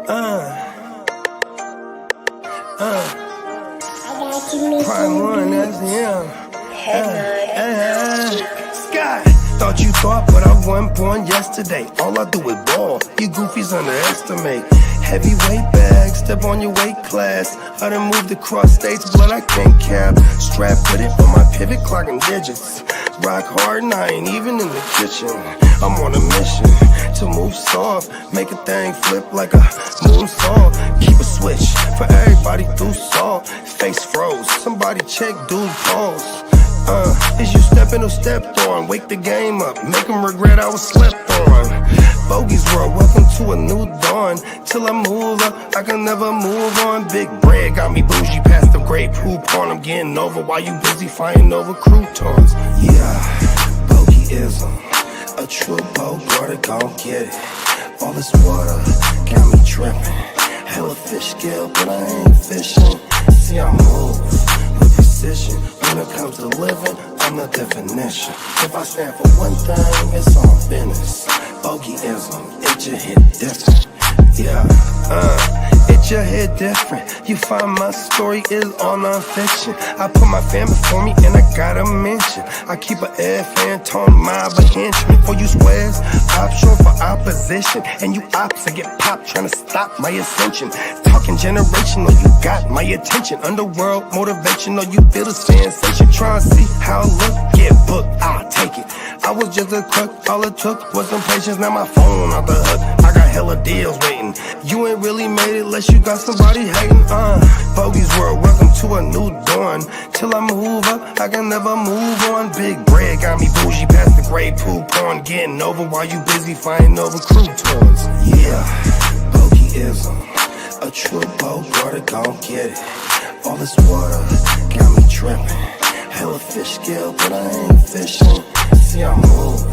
Prime one, that's him. Sky, thought you thought, but I wasn't born yesterday. All I do is ball, you goofies underestimate. Heavyweight bag, step on your weight class. I done moved across states, blood I can't cap. Strap with it for my pivot, clocking digits. Rock hard and I ain't even in the kitchen. I'm on a mission to move soft, make a thing flip like a moonsault. Keep a switch for everybody through salt. Face froze, somebody check dude pulse. Is you stepping or stepped on? Wake the game up, make them regret I was slept on. Bogey's world, welcome to a new dawn. Till I move up, I can never move on. Big bread got me bougie past the great poop on. I'm getting over while you busy fighting over croutons. Yeah, bogeyism, a true boat, gon' get it. All this water got me tripping. Hella fish scale, but I ain't fishing. See I move with precision. When it comes to living, I'm the definition. If I stand for one thing, it's on business. Bogeyism, it just hit different. Yeah, it just hit different. You find my story is all non-fiction. I put my family for me and I gotta mention. I keep an air fan tone mob a henchman. For you squares, option for opposition. And you ops that get popped trying to stop my ascension. Talking generational, you got my attention. Underworld motivational, you feel the sensation. Try and see how I look, get booked, I'll take it. I was just a crook, all it took was some patience. Now my phone out the hook, I got hella deals waiting. You ain't really made it unless you got somebody hating. Bogey's world, welcome to a new dawn. Till I move up, I can never move on. Big bread got me bougie past the gray poop on. Getting over while you busy fighting over croutons. Yeah, bogeyism, a true boat, brother, gon' get it. All this water got me tripping. Hella fish scale, but I ain't fishing. See I move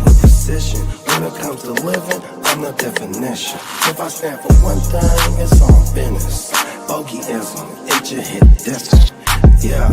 with precision. When it comes to living, I'm the definition. If I stand for one thing, it's on business. Bogeyism, it just hit different. Yeah.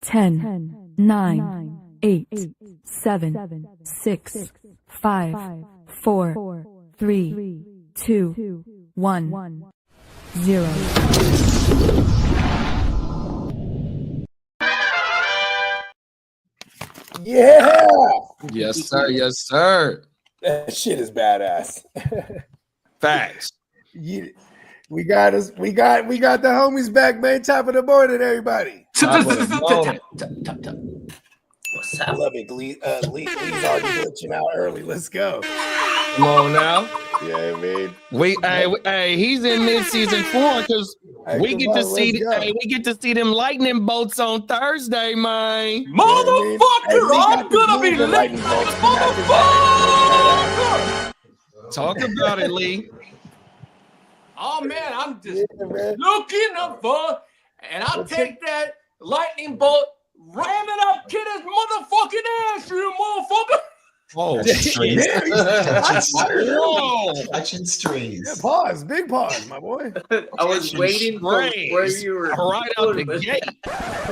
10, 9, 8, 7, 6, 5, 4, 3, 2, 1, 0. Yeah. Yes, sir. Yes, sir. That shit is badass. Facts. We got the homies back, man. Top of the morning, everybody. What's I up? love it. Lee's already glitching out early. Let's go. Come on now. Yeah, I mean. Hey, he's in mid-season form because we get to see them lightning bolts on Thursday, man. Motherfucker, I'm gonna be lit, motherfucker. Talk about it, Lee. Oh man, I'm just looking up for, and I'll take that lightning bolt, ram it up, kid his motherfucking ass, you motherfucker. Oh, Touching strings. Yeah, pause. Big pause, my boy. I was waiting for where you were right out the gate.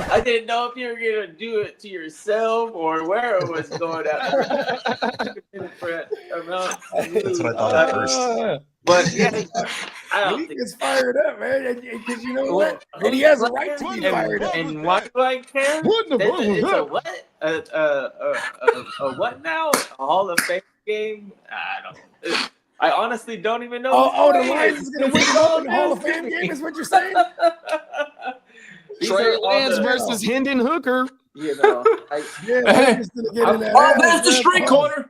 I didn't know if you were gonna do it to yourself or where it was going at. That's what I thought at first. But yeah, I don't He think gets fired up, man. Because you know what? And he has a right to be fired up. And why do I care? What in the world was It's a that? what? A what now? A Hall of Fame game? I don't know. I honestly don't even know. Oh, the Lions is going to win the Hall of Fame game is what you're saying? Trey Lance versus Hendon Hooker. You know, Yeah, Hooker's going to get in that. there's the street corner.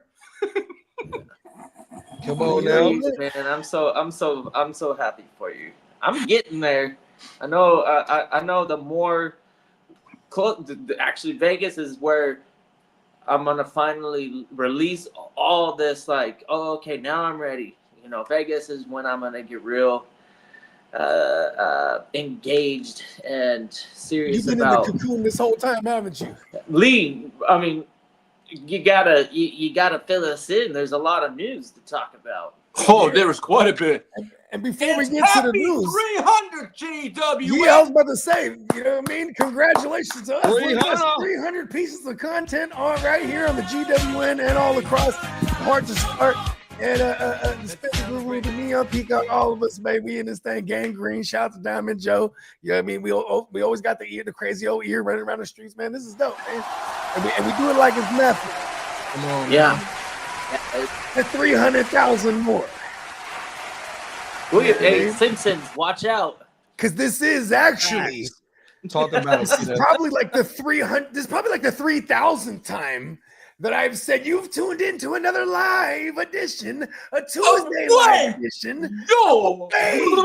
Come on now. Man, I'm so happy for you. I'm getting there. I know. I know. The more close, actually, Vegas is where I'm gonna finally release all this. Like, oh, okay, now I'm ready. You know, Vegas is when I'm gonna get real engaged and serious You've been about in the cocoon this whole time, haven't you? Lee. I mean, you gotta fill us in. There's a lot of news to talk about. Oh, there was quite a bit. And before we get to the news, 300 GW. yeah, I was about to say, you know what I mean? Congratulations to us. Look at 300. us, 300 pieces of content on right here on the GWN and all across Hard to Start. And the Spencer Guru, the Neon Peacock, all of us, man, we in this thing, gangrene. Shout out to Diamond Joe. You know what I mean? We always got the crazy old ear running around the streets, man. This is dope, man. And we do it like it's nothing. Come on, Yeah. That's 300,000 more. Hey, Simpsons, watch out. Because this is actually Talk about this is probably like the 300. This is probably like the 3,000th time that I've said you've tuned into another live edition, a Tuesday live edition. Yo, Game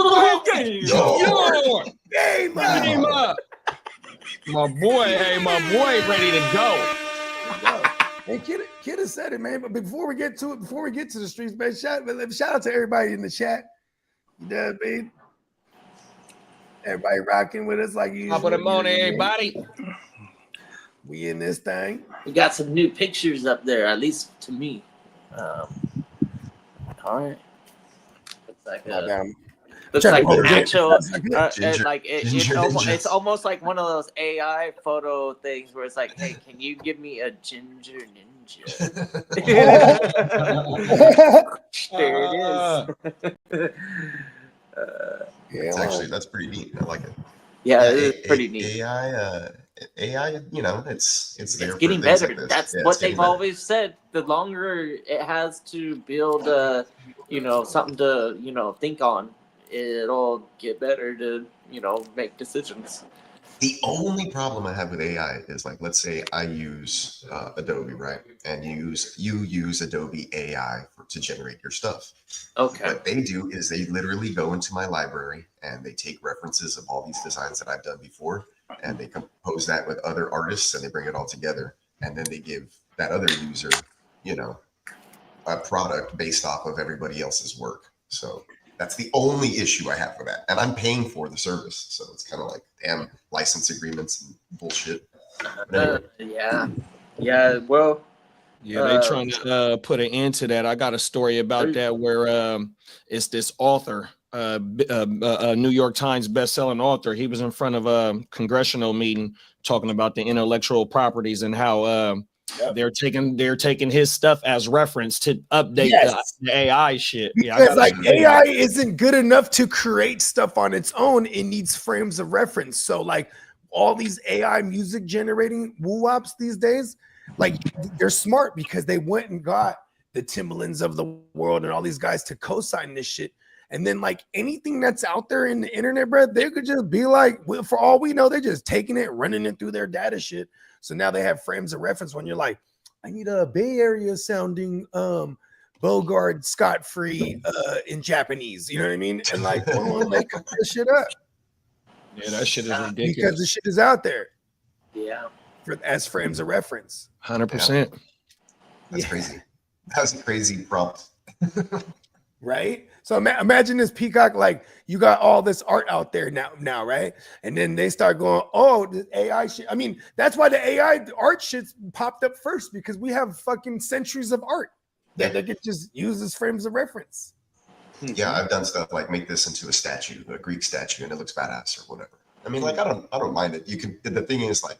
up. My boy, ready to go. Hey, Kid has said it, man. But before we get to the streets, man, shout out to everybody in the chat. You know what I mean? Everybody rocking with us like usual. Top of the morning, everybody. We in this thing. We got some new pictures up there, at least to me. All right. Looks like Oh, an yeah. actual, Ginger- like ginger it's ninjas. almost like one of those AI photo things where it's like, hey, can you give me a ginger ninja? There it is. Yeah, That's pretty neat. I like it. Yeah, it is pretty neat. AI, you know, it's there. It's for getting things better. like this. That's Yeah, what it's getting they've better. always said. The longer it has to build, something to, think on, it'll get better to, make decisions. The only problem I have with AI is, like, let's say I use Adobe, right? And you use Adobe AI to generate your stuff. Okay. What they do is they literally go into my library and they take references of all these designs that I've done before, and they compose that with other artists and they bring it all together. And then they give that other user, a product based off of everybody else's work. So that's the only issue I have with that. And I'm paying for the service. So it's kind of like, damn, license agreements and bullshit. But anyway. Yeah. Well, Yeah, they trying to put an end to that. I got a story about that where it's this author, a New York Times best-selling author. He was in front of a congressional meeting talking about the intellectual properties and how they're taking his stuff as reference to update the AI shit. Because AI isn't good enough to create stuff on its own. It needs frames of reference. So like all these AI music generating woo-wops these days, like they're smart because they went and got the Timbalands of the world and all these guys to co-sign this shit. And then like anything that's out there in the internet, bro, they could just be like, well, for all we know, they're just taking it, running it through their data shit. So now they have frames of reference when you're like, I need a Bay Area sounding Bogart Scott-free in Japanese. You know what I mean? And like, they cut this shit up. Yeah, that shit is ridiculous. Because the shit is out there. Yeah. As frames of reference. 100%. That's crazy. That's a crazy prompt. Right? So imagine this Peacock, like you got all this art out there now, right? And then they start going, oh, this AI shit. I mean, that's why the AI art shit's popped up first, because we have fucking centuries of art that they could just use as frames of reference. Yeah, I've done stuff like make this into a statue, a Greek statue, and it looks badass or whatever. I mean, like I don't mind it. You can. The thing is, like,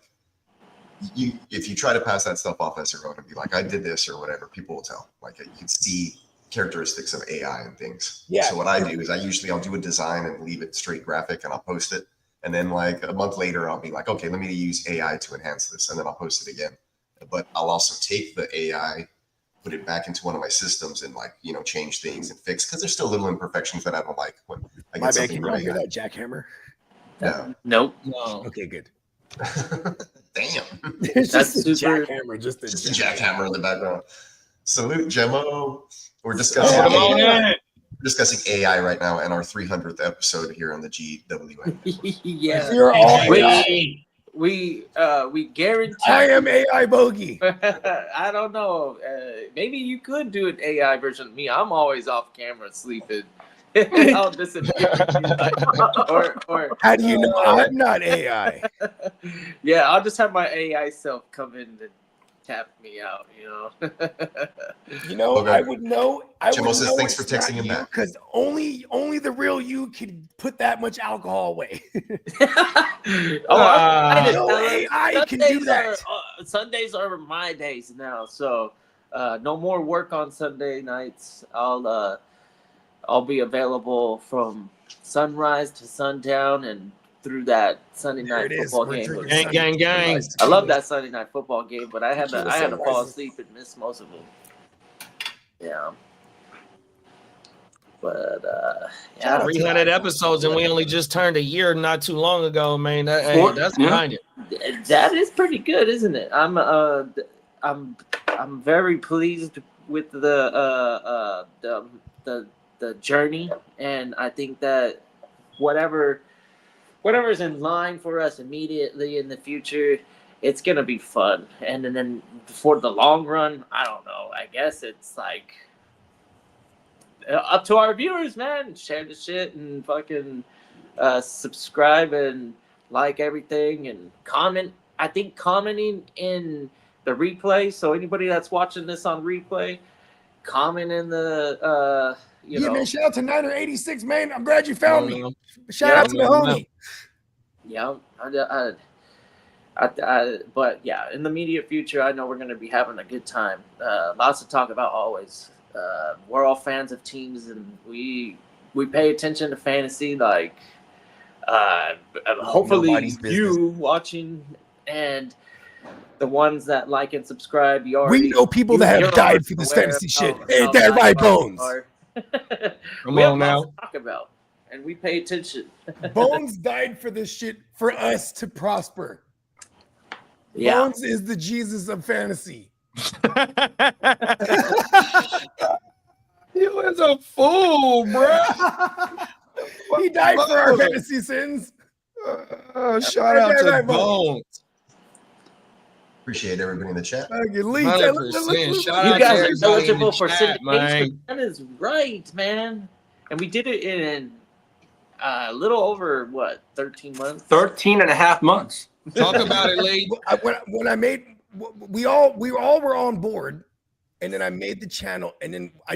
if you try to pass that stuff off as your own and be like, I did this or whatever, people will tell. Like you can see characteristics of AI and things. Yeah. So what I do is I'll do a design and leave it straight graphic and I'll post it. And then like a month later, I'll be like, okay, let me use AI to enhance this. And then I'll post it again. But I'll also take the AI, put it back into one of my systems and like, change things and fix, because there's still little imperfections that I don't like when I get something can really you hear good. that jackhammer? No. Nope. No. Okay, good. Damn. It's That's just a super- jackhammer, just a Just a jackhammer in the background. Salute Gemmo. We're discussing Come on AI. in. We're discussing AI right now in our 300th episode here on the GWN. Yeah. You're all We guarantee. I am AI bogey. I don't know. Maybe you could do an AI version of me. I'm always off camera sleeping. I'll disappear. or How do you know I'm not AI? yeah, I'll just have my AI self come in and tap me out. You know, Okay. I would know. Jimbo says thanks for texting him back. because only the real you can put that much alcohol away. No AI can do that. Sundays are my days now, so no more work on Sunday nights. I'll be available from sunrise to sundown and through that Sunday There night it is. football We're game. drinking Gang, Sunday gang, gang. sunrise I love tequila. that Sunday night football game, but I had to fall asleep and miss most of them. Yeah. But yeah, 300 episodes, and we only just turned a year not too long ago, man. That's Yeah. behind it. that is pretty good, isn't it? I'm very pleased with the journey, and I think that whatever is in line for us immediately in the future, it's gonna be fun. And then for the long run, I don't know. I guess it's like up to our viewers, man. Share the shit and fucking subscribe and like everything and comment. I think commenting in the replay. So anybody that's watching this on replay, comment in the Man, shout out to Niner 86, man. I'm glad you found me. Shout Yeah, out to the homie. Yeah, but yeah, in the immediate future, I know we're going to be having a good time. Lots to talk about always. We're all fans of teams, and we pay attention to fantasy. Like, hopefully, nobody's business. you watching and the ones that like and subscribe, We know people that have died for this fantasy shit. Ain't that right, Bones? We have lots to talk about, and we pay attention. Bones died for this shit for us to prosper. Yeah. Bones is the Jesus of fantasy. You was a fool, bro. He died for our fantasy sins. Shout out to Right, Bones. Appreciate everybody in the chat. Lee, 100%. Shout You out guys to are everybody in eligible the for chat, syndication. man. That is right, man. And we did it in a little over 13 months. 13 and a half months. Talk about it, Lee. When I made, we all were on board, and then I made the channel, and then I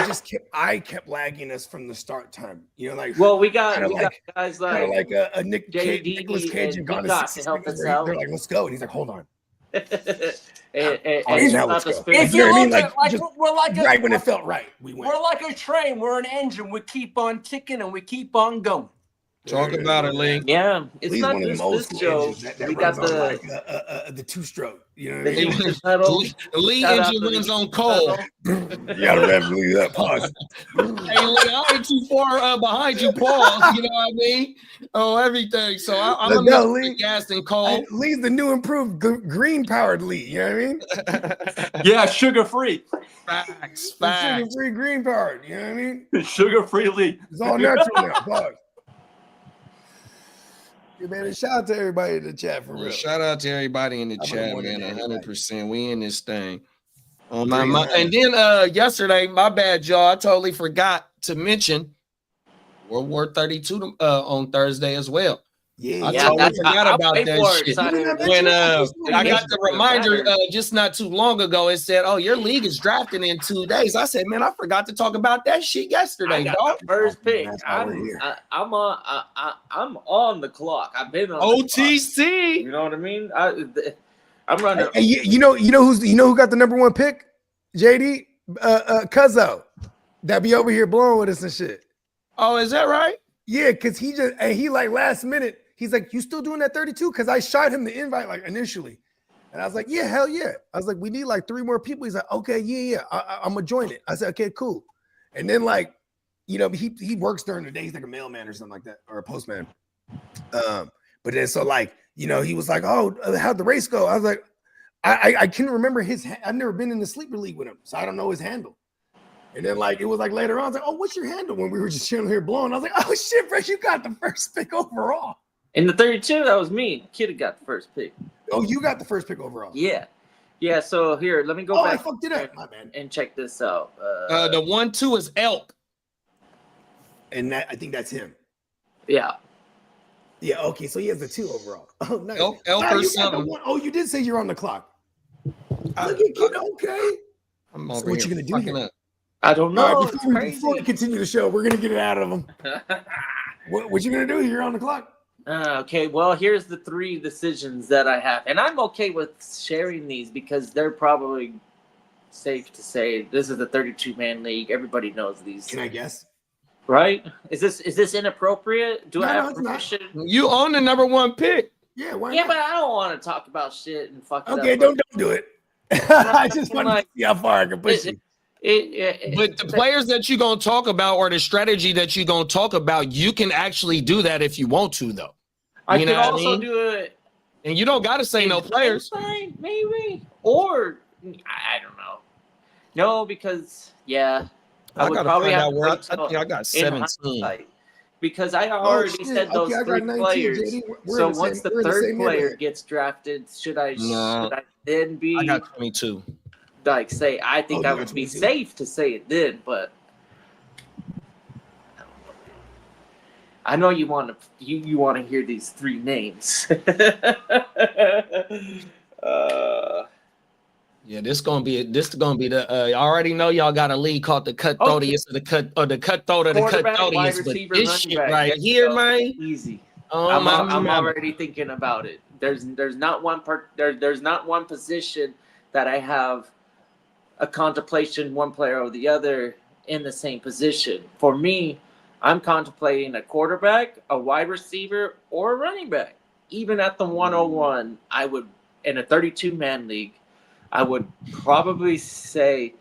kept lagging us from the start time. You know, like Well, we got kinda guys kind of like like a Nicolas JD Cage and and Gone in Peacock 60 to help Seconds, us where out. they're like, let's go, and he's like, hold on. and Now about let's to go. spin. If You know you what I mean? look Like, at like just we're like a, right when it felt right, we went. we're like a train. We're an engine. We keep on ticking and we keep on going. Talk about it, Lee. Yeah, it's Lee's not one of just them old this school show. engines that We got runs on the the two-stroke. You know what the I mean? English pedal. Lee Shout out engine to the runs on coal. You gotta rev Lee up. Pause. Hey, Lee, I ain't too far behind you, Paul. You know what I mean? Oh, everything. So I'm Let's gonna go, mix Lee. the gas and coal. Lee's the new improved green-powered Lee. You know what I mean? Yeah, sugar free. Facts. Sugar-free green-powered. You know what I mean? Sugar free Lee. It's all natural now. Pause. Yeah, man, shout out to everybody in the chat for real. Shout out to everybody in the I'm chat, gonna man. want it, 100%. We in this thing. And then yesterday, my bad, y'all. I totally forgot to mention World War 32 on Thursday as well. Yeah, I totally forgot about that shit. it. When I got mentioned the it reminder better. just not too long ago, it said, "Oh, your league is drafting in 2 days." I said, "Man, I forgot to talk about that shit yesterday, I got dog." the first pick. That's why we're here. I'm on the clock. I've been on the clock. OTC. You know what I mean? I'm running. Hey, you know who got the number one pick? JD Cuzzo. That be over here blowing with us and shit. Oh, is that right? Yeah, because he like last minute, he's like, you still doing that 32? Because I shot him the invite like initially. And I was like, yeah, hell yeah. I was like, we need like 3 more people. He's like, okay, yeah, I'm gonna join it. I said, okay, cool. And then like, you know, he works during the day. He's like a mailman or something like that, or a postman. But then so like, you know, he was like, oh, how'd the race go? I was like, I couldn't remember I've never been in the sleeper league with him, so I don't know his handle. And then like it was like later on, I was like, oh, what's your handle? When we were just chilling here blowing, I was like, oh shit, bro, you got the first pick overall. In the 32, that was me. Kid got the first pick. Oh, you got the first pick overall. Yeah. Yeah, so here, let me go Oh, back I fucked it up. My bad. and check this out. The 1-2 is Elk. And that I think that's him. Yeah. Yeah, okay, so he has the 2 overall. Oh, nice. Elk Ah, or you got the something. 1. Oh, you did say you're on the clock. Look at kid, okay. I'm So over what here you gonna do fucking here? up. I don't know. All right, It's before we crazy. continue the show, we're gonna get it out of him. What you gonna do? You're on the clock. Okay, well, here's the 3 decisions that I have. And I'm okay with sharing these because they're probably safe to say this is a 32-man league. Everybody knows these. Can I guess? Right? Is this inappropriate? Do No, I no, have it's not. permission? You own the number 1 pick. Yeah, why Yeah, not? but I don't want to talk about shit and fuck it Okay, up. don't do it. I just want Like- to see how far I can push you. But the players that you're going to talk about or the strategy that you're going to talk about, you can actually do that if you want to, though. I You could know what I also mean? do it. And you don't got to say no players. Fine, maybe. Or I don't know. No, because yeah, I would got to probably find have out to where I wait till think I got in 17. hindsight. Because I Oh, already shit. said those Okay, I got 3 19, players. JD. We're So in the once same- the we're in the 3rd same player neighborhood. gets drafted, should I No. then be I got 22. like say I think Oh, I you got would be 22? safe to say it then, but I know you want to you want to hear these 3 names. Yeah, this gonna be the. I already know y'all got a league called the Cutthroatiest of the cutthroat of the Quarterback, wide Cutthroatiest, but receiver, this running shit back. right There you here, go. man. Easy. Oh I'm my already thinking about it. There's not one there's not one position that I have a contemplation one player or the other in the same position. For me, I'm contemplating a quarterback, a wide receiver, or a running back. Even at the 101, I would in a 32-man league, I would probably say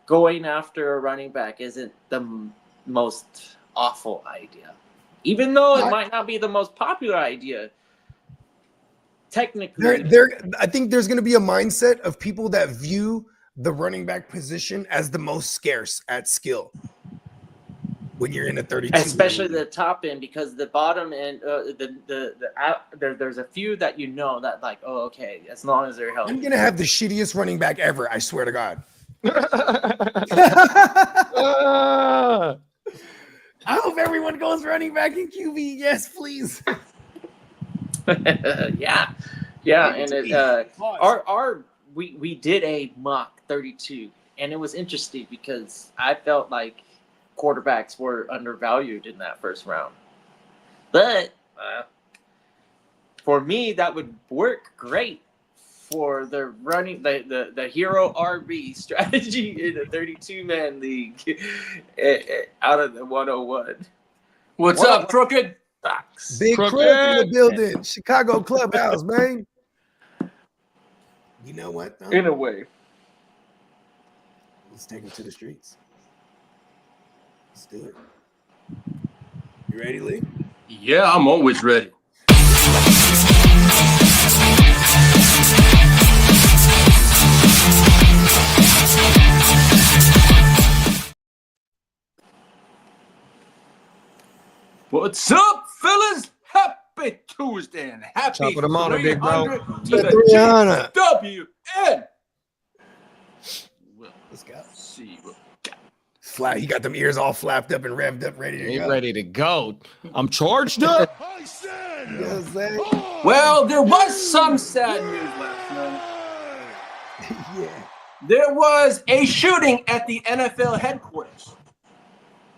going after a running back isn't the most awful idea. Even though it might not be the most popular idea, technically. I think there's going to be a mindset of people that view the running back position as the most scarce at skill when you're in a 32. Especially the top end, because the bottom end, there's a few that you know that like, oh, okay, as long as they're healthy. I'm going to have the shittiest running back ever. I swear to God. I hope everyone goes running back in QB. Yes, please. yeah, and we did a mock 32, and it was interesting because I felt like quarterbacks were undervalued in that first round, but for me that would work great for the running the hero RB strategy in a 32-man league out of the 101. What's up, Crooked? Facts. Big Crook in the building. Chicago Clubhouse, man. You know what, though? In a way. Let's take him to the streets. Let's do it. You ready, Lee? Yeah, I'm always ready. What's up, fellas? Happy Tuesday and happy Top of the morning, big bro. 300 to the 300. GWN. Well, Let's go. see what Flat. He got them ears all flapped up and revved up, ready to Ain't go. ready to go. I'm charged up. You know what I'm saying? Well, there was some sad news last night. Yeah. There was a shooting at the NFL headquarters.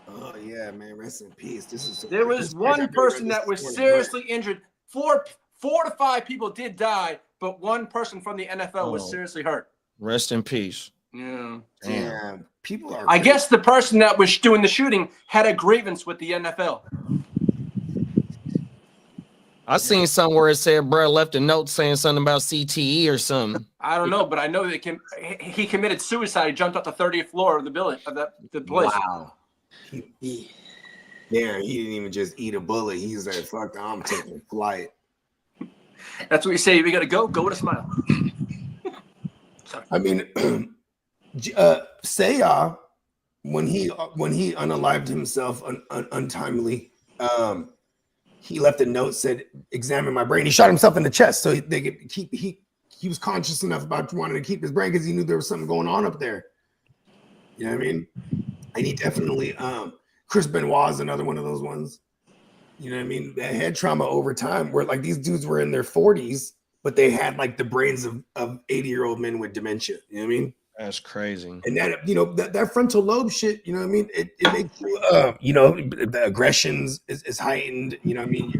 Oh yeah, man. Rest in peace. There was one person that was seriously injured. Four to five people did die, but one person from the NFL was Oh. seriously hurt. Rest in peace. Yeah. Damn. People are. I guess the person that was doing the shooting had a grievance with the NFL. I seen somewhere it said bro left a note saying something about CTE or something. I don't know, but I know that he committed suicide. He jumped off the 30th floor of the building of the place. Wow. Damn, he didn't even just eat a bullet. He's like, fuck, I'm taking flight. That's what you say. We gotta go. Go with a smile. I mean, Sayah when he unalived himself untimely, he left a note, said, "Examine my brain." He shot himself in the chest, so they could keep he was conscious enough about wanting to keep his brain because he knew there was something going on up there. You know what I mean? And he definitely Chris Benoit is another one of those ones. You know what I mean? That head trauma over time, where like these dudes were in their 40s, but they had like the brains of 80-year-old men with dementia. You know what I mean? That's crazy. And that, you know, that frontal lobe shit, you know what I mean? It makes you, you know, the aggressions is heightened. You know what I mean?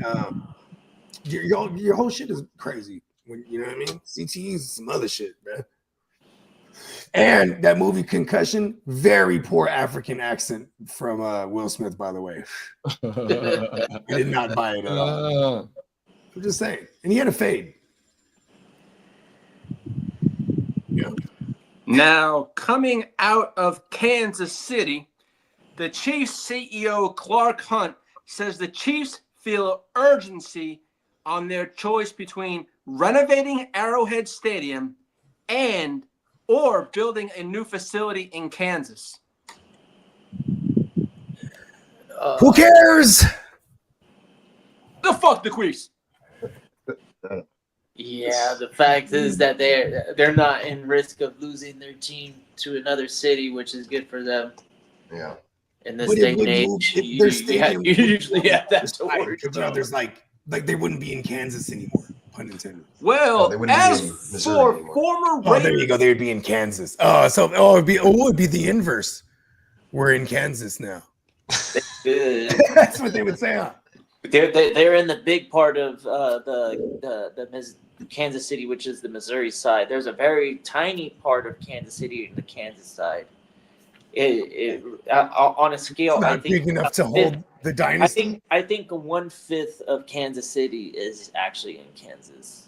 Your whole shit is crazy. When, you know what I mean? CTE is some other shit, man. And that movie Concussion, very poor African accent from Will Smith, by the way. I did not buy it at all. I'm just saying. And he had a fade. Yeah. Now, coming out of Kansas City, the Chiefs CEO Clark Hunt says the Chiefs feel urgency on their choice between renovating Arrowhead Stadium or building a new facility in Kansas. Who cares? The fuck the Queefs. Yeah, the fact is that they're not in risk of losing their team to another city, which is good for them. Yeah. In this day and age, you usually have that to worry about. There's like they wouldn't be in Kansas anymore, pun intended. Well, as for former Raiders, there you go. They would be in Kansas. It would be the inverse. We're in Kansas now. That's what they would say. Huh? They're in the big part of the Kansas City, which is the Missouri side. There's a very tiny part of Kansas City in the Kansas side. On a scale, not I think big enough to hold the dynasty. I think 1/5 of Kansas City is actually in Kansas.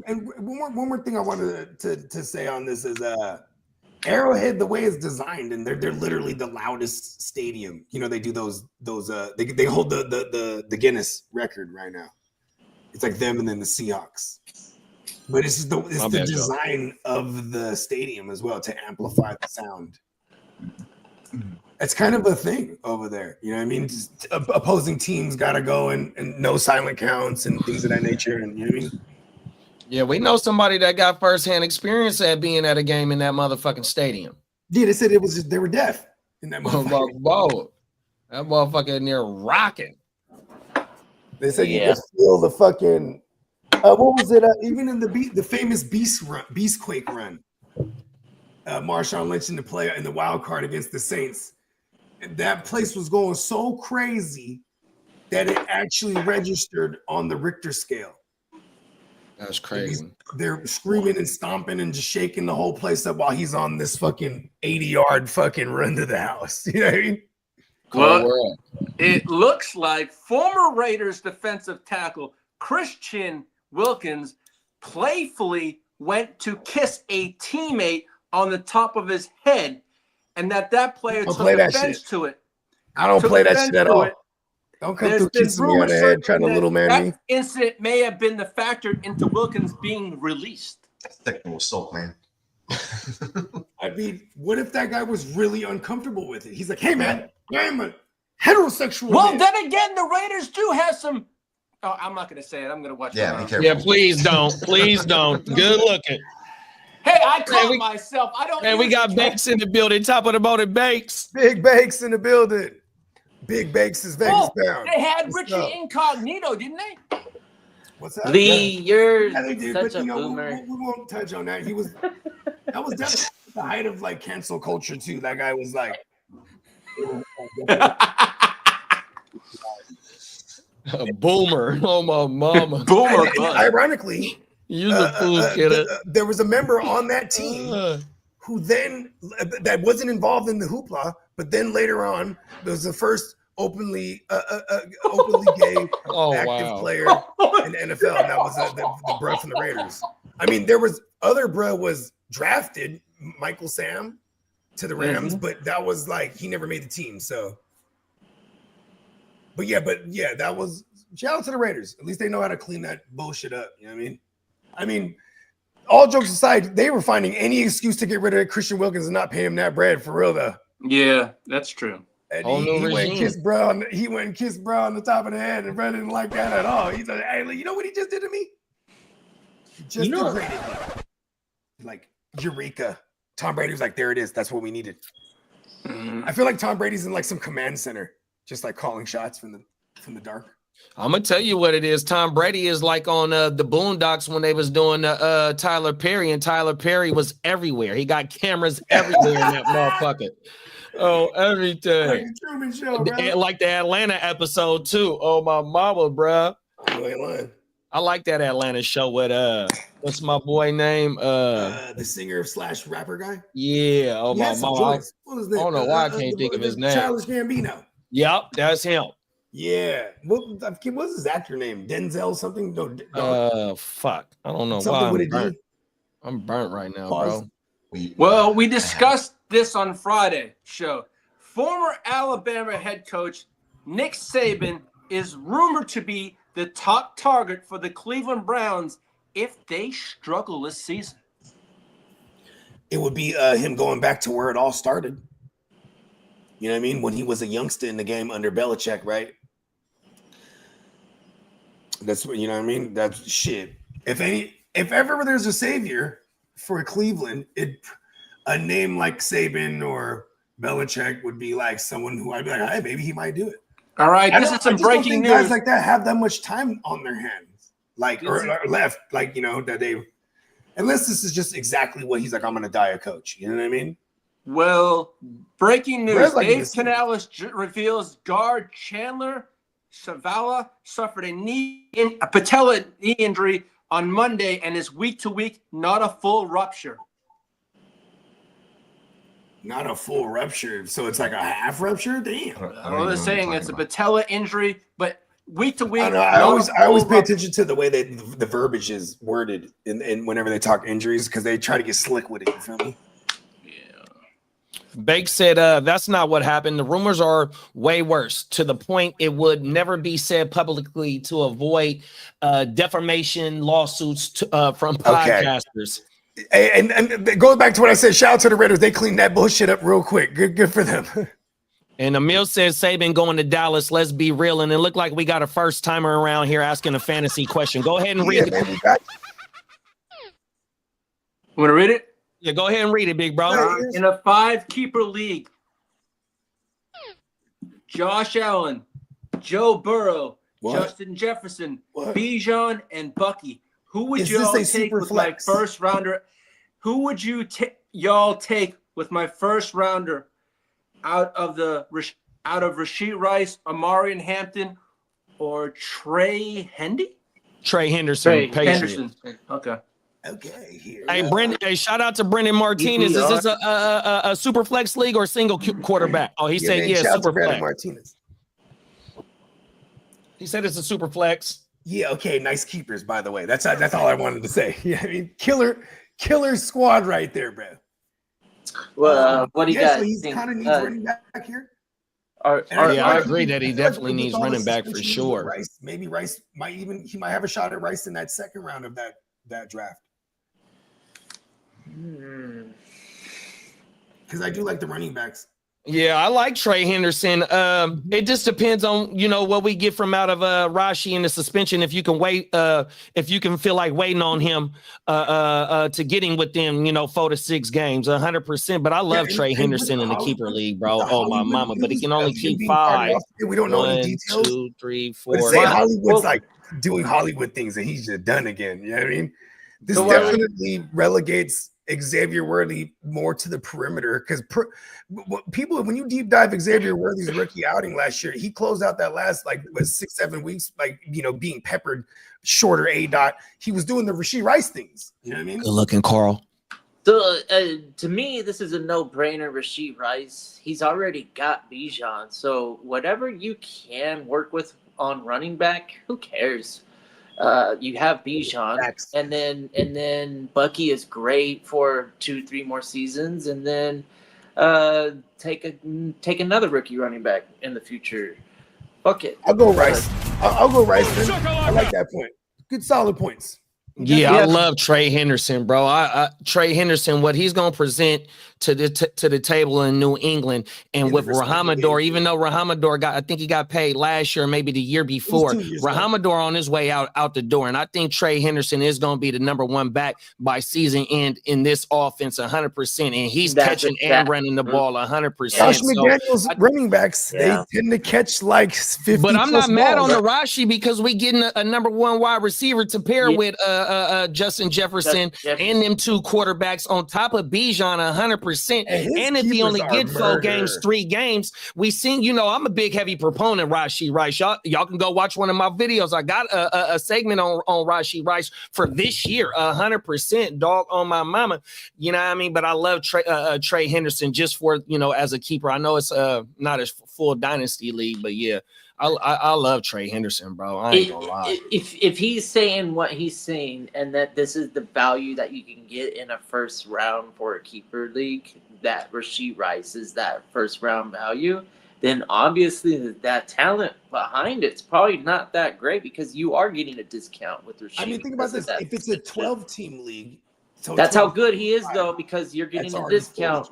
And one more thing I wanted to say on this is Arrowhead, the way it's designed, and they're literally the loudest stadium. You know, they do those they hold the Guinness record right now. It's like them and then the Seahawks. But it's the design of the stadium as well to amplify the sound. It's kind of a thing over there. You know what I mean? Just opposing teams got to go and no silent counts and things of that nature. And you know what I mean? Yeah, we know somebody that got firsthand experience at being at a game in that motherfucking stadium. Yeah, they said it was just they were deaf in that motherfucker. Whoa. That motherfucker in there rocking. They said you could feel the fucking what was it? Even in the famous Beastquake run, Marshawn Lynch in the play in the wild card against the Saints, that place was going so crazy that it actually registered on the Richter scale. That's crazy. They're screaming and stomping and just shaking the whole place up while he's on this fucking 80-yard fucking run to the house. You know what I mean? Well, it looks like former Raiders defensive tackle Christian Wilkins playfully went to kiss a teammate on the top of his head, and that player took offense to it. I don't play that shit at all. Don't come through kissing me on the head trying to little man me. That incident may have been the factor into Wilkins being released. That's sexual assault, man. I mean, what if that guy was really uncomfortable with it? He's like, hey, man, I'm a heterosexual man. Then again, the Raiders do have some... Oh, I'm not going to say it. I'm going to watch it. Yeah, be careful. Yeah, please don't. Please don't. Good looking. Hey, I caught myself. I don't... Hey, we got Bakes in the building. Top of the motor, Bakes. Big Bakes in the building. Big Bakes is Vegas bound. They had Richie Incognito, didn't they? What's that? Lee, you're such a boomer. We won't touch on that. That was definitely the height of like cancel culture too. That guy was like a boomer. Oh my mama. Boomer. And ironically, you the fool kid. There was a member on that team who then that wasn't involved in the hoopla, but then later on there was the first openly gay active player in the NFL, and that was the bruh from the Raiders. I mean, there was other bruh was drafted, Michael Sam, to the Rams, but that was like he never made the team. So, but yeah, that was shout out to the Raiders. At least they know how to clean that bullshit up. You know what I mean? all jokes aside, they were finding any excuse to get rid of Christian Wilkins and not pay him that bread for real though. Yeah, that's true. And Whole new he went and regime. kissed bro. He went and kissed bro on the top of the head, and bro didn't like that at all. He's like, "Hey, you know what he just did to me? He just degraded me." Like Eureka. Tom Brady was like, "There it is. That's what we needed." I feel like Tom Brady's in like some command center, just like calling shots from the dark. I'm gonna tell you what it is. Tom Brady is like on the Boondocks when they was doing Tyler Perry, and Tyler Perry was everywhere. He got cameras everywhere in that motherfucker. Oh, everything. Like the Truman Show, bro. Like the Atlanta episode too. Oh my mama, bro. You ain't lying. I like that Atlanta show with what's my boy name? The singer / rapper guy. Yeah. Oh He my had some mama. joints. What was that? I don't know why I can't think of his name. Childish Gambino. Yep, that's him. Yeah. What's his actor name? Denzel something? No. Fuck. I don't know Something why. with a D. I'm burnt right now, Pause. bro. Well, we discussed this on Friday show. Former Alabama head coach Nick Saban is rumored to be the top target for the Cleveland Browns if they struggle this season. It would be him going back to where it all started. You know what I mean? When he was a youngster in the game under Belichick, right? That's what, you know what I mean? That's shit. If ever there's a savior for Cleveland, a name like Saban or Belichick would be like someone who I'd be like, hey, maybe he might do it. All right, this is some I just don't breaking think news. Guys like that have that much time on their hands, like or left, like that they. Unless this is just exactly what he's like, I'm gonna die a coach. You know what I mean? Well, breaking news. Where's, like, Dave this- Canales reveals guard Chandler Zavala suffered a patella knee injury on Monday and is week to week, not a full rupture. Not a full rupture, so it's like a half rupture. Damn. Well, they're saying it's a patella injury, but week to week. I know. I always pay attention to the way that the verbiage is worded, and whenever they talk injuries, because they try to get slick with it. You feel me? Bake said that's not what happened. The rumors are way worse, to the point it would never be said publicly to avoid defamation lawsuits from podcasters. And going back to what I said, shout out to the Raiders. They cleaned that bullshit up real quick. Good for them. And Emil says Saban going to Dallas. Let's be real. And it looked like we got a first timer around here asking a fantasy question. Go ahead and read it. Man, Want to read it? Yeah, go ahead and read it, big bro. In a 5-keeper league, Josh Allen, Joe Burrow, What? Justin Jefferson, What? Bijan, and Bucky. Who would Is you this all a take super with flex? my first rounder? Who would you y'all take with my first rounder out of Rashid Rice, Amarian Hampton, or Trey Hendy? Trey Henderson, Patriots. Henderson. Okay. Okay, here. Hey, Brendan. Hey, shout out to Brendan Martinez. Is this a super flex league or single quarterback? Oh, he said man, yeah, shout out to super Brandon flex. Martinez. He said it's a super flex. Yeah, okay, nice keepers, by the way. That's all I wanted to say. Yeah, I mean, killer squad right there, bro. Well, what do you got? So he's kind of needs running back here. I agree that he definitely needs running back for sure. Rice, maybe Rice might have a shot at Rice in that second round of that draft. Because I do like the running backs. Yeah, I like Trey Henderson. It just depends on what we get from out of Rashi in the suspension. If you can wait, if you can feel like waiting on him to getting with them, 4 to 6 games, 100%. But I love Trey Henderson in the keeper league, bro. Oh my mama! But he can only keep 5. We don't know any 1, details. 2, 3, But 4. say Hollywood's like doing Hollywood things and he's just done again. You know what I mean? This So definitely relegates Xavier Worthy more to the perimeter because people, when you deep dive Xavier Worthy's rookie outing last year, he closed out that last 6-7 weeks, being peppered shorter A-dot. He was doing the Rashid Rice things. You know what I mean? Good looking, Carl. So to me, this is a no-brainer. Rashid Rice, he's already got Bijan. So whatever you can work with on running back, who cares? You have Bijan, and then Bucky is great for 2-3 more seasons, and then take another rookie running back in the future. Fuck it. I'll go Rice. I'll go Rice. Man. I like that point. Good solid points. Yeah, I love Trey Henderson, bro. Trey Henderson, what he's gonna present to the table in New England, and with Rahamador, even though Rahamador I think he got paid last year, maybe the year before. Rahamador on his way out the door, and I think Trey Henderson is gonna be the #1 back by season end in this offense, 100%, and he's catching and running the ball 100%. Josh McDaniels running backs, they tend to catch like 50. But I'm not mad on Arashi because we getting a #1 wide receiver to pair with Justin Jefferson and them 2 quarterbacks on top of Bijan 100%. And if he only gets 4 games, 3 games, we seen, I'm a big heavy proponent Rashee Rice. Y'all can go watch one of my videos. I got a segment on Rashee Rice for this year, 100% dog on my mama. You know what I mean? But I love Trey Henderson just for, as a keeper. I know it's not a full dynasty league, but yeah. I love Trey Henderson, bro. I ain't gonna lie. If he's saying what he's saying, and that this is the value that you can get in a first round for a keeper league, that Rashee Rice is that first round value, then obviously that talent behind it's probably not that great because you are getting a discount with Rashee. I mean, think about this: if it's a 12-team league. So that's how good he is, though, because you're getting a discount.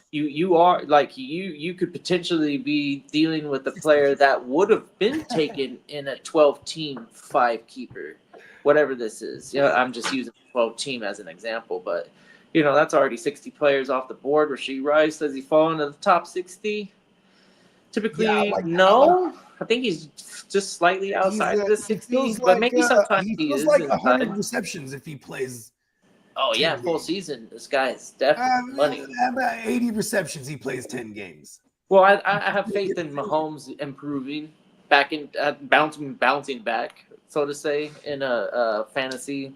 You are like you could potentially be dealing with a player that would have been taken in a 12-team 5 keeper, whatever this is. I'm just using 12-team as an example, but that's already 60 players off the board. Rashee Rice, does he fall into the top 60? Typically, no. I think he's just slightly outside of the 60, but maybe sometimes he is. Like 100 receptions if he plays. Oh, yeah, full season. This guy is definitely money. About 80 receptions, he plays 10 games. Well, I have faith in Mahomes improving, bouncing back, so to say, in a fantasy.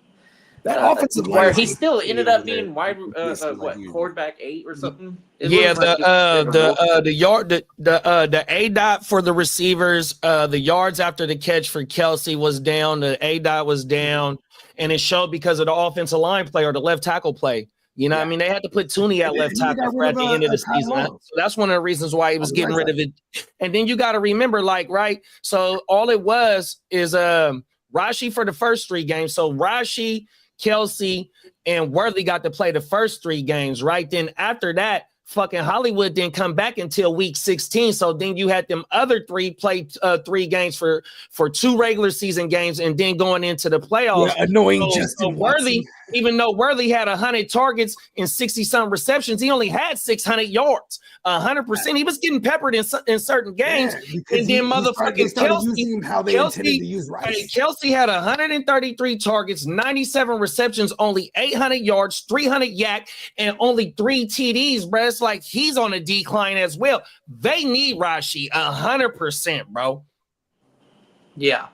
That offensive line, where he still ended up being quarterback 8 or something. Yeah, the A-dot for the receivers, the yards after the catch for Kelsey was down, the A-dot was down. And it showed because of the offensive line play or the left tackle play. What I mean? They had to put Tooney at left tackle at the end of the season. So that's one of the reasons why he was getting rid of it. And then you got to remember, right? So all it was is Rashee for the first 3 games. So Rashee, Kelsey, and Worthy got to play the first 3 games, right? Then after that, fucking Hollywood didn't come back until week 16. So then you had them other 3 play 3 games for 2 regular season games and then going into the playoffs. Yeah, annoying Justin Worthy, even though Worthy had 100 targets and 60-some receptions, he only had 600 yards. 100%. He was getting peppered in certain games. And then motherfucking Kelsey had 133 targets, 97 receptions, only 800 yards, 300 yak, and only 3 TDs, bro. It's like he's on a decline as well. They need Rashee 100%, bro. Yeah.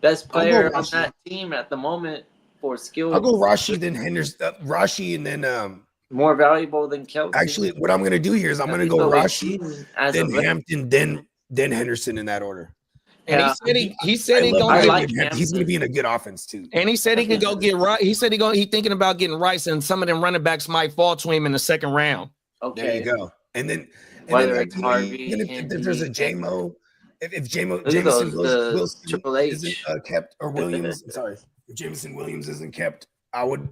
Best player on that team at the moment for skill. I'll go Rashee, then Henderson, Rashee, and then more valuable than Kelsey. Actually, what I'm gonna do here is I'm gonna go Rashee, then Hampton, then Henderson in that order. And he said he's gonna be in a good offense too. And he said he could go get right. He said he thinking about getting Rice, and some of them running backs might fall to him in the 2nd round. Okay, there you go. And then if there's a JMO, if Jameson Wilson isn't kept, or Williams, sorry, if Jameson Williams isn't kept, I would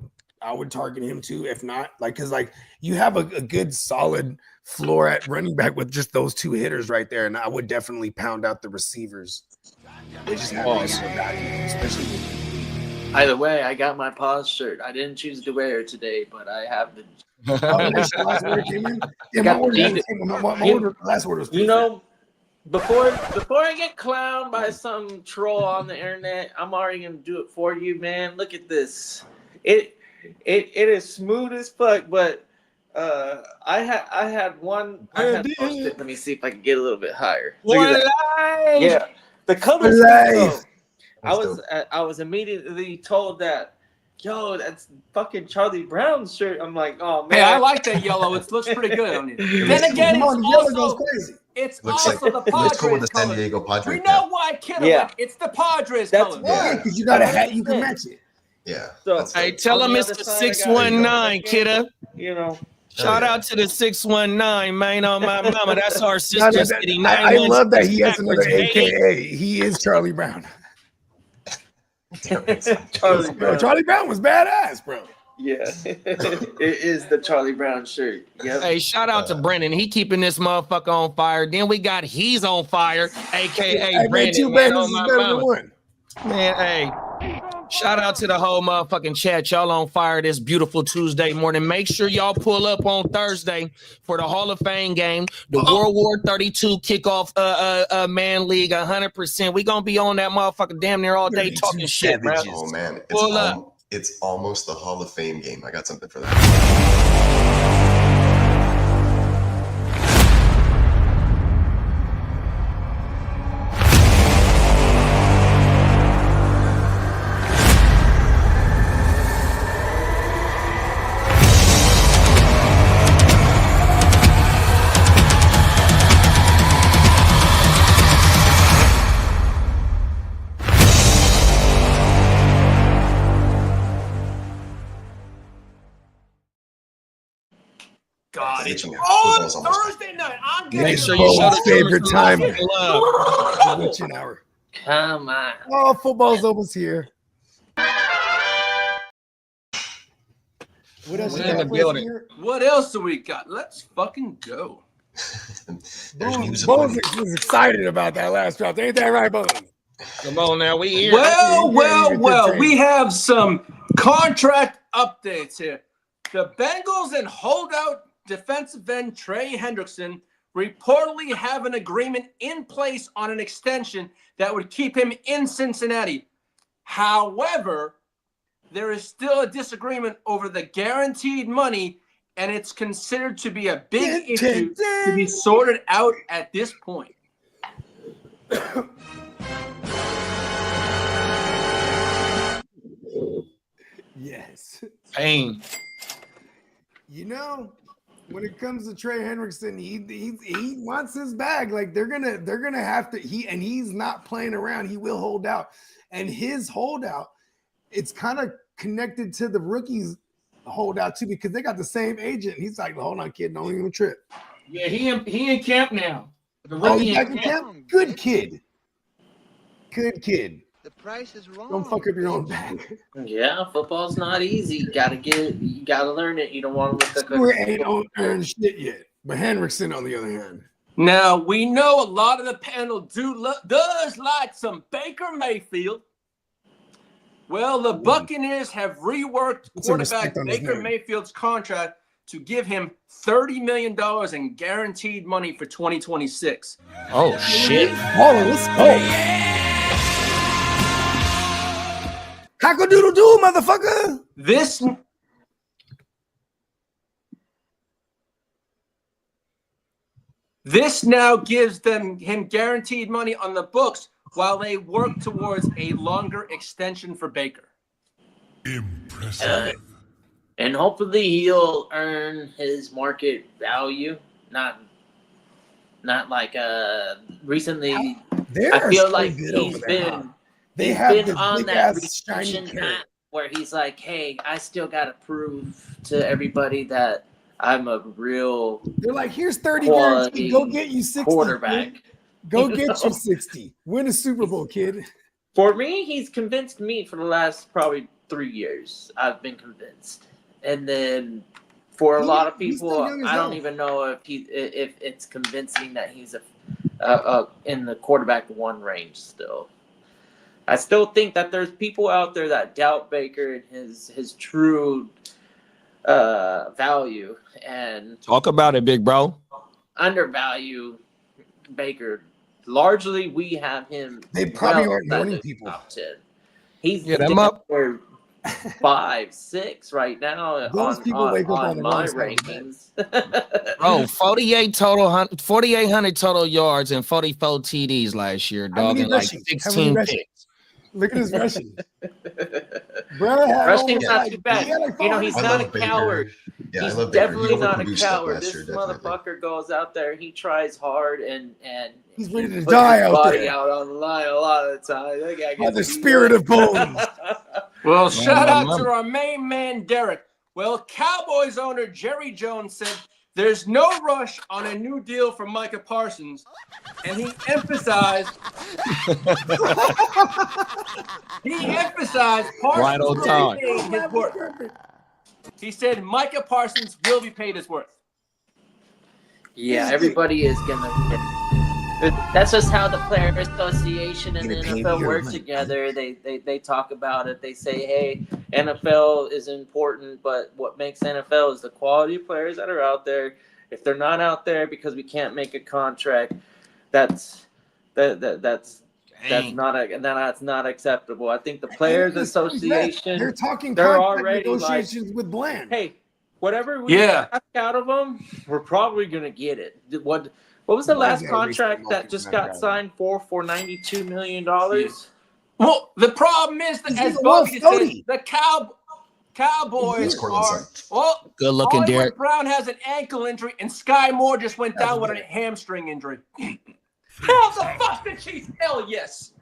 target him too. If not, because you have a good solid floor at running back with just those 2 hitters right there, and I would definitely pound out the receivers. They just have value, especially. Either way, I got my pause shirt. I didn't choose to wear it today, but I have been. Last order came in. Yeah, my last order was. Before I get clowned by some troll on the internet, I'm already gonna do it for you, man. Look at this. It is smooth as fuck, but I had one. Let me see if I can get a little bit higher. Yeah, the colors. I was immediately told that, yo, that's fucking Charlie Brown's shirt. I'm like, oh man. Hey, I like that yellow. It looks pretty good on you. Then again, it's also the Padres cool with the San Diego Padres. We know why Kittle. Yeah. It's the Padres color. Yeah, because you got a hat, you can match it. Yeah. So, hey, tell him it's the 619, kidda. Shout out to the 619, man, on my mama. That's our sister city. I love that he has another AKA. He is Charlie Brown. Charlie Bro, Brown. Charlie Brown was badass, bro. Yeah, it is the Charlie Brown shirt. Yep. Hey, shout out to Brendan. He keeping this motherfucker on fire. Then we got He's on Fire, aka Hey, man, Brandon. two Man, bangers oh is my better than mama. one. Man, hey. Shout out to the whole motherfucking chat. Y'all on fire this beautiful Tuesday morning. Make sure y'all pull up on Thursday for the Hall of Fame game, the World War 32 kickoff man league 100%. We gonna be on that motherfucker damn near all day 32 talking shit, bro. savages. Oh man, Pull up. it's almost the Hall of Fame game. I got something for that. God, it's Itching. on Football's almost back. Thursday night. I'm Yeah, getting Make sure it's you show Bo's the favorite time. love. Witching hour. Come on. Oh, football's almost here. What else We're you in got the for us building. here? What else do we got? Let's fucking go. There's news Bones about was excited about that last draft. Ain't that right, Bones? Come on now, we here. Well, we have some contract updates here. The Bengals and holdout defensive end Trey Hendrickson reportedly have an agreement in place on an extension that would keep him in Cincinnati. However, there is still a disagreement over the guaranteed money, and it's considered to be a big issue to be sorted out at this point. Yes. Pain. You know, when it comes to Trey Hendrickson, he wants his bag. Like they're gonna have to. He's not playing around. He will hold out, and his holdout, it's kind of connected to the rookies' holdout too, because they got the same agent. He's like, hold on, kid, don't even trip. Yeah, he in camp now. The Oh, rookie you back in camp? Good kid. Good kid. The price is wrong. Don't fuck up your own bag. Yeah, football's not easy. You gotta learn it. You don't want to look Stewart ain't earned shit yet, but Hendrickson, on the other hand, Now, we know a lot of the panel does like some Baker Mayfield. Well, the Buccaneers have reworked Put some quarterback respect on his Baker name. Mayfield's contract to give him $30 million in guaranteed money for 2026. Oh shit. Baller, let's go. Cock-a-doodle-doo, motherfucker. This now gives him guaranteed money on the books while they work towards a longer extension for Baker. and hopefully he'll earn his market value. Not like recently. I feel like he's been on that redemption path where he's like, hey, I still gotta prove to everybody that I'm a real They're like, here's 30 quality guaranteed. Go get you 60. quarterback. Kid. Go get you 60. Win a Super Bowl, kid. For me, he's convinced me for the last probably 3 years. I've been convinced. And then for a lot of He's still people, young as I don't hell. even know if it's convincing that he's in the quarterback one range still. I still think that there's people out there that doubt Baker and his true value and Talk about it, big bro. undervalue Baker. Largely, we have him. They probably aren't outside warning the people. top 10. He's them up. for 5, 6 right now Those on, people wake up on the my wrong side of the rankings. Bro, 4,800 total yards and 44 TDs last year, How dog, many and like rushing? How many 16 rushing? picks. Look at his rushing. Bro had Rushing's almost not like- too bad. he had like You know, he's 400 not a love Baker. coward. Yeah, He's I love Baker. definitely He not a overproduced that coward. last This year, definitely. motherfucker goes out there, he tries hard and He's ready to puts die his out body there. out on the line a lot of the time. That guy By gets the beat spirit up. of Bones. Well, shout my out mama. to our main man, Derek. Well, Cowboys owner Jerry Jones said there's no rush on a new deal for Micah Parsons, and he emphasized Right Parsons on will time. be paid his worth. He said Micah Parsons will be paid his worth. Yeah, everybody is gonna. That's just how the Player Association and the NFL work together. They talk about it. They say, hey, NFL is important, but what makes NFL is the quality of players that are out there. If they're not out there because we can't make a contract, that's not acceptable. I think the Players Association, they're talking they're contract already negotiations with Bland. hey, whatever we ask out of them, we're probably gonna get it. What was the last contract that just got signed for $92 million? Well, the problem is that, as Bogey said, the Cowboys are Good looking, Hollywood Derek. Brown has an ankle injury, and Sky Moore just went down with a hamstring injury. Hell the fuck the Chiefs! Hell yes.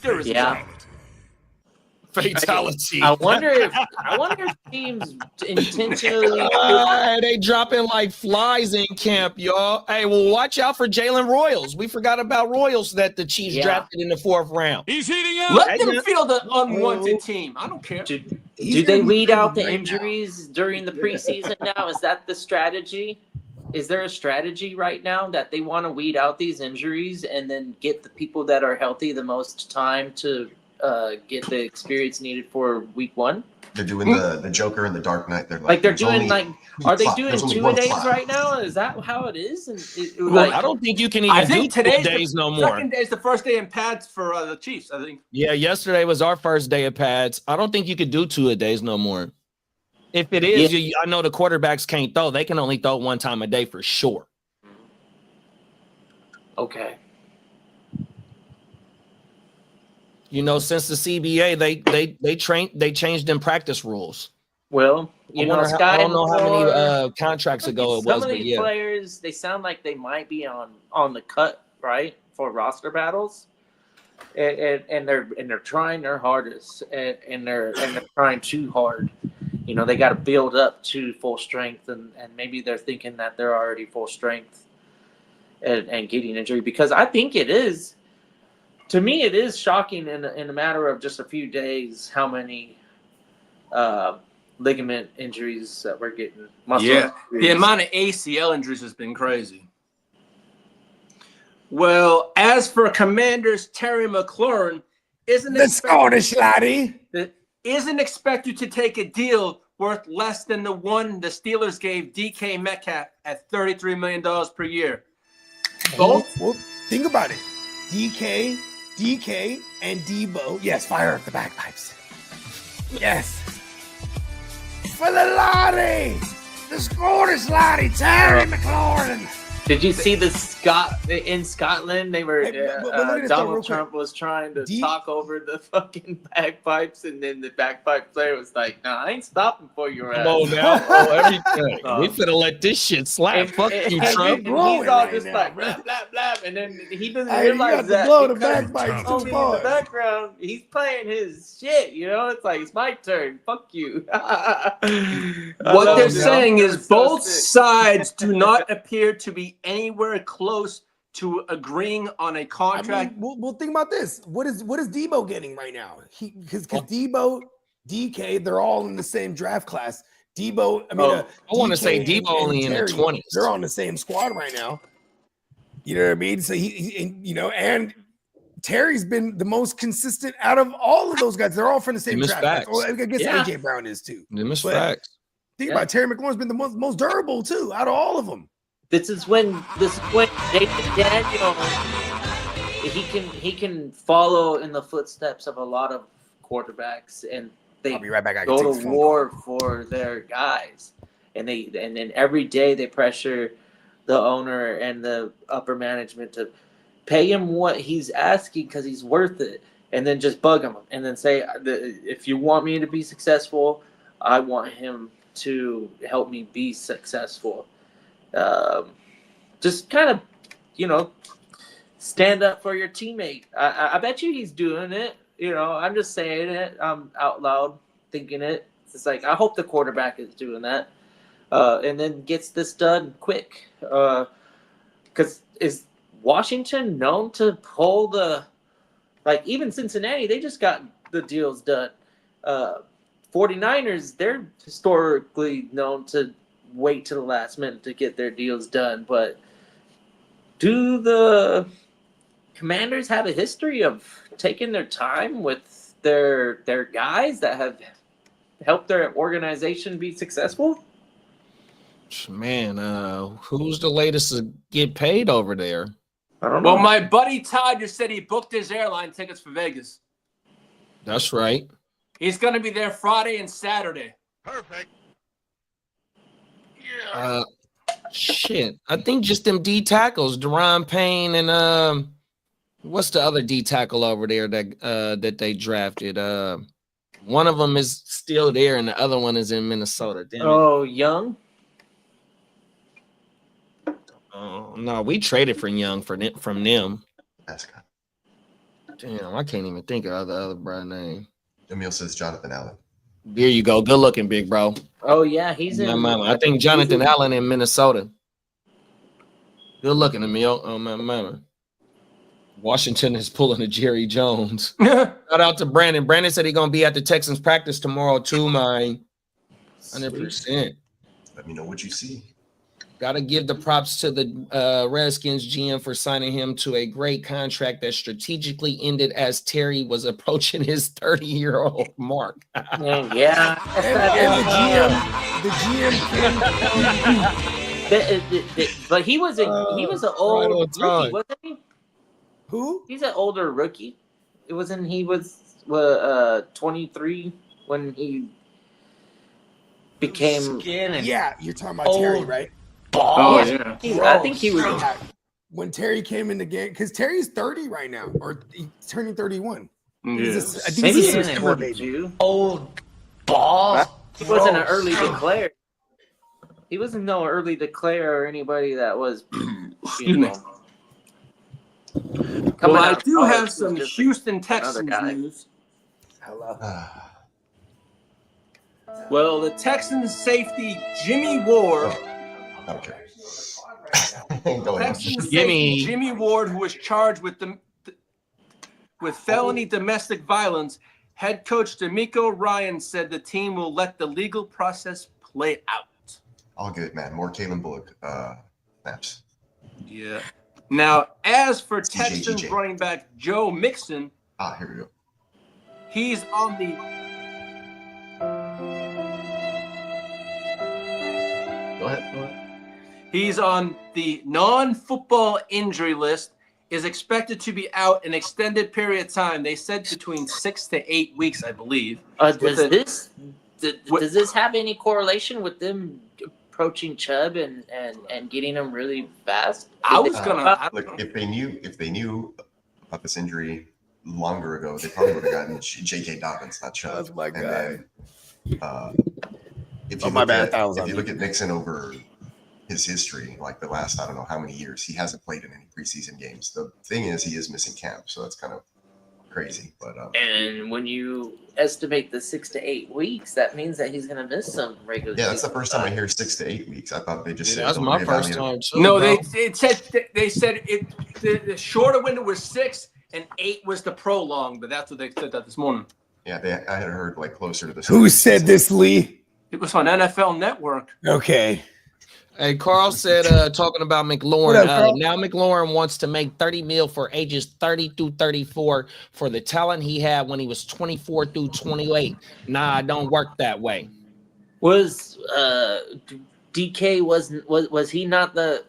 There is Fatality. I wonder if teams intentionally. They dropping like flies in camp, y'all. Hey, well, watch out for Jalen Royals. We forgot about Royals that the Chiefs drafted in the 4th round. He's heating up. Let them feel the unwanted team. I don't care. Do they weed out the injuries during the preseason now? Is that the strategy? Is there a strategy right now that they want to weed out these injuries and then get the people that are healthy the most time to get the experience needed for week 1? They're doing the Joker and the Dark Knight. They're Are they doing there's only one two-a-days clock. right now? Is that how it is? I don't think you can even do 2 days no more. Second day is the first day in pads for the Chiefs, I think. Yeah, yesterday was our first day of pads. I don't think you could do 2 a days no more. If it is, I know the quarterbacks can't throw. They can only throw 1 time a day for sure. Okay. You know, since the CBA, they changed them practice rules. Well, I don't know how many contracts ago it was, some of but these yeah. players, they sound like they might be on the cut, right, for roster battles, and they're trying their hardest, and they're trying too hard. You know, they got to build up to full strength, and maybe they're thinking that they're already full strength, and getting injury, because I think it is. To me, it is shocking in a matter of just a few days how many ligament injuries that we're getting. The amount of ACL injuries has been crazy. Well, as for Commanders, Terry McLaurin isn't expected to take a deal worth less than the one the Steelers gave DK Metcalf at $33 million per year. Both? Well, think about it. DK, and Debo. Yes, fire up the bagpipes. Yes. For the Lottie! The Scottish Lottie, Terry McLaurin! Did you see in Scotland? They were Donald Trump was trying to talk over the fucking bagpipes, and then the bagpipe player was like, "Nah, I ain't stopping for your ass." Come on now, everything. We finna let this shit slap. Fuck you, Trump. And he's all just like blah blah blah, and then he doesn't Hey, realize that blow the because bagpipes in the background, he's playing his shit. You know, it's like it's my turn. Fuck you. What they're saying is both sides do not appear to be anywhere close to agreeing on a contract. I mean, well, think about this. What is Debo getting right now? Because Debo, DK, they're all in the same draft class. Debo, I want to say Debo only in the 20s. They're on the same squad right now. You know what I mean? So and Terry's been the most consistent out of all of those guys. They're all from the same draft class. Well, I guess AJ Brown is too. Facts. Think about it, Terry McLaurin's been the most durable too out of all of them. This is when Jason Daniel he can follow in the footsteps of a lot of quarterbacks, and they I'll be right back. go to war for their guys, and then every day they pressure the owner and the upper management to pay him what he's asking because he's worth it, and then just bug him and then say, if you want me to be successful, I want him to help me be successful. Just kind of, stand up for your teammate. I bet you he's doing it. I'm just saying it. I'm out loud thinking it. It's like, I hope the quarterback is doing that. And then gets this done quick. because is Washington known to pull the, like, even Cincinnati, they just got the deals done. 49ers, they're historically known to wait to the last minute to get their deals done. But do the Commanders have a history of taking their time with their guys that have helped their organization be successful? Man, who's the latest to get paid over there? I don't know. Well, my buddy Todd just said he booked his airline tickets for Vegas. That's right. He's going to be there Friday and Saturday. Perfect. Shit. I think just them D tackles, Deron Payne and what's the other D tackle over there that they drafted? One of them is still there, and the other one is in Minnesota. Damn it. Oh, Young? Oh, no, we traded for Young from them. That's kind Damn, I can't even think of the other bro name. Emil says Jonathan Allen. There you go. Good looking, big bro. Oh, yeah, he's in. My mama. I think Jonathan Allen in Minnesota. Good looking, Emil. Oh, my mama. Washington is pulling a Jerry Jones. Shout out to Brandon. Brandon said he's going to be at the Texans practice tomorrow, too, man. 100%. Let me know what you see. Got to give the props to the Redskins GM for signing him to a great contract that strategically ended as Terry was approaching his 30-year-old mark. Yeah. And the GM came But he was an old on rookie, time. wasn't he? who? He's an older rookie. It wasn't he was 23 when he became. Yeah, you're talking about Terry, right? Oh, yeah. I think he was. Yeah. When Terry came in the game, because Terry's 30 right now, or he's turning 31. Yes. I think Maybe he's he a didn't September look baby. Jew. Old ball. He wasn't an early declare. He wasn't no early declare or anybody that was. Excuse me. Well, I do have some Houston Texans guy. news. Hello. Well, the Texans safety Jimmy Ward, Okay. Go ahead. Texans Jimmy. safety Jimmy Ward, who was charged with felony domestic violence, head coach D'Amico Ryan said the team will let the legal process play out. All good, man. More Kalen Bullock snaps. Yeah. Now, as for CJ. Texans running back Joe Mixon, Here we go. he's on the Go ahead. He's on the non-football injury list, is expected to be out an extended period of time. They said between 6 to 8 weeks, I believe. Does this have any correlation with them approaching Chubb and getting him really fast? I was gonna Look, if they knew about this injury longer ago, they probably would have gotten J.K. Dobbins, not Chubb. That's my guy. And then, if you Oh, my look bad. at, That was if on you me. look at Mixon over his history, like the last I don't know how many years, he hasn't played in any preseason games. The thing is, he is missing camp, so that's kind of crazy. But And when you estimate the 6 to 8 weeks, that means that he's going to miss some regular. yeah, that's the season first time I time. hear 6 to 8 weeks. I thought they just said That's they'll my first reevaluate. time, too. No, bro. they said the shorter window was 6 and 8 was the prolong, but that's what they said that this morning. Yeah, I had heard like closer to the. Who said this, Lee? It was on NFL Network. Okay. Hey, Carl said, talking about McLaurin, What up, Carl? now McLaurin wants to make $30 million for ages 30 through 34 for the talent he had when he was 24 through 28. Nah, it don't work that way. Was DK was he not the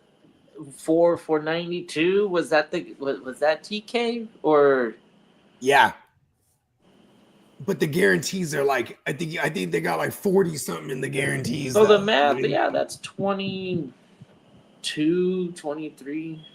492? Was that TK or? Yeah. But the guarantees are like, I think they got like 40 something in the guarantees. So the though. math, I mean, yeah, that's 22, 23.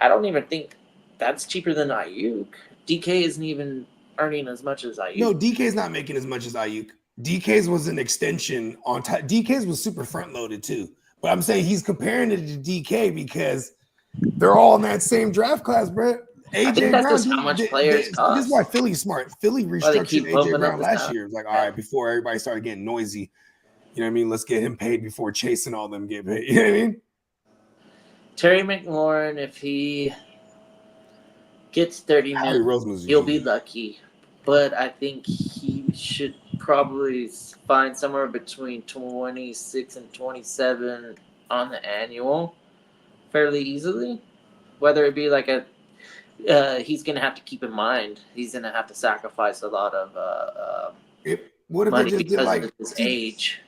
I don't even think that's cheaper than Ayuk. DK isn't even earning as much as Ayuk. No, DK's not making as much as Ayuk. DK's was an extension on top. DK's was super front loaded too. But I'm saying he's comparing it to DK because they're all in that same draft class, bro. AJ think that's Brown, just how much players this cost. is why Philly's smart. Philly Why they keep restructured bumping AJ up Brown the last salary. year. It was like, all right, before everybody started getting noisy, you know what I mean? Let's get him paid before Chase and all them get paid. You know what I mean? Terry McLaurin, if he gets 30 Howie minutes, Roseman's he'll be genius. lucky. But I think he should probably find somewhere between 26 and 27 on the annual fairly easily. Whether it be like he's going to have to keep in mind, he's going to have to sacrifice a lot of What if money they just did because like of his age.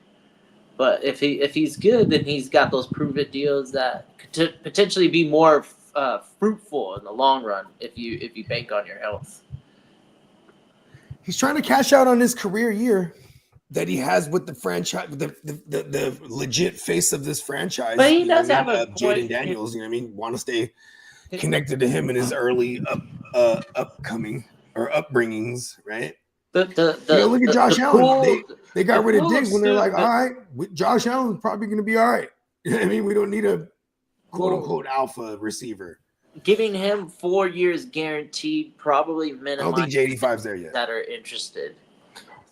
But if he's good, then he's got those prove-it deals that could potentially be more fruitful in the long run if you bank on your health. He's trying to cash out on his career year that he has with the franchise, the legit face of this franchise. But he you know does what I have mean? a Jaden point. Daniels. You know what I mean? Want to stay connected to him in his early upcoming or upbringings, right? Look Look at Josh Allen. They got rid of pool Diggs when they're like, suit- all right, Josh Allen's probably going to be all right. You know what I mean? We don't need a quote unquote alpha receiver. Giving him 4 years guaranteed probably I don't minimizes think J85's there yet. that are interested.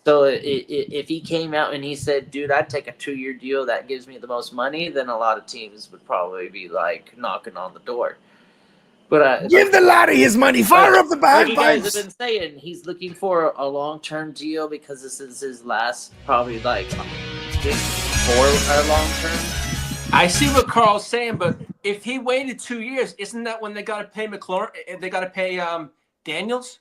So if he came out and he said, dude, I'd take a 2-year deal that gives me the most money, then a lot of teams would probably be like knocking on the door. But Give the laddie his money. Fire up the like you guys have bagpipes. been saying, he's looking for a long-term deal because this is his last probably like big for a long-term. I see what Carl's saying, but if he waited 2 years, isn't that when they got to pay McLaurin? They got to pay Daniels.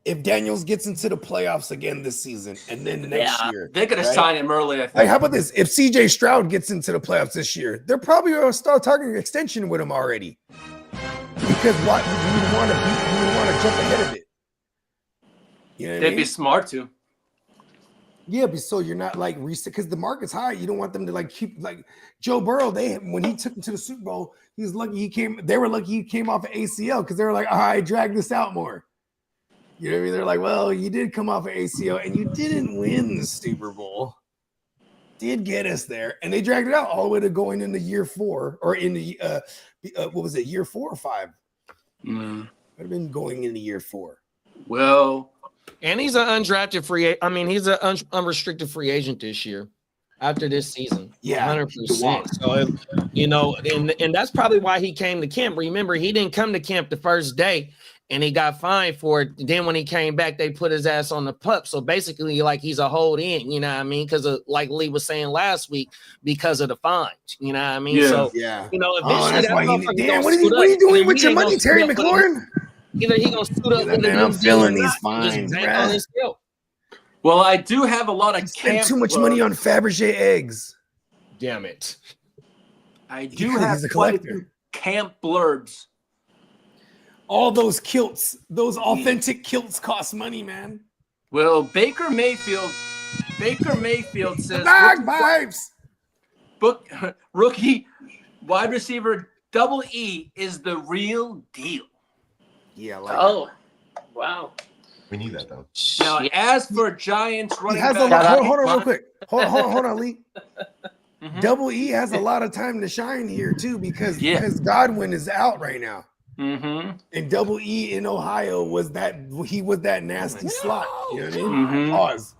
If Daniels gets into the playoffs again this season and then next year, They're going to sign him early. I think. Like, how about this? If CJ Stroud gets into the playoffs this year, they're probably going to start talking an extension with him already. Because what you would want to jump ahead of it. You know what I They'd mean? be smart to. Yeah, but so you're not like reset because the market's high. You don't want them to like keep like Joe Burrow. When he took him to the Super Bowl, he was lucky he came. They were lucky he came off of ACL because they were like, all right, drag this out more. You know what I mean? They're like, well, you did come off of ACL and you didn't win the Super Bowl. Did get us there, and they dragged it out all the way to going into year 4 or in the what was it, year 4 or 5? Would have been going into year 4. Well, And he's an undrafted free. I mean, he's an unrestricted free agent this year after this season. Yeah, 100%. So, you know, and that's probably why he came to camp. Remember, he didn't come to camp the first day and he got fined for it. Then when he came back, they put his ass on the pup. So basically, like, he's a hold in, you know what I mean? Because like Lee was saying last week, because of the fines, you know what I mean? Yeah. So, Yeah. you know, Oh, eventually that's why motherfucker you. Damn, gonna what are suit up. you doing And with he your ain't money, gonna Terry suit up with a- McLaurin? Either he gonna suit up with Man, a I'm new feeling deal or these not, and just fines, bank bruh. on his skill. well, I do have a lot of Spend camp too much money on Fabergé eggs. Damn it. I do Because have he's a quite a collector. few camp blurbs. All those kilts, those authentic kilts cost money, man. Well, Baker Mayfield says Bagpipes. rookie wide receiver Double E is the real deal. Yeah, like Oh, wow. We need that though. Now, as for Giants he running has a back, lot. Hold on, real quick. Hold on, Lee. Mhm. Double E has a lot of time to shine here too because Godwin is out right now, Mm-hmm. and Double E in Ohio was that nasty slot. You know what I mean? Mhm. Pause.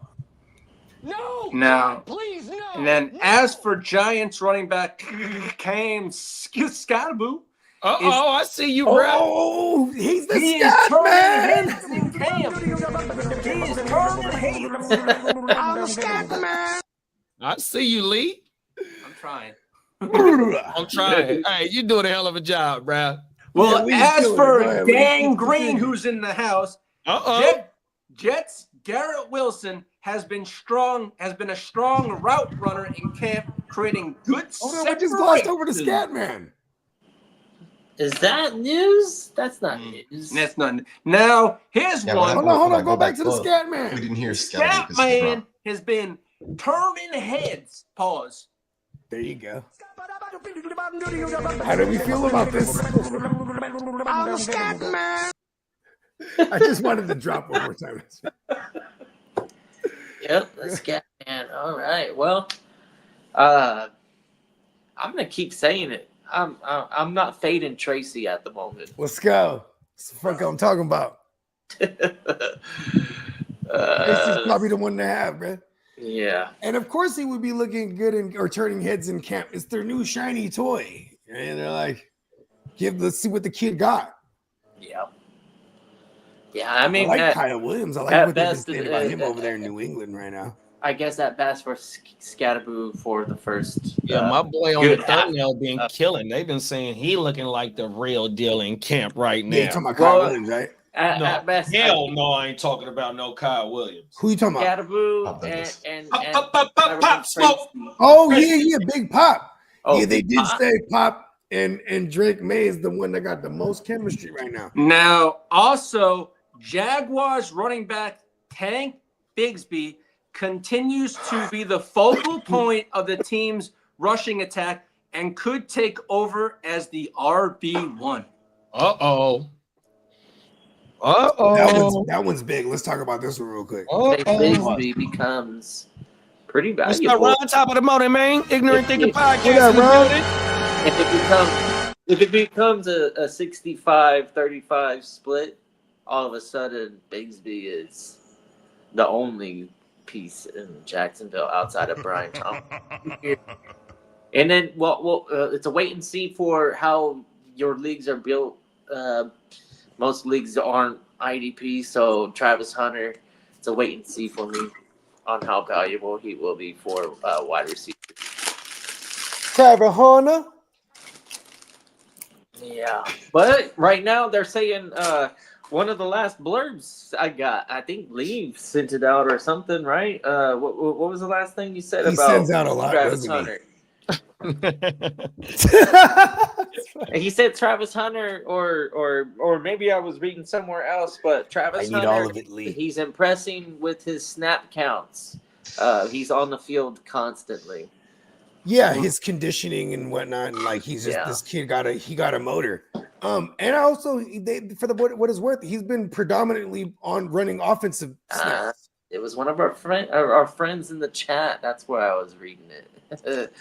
Now, and then as for Giants running back Cam Scatterboo, I see you, bro. Oh, he's the he is scat turning man. heads in camp. He is turning heads. I see you, Lee. I'm trying. I'm trying. Hey, you doing a hell of a job, bro. Well, Yeah, Lee's as killing it. for Go ahead, Lee. Dan Green, who's in the house, Jets Garrett Wilson has been a strong route runner in camp, creating good Hold on, we just glossed over the separation. scat man. Is that news? That's not news. That's not. Now, here's Yeah, one. Hold on. Go back to the Look, scat We man. didn't hear Scat Scat Man has been turning heads. Pause. There you go. How do we feel about this? I just wanted to drop one more time. Yep, the scat man. All right. Well, I'm gonna keep saying it. I'm not fading Tracy at the moment. Let's go. That's the fuck I'm talking about. Tracy's probably the one to have, man. Yeah. And of course, he would be looking good or turning heads in camp. It's their new shiny toy. And they're like, let's see what the kid got. Yeah. Yeah, I mean, I like at, Kyle Williams. I like at what they've been best, saying about him over there in New England right now. I guess at best for Scatterboo for the first. Yeah, my boy on the good half. thumbnail been killing. They've been saying he looking like the real deal in camp right now. Yeah, you talking about Kyle Well, Williams, right? At best, Hell no, I ain't talking about no Kyle Williams. Who you talking about? Scatterboo Pop Douglas. and Pop, smoke. Oh yeah, Big Pop. Oh, yeah, they Big did Pop. say Pop and Drake May is the one that got the most chemistry right now. Now, also, Jaguars running back Tank Bigsby continues to be the focal point of the team's rushing attack and could take over as the RB1. Uh-oh. That one's big. Let's talk about this one real quick. Tank Bigsby becomes pretty It's valuable. not Ron, top of the morning, man. Ignorant Thinking Podcast. up, in the Ron? building. If it becomes a 65-35 split, all of a sudden Bigsby is the only piece in Jacksonville outside of Brian Thomas. And then, well, it's a wait and see for how your leagues are built. Most leagues aren't IDP, so Travis Hunter, it's a wait and see for me on how valuable he will be for wide receiver. Travis Hunter. Yeah, but right now they're saying one of the last blurbs I got, I think Lee sent it out or something, right? What was the last thing you said He about sends out a lot, Travis doesn't he? Hunter? He said Travis Hunter, or maybe I was reading somewhere else, but Travis I need Hunter, all of it, Lee. he's impressing with his snap counts. He's on the field constantly. Yeah, his conditioning and whatnot, and like he's just this kid got a motor. And also for what it's worth, he's been predominantly on running offensive snaps. It was one of our friends in the chat. That's where I was reading it.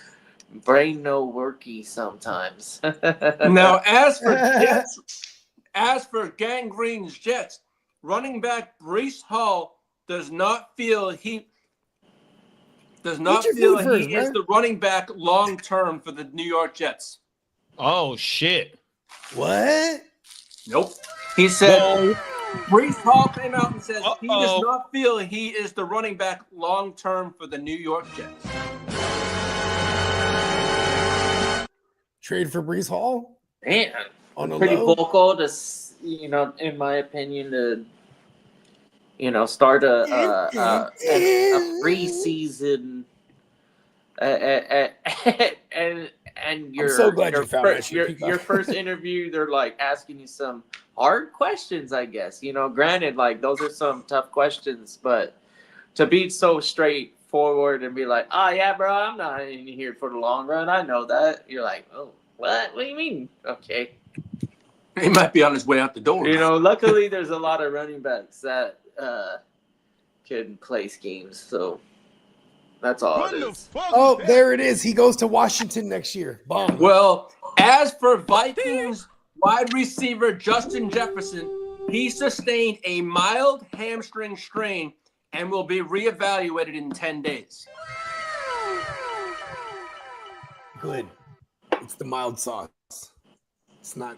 Brain no worky sometimes. Now, as for Gangrene's Jets, running back Breece Hall does not feel he is the running back long term for the New York Jets. Oh, shit. What? Nope. He said Breece Hall came out and says he does not feel he is the running back long term for the New York Jets. Trade for Breece Hall? Man, On the pretty low? vocal to, in my opinion, to start a preseason and I'm so glad you found that shit, your first interview, they're like asking you some hard questions, I guess. Granted, like those are some tough questions, but to be so straightforward and be like, "Oh yeah, bro, I'm not in here for the long run. I know that." You're like, "Oh, what? What do you mean?" Okay. He might be on his way out the door. Luckily there's a lot of running backs that can play schemes, so that's all it is. Oh, there it is. He goes to Washington next year. Bomb. Well, as for Vikings wide receiver Justin Jefferson, he sustained a mild hamstring strain and will be reevaluated in 10 days. Good. It's the mild sauce. It's not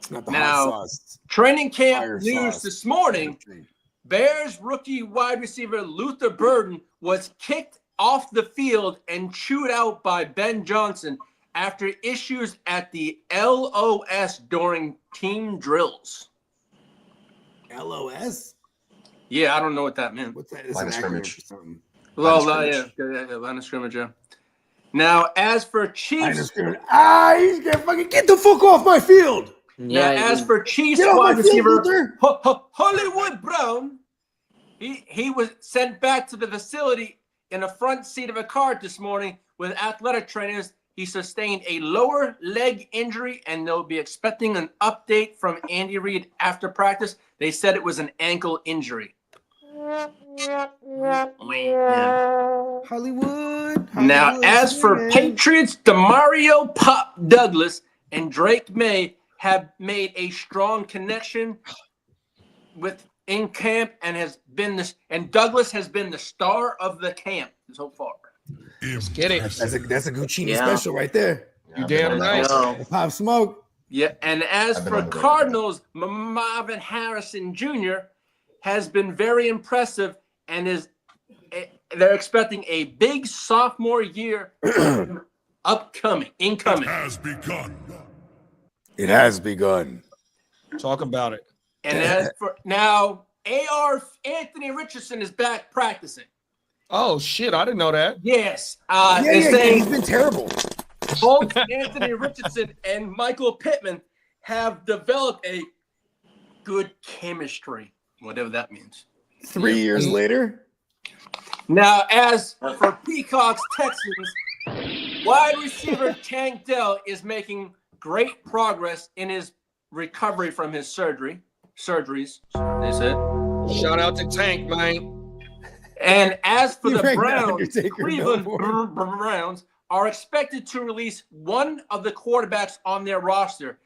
the Now, hot sauce. Training camp Fire news sauce. this morning, Bears rookie wide receiver Luther Burden was kicked off the field and chewed out by Ben Johnson after issues at the LOS during team drills. LOS? Yeah, I don't know what that meant. What's that? It's Line an of acronym scrimmage. for something. Well, Line of yeah, line of scrimmage, yeah. Now, as for Line of Chiefs, scrimmage. He's gonna fucking get the fuck off my field. now as for Chiefs Get off wide my field, receiver Luther. Hollywood Brown, he was sent back to the facility in the front seat of a car this morning with athletic trainers. He sustained a lower leg injury, and they'll be expecting an update from Andy Reid after practice. They said it was an ankle injury. Hollywood. Now, as for Patriots, Demario Pop Douglas and Drake May have made a strong connection in camp and Douglas has been the star of the camp so far. Let's get it. That's a Guccini Yeah. special right there. You I've been damn on that right. also. Pop Smoke. Yeah, and as I've been for on the record. Cardinals, Marvin Harrison Jr. has been very impressive and they're expecting a big sophomore year incoming. Has begun. It has begun. Talk about it. And as for now, AR Anthony Richardson is back practicing. Oh shit, I didn't know that. Yes. Yeah, They're he's saying been terrible. both Anthony Richardson and Michael Pittman have developed a good chemistry, whatever that means. 3 years later. Now, as for Peacock's Texans, wide receiver Tank Dell is making great progress in his recovery from his surgeries, they said. Shout out to Tank, man. And as for You the rang the Browns, Undertaker Cleveland billboard. Browns are expected to release one of the quarterbacks on their roster.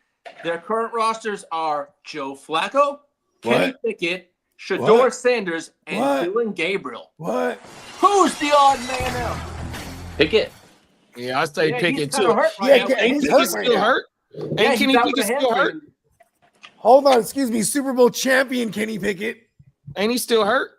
Their current rosters are Joe Flacco, Kenny Pickett, Shador What? Sanders, and What? Dylan Gabriel. What? Who's the odd man out? Pickett. Yeah, I say Yeah, Pickett he's kinda too. hurt right Yeah, now. Ken- Ain't he's Pickett hurt still right Still now. hurt? Yeah, Ain't he's Kenny out with Pickett a still hurt? hamstring. Hold on, excuse me. Super Bowl champion Kenny Pickett. Ain't he still hurt?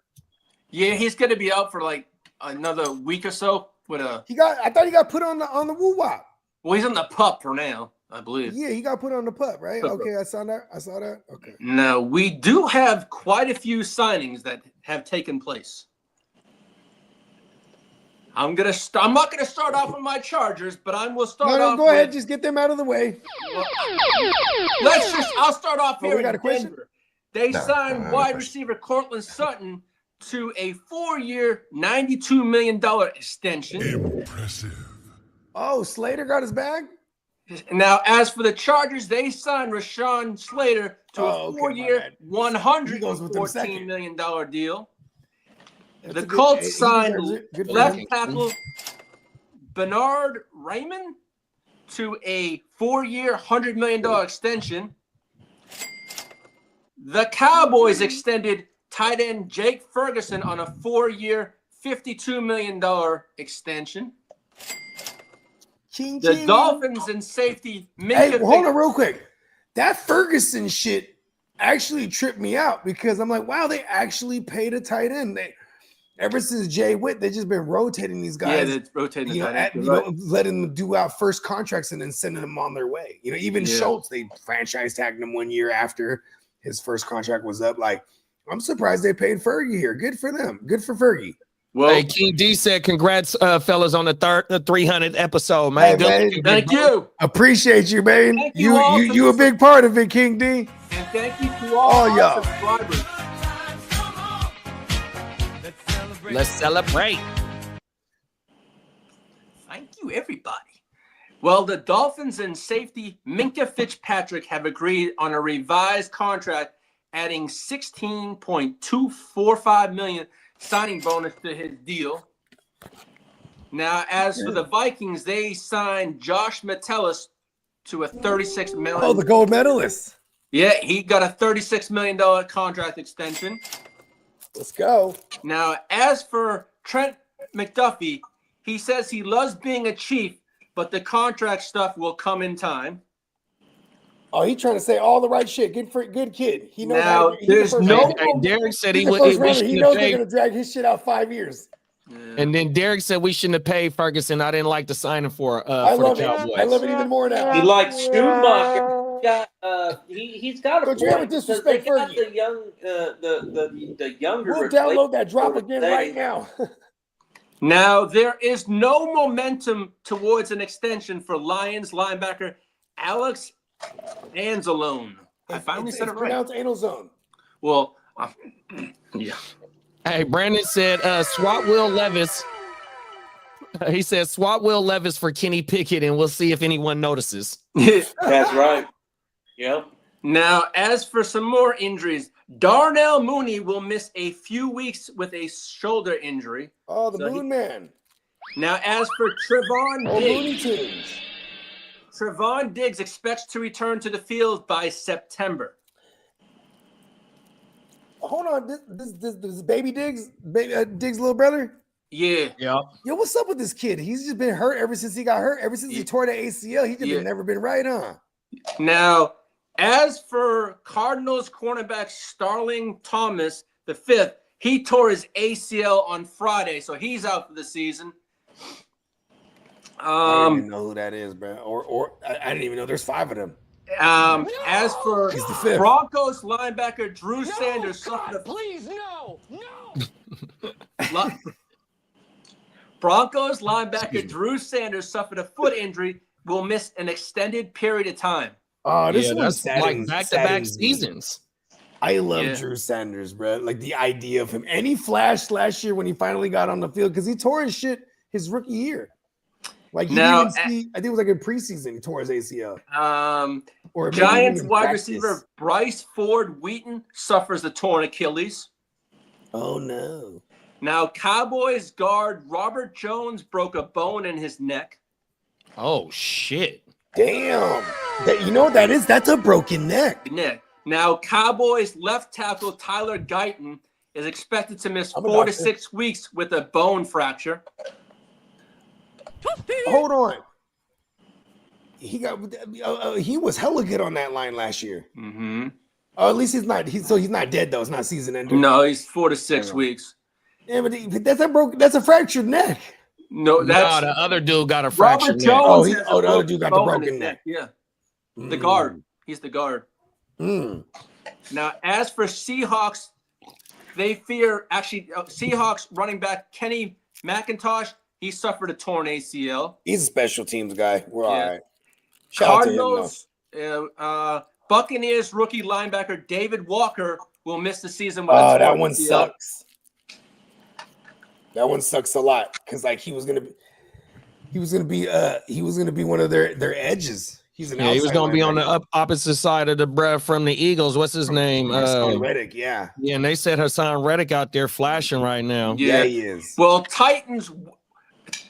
Yeah, he's going to be out for like another week or so with a. I thought he got put on the woo wop. Well, he's on the pup for now, I believe. Yeah, he got put on the pup, right? Pup. Okay, I saw that. Okay. Now, we do have quite a few signings that have taken place. I'm not gonna start off with my Chargers, but I will start No, off. go ahead. with- Just get them out of the way. I'll start off Oh, here we got in a question? Denver. They No, signed no wide question. receiver Cortland Sutton to a 4-year, $92 million extension. Impressive. Oh, Slater got his bag? Now, as for the Chargers, they signed Rashawn Slater to Oh, a okay, my 4-year, bad. He $114 goes with them second. million deal. That's The a good- Colts he signed deserves it. Good for left him. tackle Bernard Raymond to a 4-year, $100 million extension. The Cowboys extended tight end Jake Ferguson on a 4-year, $52 million extension. Ching, The ching. Dolphins and safety Hey, Minka hold on real quick. That Ferguson shit actually tripped me out because I'm like, wow, they actually paid a tight end. Ever since Jay Witt, they've just been rotating these Yeah, guys. that's rotating the You know, tight end. You're right. letting them do out first contracts and then sending them on their way. You know, even Yeah. Schultz, they franchise tagged him 1 year after his first contract was up. Like, I'm surprised they paid Fergie here. Good for them. Good for Fergie. Well, Hey, King D said, "Congrats, fellas, on the 300th episode, man. Hey, Good man. looking, thank big you. Appreciate you, man. Thank you all for You a big part of it, King D. And thank you to all All our y'all. subscribers. Let's celebrate." Thank you, everybody. Well, the Dolphins and safety Minka Fitzpatrick have agreed on a revised contract, adding $16.245 million signing bonus to his deal. Now, as for the Vikings, they signed Josh Metellus to a $36 million. Oh, the gold medalist. Yeah, he got a $36 million contract extension. Let's go. Now, as for Trent McDuffie, he says he loves being a Chief, but the contract stuff will come in time. Oh, he trying to say all the right shit. Good kid. He knows. Now, there's no- Hey, Derek said He's he the would. first We rounder. He shouldn't knows have they're paid. gonna drag his shit out 5 years. And then Derek said we shouldn't have paid Ferguson. I didn't like the signing for I the love it. Cowboys. I love it even more now. He likes Schumacher. He's got a Don't you ever point because disrespect they got Fergie. the young the younger. We'll replacement download that drop for again today. right now. Now, there is no momentum towards an extension for Lions linebacker Alex Anzalone. I finally said it right. Pronounced anal zone. Well, yeah. Hey, Brandon said swap Will Levis. He said swap Will Levis for Kenny Pickett, and we'll see if anyone notices. That's right. Yep. Now, as for some more injuries, Darnell Mooney will miss a few weeks with a shoulder injury. Oh, the So Moon Man. Now, as for Trevon Oh, Looney Diggs, Tunes. Trevon Diggs expects to return to the field by September. Hold on, this is Baby Diggs, Diggs' little brother. Yeah. Yeah. Yo, what's up with this kid? He's just been hurt ever since he got hurt. Ever since he tore the ACL, he's just never been right, huh? Now, as for Cardinals cornerback Starling Thomas, the fifth, he tore his ACL on Friday, so he's out for the season. I don't even know who that is, bro. Or I didn't even know there's 5 of them. As for He's the fifth. Broncos linebacker Drew Sanders suffered a Broncos linebacker Drew Sanders suffered a foot injury, will miss an extended period of time. Oh, this one that's like back-to-back seasons. I love Drew Sanders, bro. Like the idea of him. And he flashed last year when he finally got on the field because he tore his shit his rookie year. Like, you didn't see, I think it was like in preseason, he tore his ACL. Or Giants wide receiver Bryce Ford Wheaton suffers a torn Achilles. Oh, no. Now, Cowboys guard Robert Jones broke a bone in his neck. Oh, shit. Damn. You know what that is? That's a broken neck. Now, Cowboys left tackle Tyler Guyton is expected to miss 4 to 6 weeks with a bone fracture. Hold on. He was hella good on that line last year. Mm-hmm. Oh, at least he's not. He's not dead though. It's not season ending. No, he's 4 to 6 weeks. Yeah, but that's a fractured neck. No, that's the other dude got a fractured neck. Jones the other dude got the broken neck. Yeah, the guard. He's the guard. Now, as for Seahawks, they fear Seahawks running back Kenny McIntosh. He suffered a torn ACL. He's a special teams guy. We're all right. Cardinals, Buccaneers rookie linebacker David Walker will miss the season. That one sucks. That one sucks a lot because like he was gonna be one of their edges. He was gonna be on the opposite side of the bruh from the Eagles. What's his name? Hassan Reddick, yeah. Yeah, and they said Hassan Reddick out there flashing right now. Yeah, he is. Well,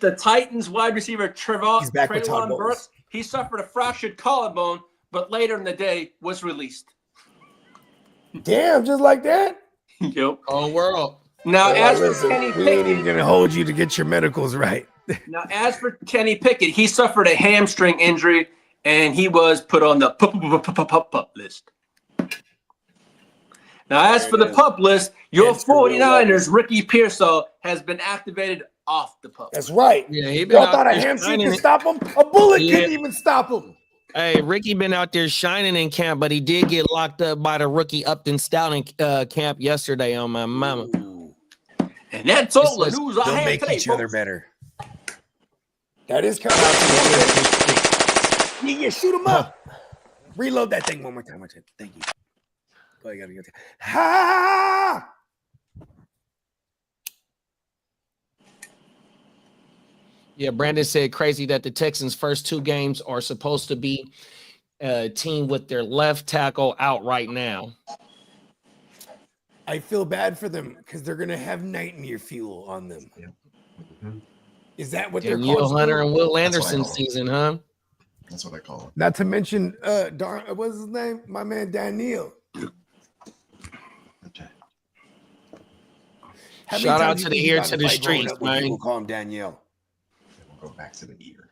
the Titans wide receiver Treylon Burks, he suffered a fractured collarbone, but later in the day was released. Damn, just like that? Yep. Oh, world. Now, as for Kenny we ain't even Pickett, gonna hold you to get your medicals right. now as for Kenny Pickett, he suffered a hamstring injury and he was put on the pup list. Now, as for the pup list, your 49ers Ricky Pearsall has been activated off the pup. That's right. Yeah, he y'all thought a hamstring could stop him? A bullet couldn't even stop him. Hey, Ricky been out there shining in camp, but he did get locked up by the rookie Upton Stout in camp yesterday on my mama. And that's all the news I have make today, each other folks. better. That is coming out. Yeah, shoot him up. Reload that thing one more time. Thank you. Oh, you gotta get ha! Yeah, Brandon said crazy that the Texans' first 2 games are supposed to be a team with their left tackle out right now. I feel bad for them because they're gonna have nightmare fuel on them. Is that what they're Neil called? Hunter and Will Anderson season, huh? That's what I call it. Not to mention, what's his name? My man Daniel. Shout out to the ear to the streets, man. People call him Danielle. We'll go back to the ear.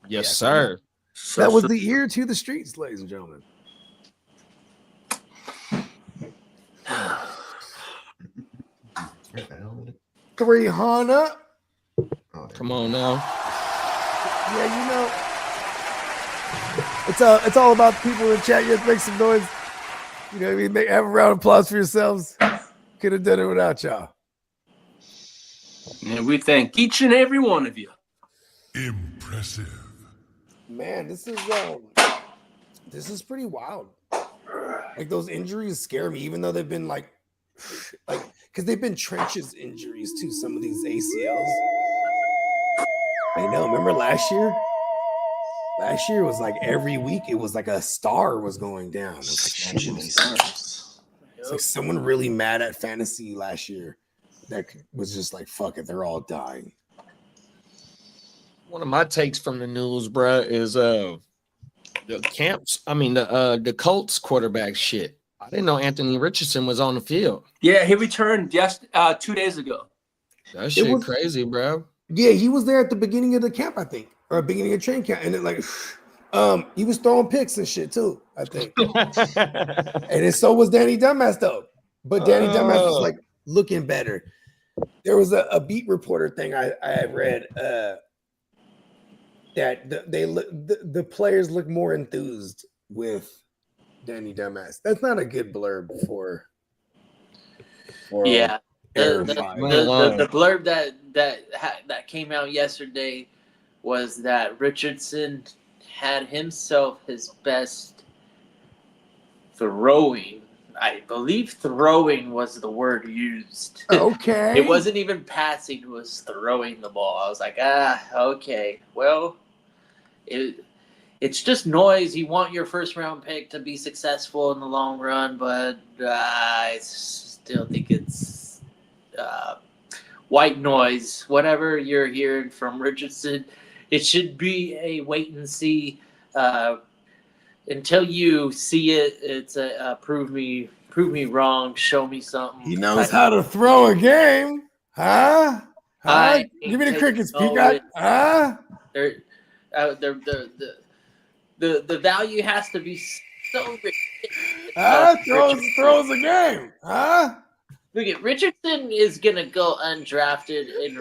Yes, sir. That was the ear to the streets, ladies and gentlemen. Where the hell did it? 300. Come on now. Yeah, you know, it's all about people in chat. You have to make some noise. You know what I mean? Have a round of applause for yourselves. Could have done it without y'all. And we thank each and every one of you. Impressive. Man, this is pretty wild. Like those injuries scare me, even though they've been like because they've been trenches injuries to some of these ACLs. I know. Remember last year? Last year was like every week it was like a star was going down. It was like, it's like someone really mad at fantasy last year that was just like, fuck it, they're all dying. One of my takes from the news, bruh, is the camps. I mean the Colts quarterback shit. I didn't know Anthony Richardson was on the field. Yeah, he returned 2 days ago. That shit was- crazy, bro. Yeah, he was there at the beginning of the camp, I think, or beginning of training camp, and then he was throwing picks and shit too, I think. And then so was Danny Dumbass though, but Danny Dumbass was like looking better. There was a beat reporter thing I had read that the players look more enthused with Danny Dumbass. That's not a good blurb for Yeah. Air The Five. blurb that came out yesterday was that Richardson had himself his best throwing. I believe throwing was the word used. Okay. It wasn't even passing, it was throwing the ball. I was like, okay. Well, it's just noise. You want your first round pick to be successful in the long run, but I still think it's white noise. Whatever you're hearing from Richardson, it should be a wait and see. Until you see it, it's a prove me wrong, show me something. He knows how to throw a game, huh? Give me the crickets, Peacock. Huh? The value has to be so ridiculous. Throws a game, huh? Look at Richardson is gonna go undrafted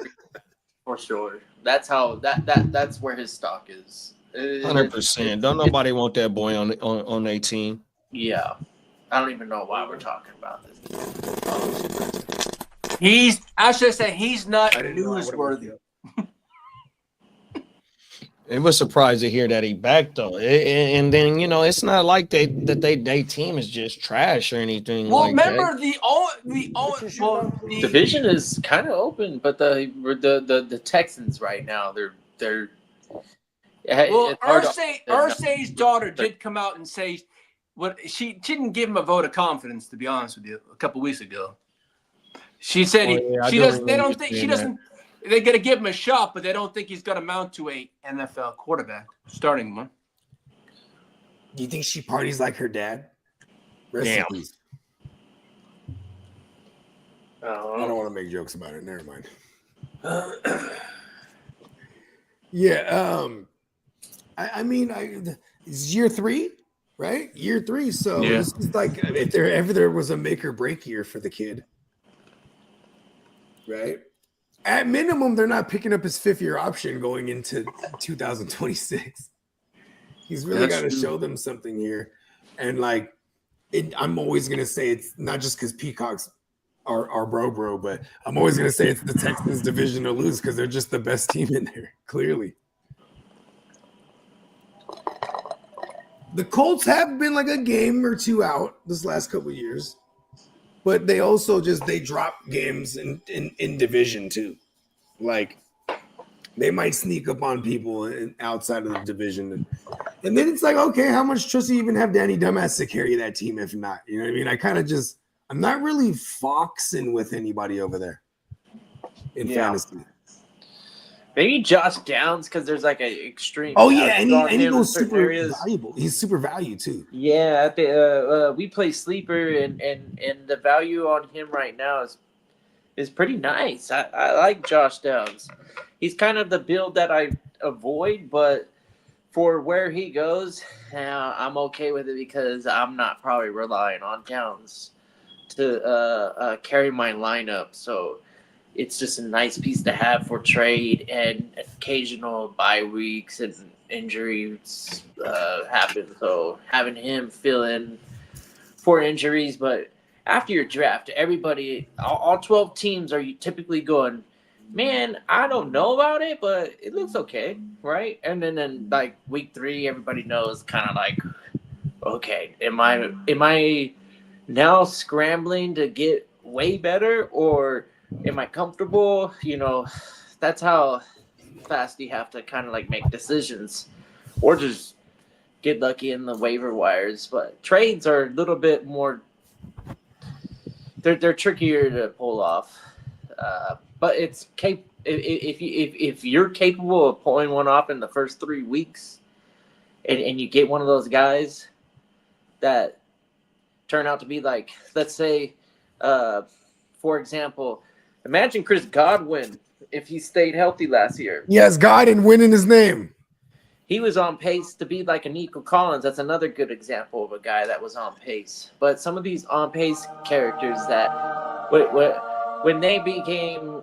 for sure. That's how that's where his stock is. 100%. Don't nobody want that boy on their team. Yeah, I don't even know why we're talking about this. I should say he's not newsworthy. It was surprised to hear that he backed though, and then it's not like they team is just trash or anything. Well, like remember that. the Division is kind of open, but the Texans right now they're. Well, Irsay's daughter did come out and say she didn't give him a vote of confidence, to be honest with you, a couple weeks ago. She said they're gonna give him a shot, but they don't think he's gonna mount to a NFL quarterback starting one. Do you think she parties like her dad? Damn. I don't want to make jokes about it. Never mind. Yeah. I mean, it's year 3, right? Year 3. So This is like if there was a make or break year for the kid, right? At minimum, they're not picking up his 5th-year option going into 2026. He's really got to show them something here, and I'm always gonna say it's not just because Peacocks are bro, but I'm always gonna say it's the Texans' division to lose because they're just the best team in there, clearly. The Colts have been like a game or two out this last couple of years, but they also they drop games in division too. Like they might sneak up on people outside of the division, and then it's like, okay, how much trust do you even have Danny Dumbass to carry that team? If not, you know what I mean? I'm not really foxing with anybody over there in fantasy. Maybe Josh Downs because there's like an extreme. Oh yeah, and he goes super valuable. He's super valued too. Yeah, we play sleeper, and the value on him right now is pretty nice. I like Josh Downs. He's kind of the build that I avoid, but for where he goes, I'm okay with it because I'm not probably relying on Downs to carry my lineup. So it's just a nice piece to have for trade, and occasional bye weeks and injuries happen. So having him fill in for injuries, but after your draft, everybody, all 12 teams are typically going, man, I don't know about it, but it looks okay, right? And then like week 3, everybody knows kind of like, okay, am I now scrambling to get way better, or am I comfortable? That's how fast you have to kind of like make decisions, or just get lucky in the waiver wires. But trades are a little bit more. They're trickier to pull off, but it's if you're capable of pulling one off in the first 3 weeks, and you get one of those guys that turn out to be like, let's say, for example, imagine Chris Godwin if he stayed healthy last year. Yes, God and win in his name. He was on pace to be like a Nico Collins. That's another good example of a guy that was on pace. But some of these on pace characters that when they became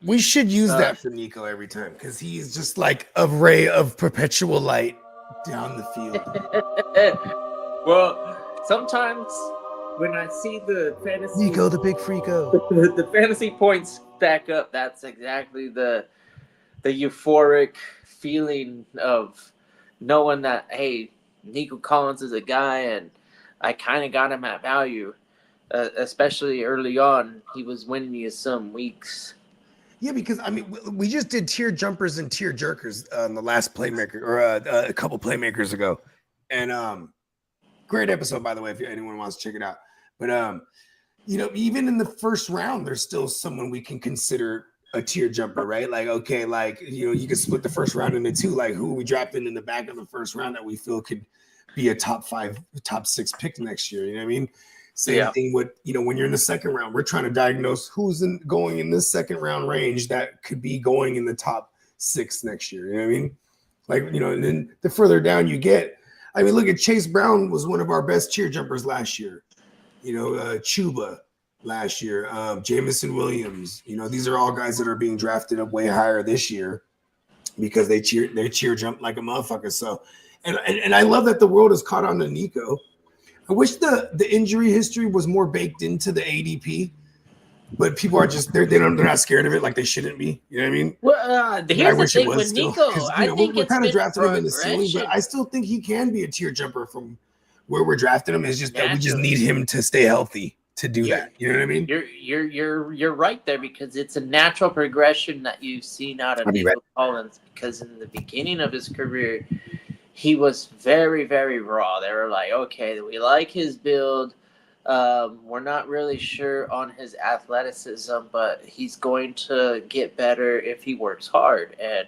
we should use that for Nico every time because he's just like a ray of perpetual light down the field. Well, sometimes when I see the fantasy Nico, the big freako, the fantasy points stack up, that's exactly the euphoric feeling of knowing that, hey, Nico Collins is a guy and I kind of got him at value, especially early on. He was winning you some weeks. Yeah, because I mean, we just did tier jumpers and tier jerkers on the last playmaker or a couple playmakers ago, and great episode, by the way, if anyone wants to check it out. But you know, even in the first round, there's still someone we can consider a tier jumper, right? Like, okay, like, you know, you could split the first round into two, like who we drafted in the back of the first round that we feel could be a top 5, top 6 pick next year. You know what I mean? Same thing with, you know, when you're in the second round, we're trying to diagnose who's going in this second round range that could be going in the top 6 next year. You know what I mean? Like, you know, and then the further down you get, I mean, look at Chase Brown was one of our best tier jumpers last year. You know, Chuba last year, Jamison Williams. You know, these are all guys that are being drafted up way higher this year because they cheer jump like a motherfucker. So, and I love that the world has caught on to Nico. I wish the injury history was more baked into the ADP, but people are just they're not scared of it like they shouldn't be. You know what I mean? Well, here's the thing with Nico. I think we're kind of drafting him in the ceiling, but I still think he can be a tier jumper from where we're drafting him. It's just that we just need him to stay healthy to do that. You know what I mean? You're right there because it's a natural progression that you've seen out of Nico Collins. Because in the beginning of his career, he was very, very raw. They were like, okay, we like his build. We're not really sure on his athleticism, but he's going to get better if he works hard. And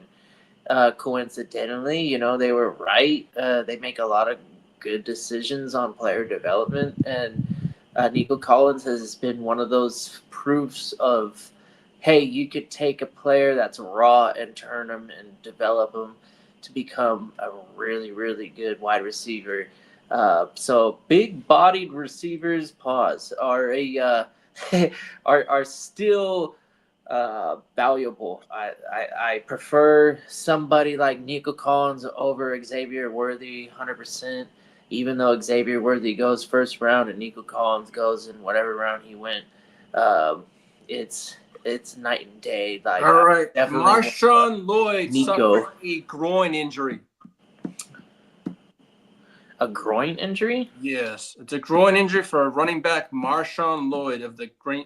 coincidentally, you know, they were right. They make a lot of good decisions on player development. And Nico Collins has been one of those proofs of, hey, you could take a player that's raw and turn him and develop him to become a really, really good wide receiver. So big-bodied receivers, are still valuable. I prefer somebody like Nico Collins over Xavier Worthy 100%, even though Xavier Worthy goes first round and Nico Collins goes in whatever round he went. It's night and day. Like, all right, Marshawn Lloyd suffered a groin injury. A groin injury? Yes, it's a groin injury for running back Marshawn Lloyd of the Green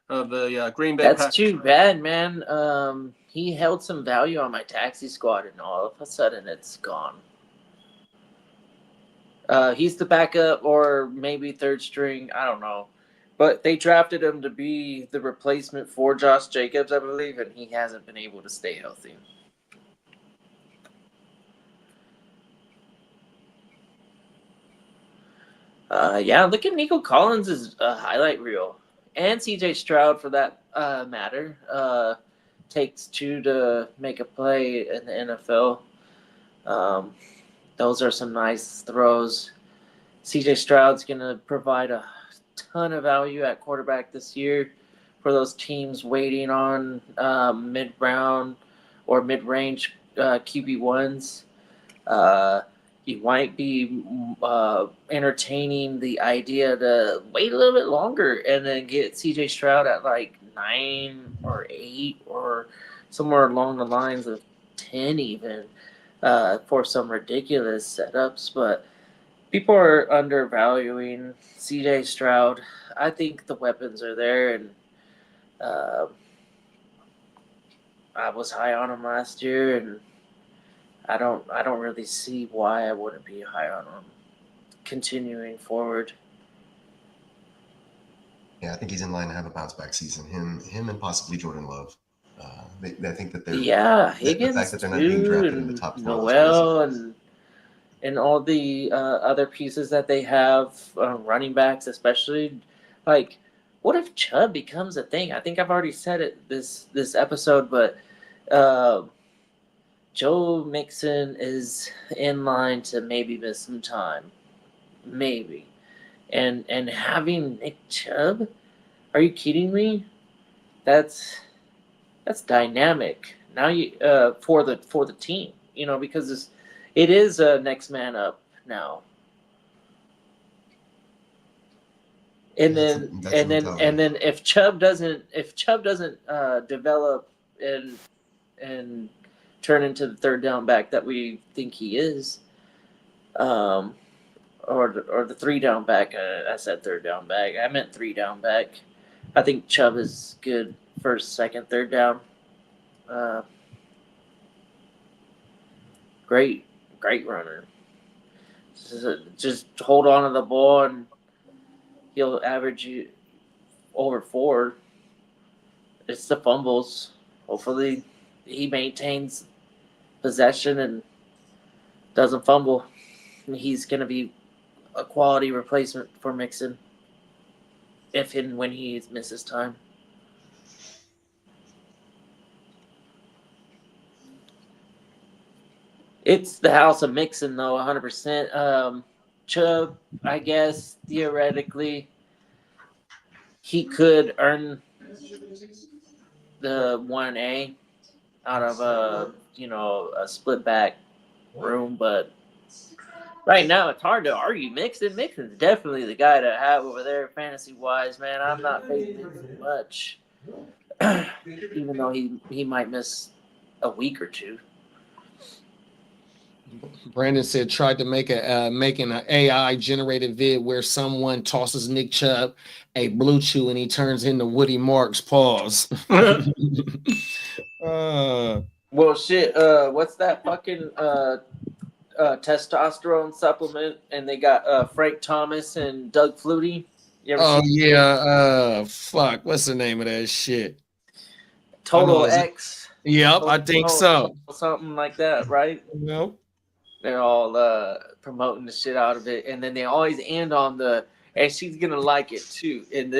Bay. That's too bad, man. He held some value on my taxi squad, and all of a sudden it's gone. He's the backup or maybe third string. I don't know. But they drafted him to be the replacement for Josh Jacobs, I believe, and he hasn't been able to stay healthy. Look at Nico Collins' highlight reel. And CJ Stroud, for that matter. Takes 2 to make a play in the NFL. Those are some nice throws. CJ Stroud's going to provide a ton of value at quarterback this year for those teams waiting on mid-round or mid-range QB1s. You might be entertaining the idea to wait a little bit longer and then get CJ Stroud at like 9 or 8 or somewhere along the lines of 10 even for some ridiculous setups. But people are undervaluing CJ Stroud. I think the weapons are there, and I was high on him last year, and I don't really see why I wouldn't be high on him continuing forward. Yeah, I think he's in line to have a bounce back season. Him and possibly Jordan Love. I think that they're Higgins, the fact that they're not being drafted in the top 12. Noel, and and all the other pieces that they have, running backs especially. Like, what if Chubb becomes a thing? I think I've already said it this episode, but Joe Mixon is in line to maybe miss some time, maybe, and having Nick Chubb, are you kidding me? That's dynamic. Now you for the team, because it is a next man up now. And then if Chubb doesn't develop and turn into the third down back that we think he is, or the 3 down back. I said third down back. I meant 3 down back. I think Chubb is good first, second, third down. Great runner. Just hold on to the ball and he'll average you over 4. It's the fumbles. Hopefully he maintains possession and doesn't fumble. And he's going to be a quality replacement for Mixon if and when he misses time. It's the house of Mixon, though, 100%. Chubb, I guess, theoretically, he could earn the 1A out of a split back room, but right now it's hard to argue Mixon. Mixon's definitely the guy to have over there fantasy-wise, man. I'm not fading him much, even though he might miss a week or two. Brandon said tried to make making an AI generated vid where someone tosses Nick Chubb a blue chew and he turns into Woody Marks. Pause. Well, shit. What's that fucking testosterone supplement? And they got Frank Thomas and Doug Flutie. Fuck. What's the name of that shit? Total X. Yep, I think so. Something like that, right? Nope. They're all promoting the shit out of it, and then they always end on and she's gonna like it too. And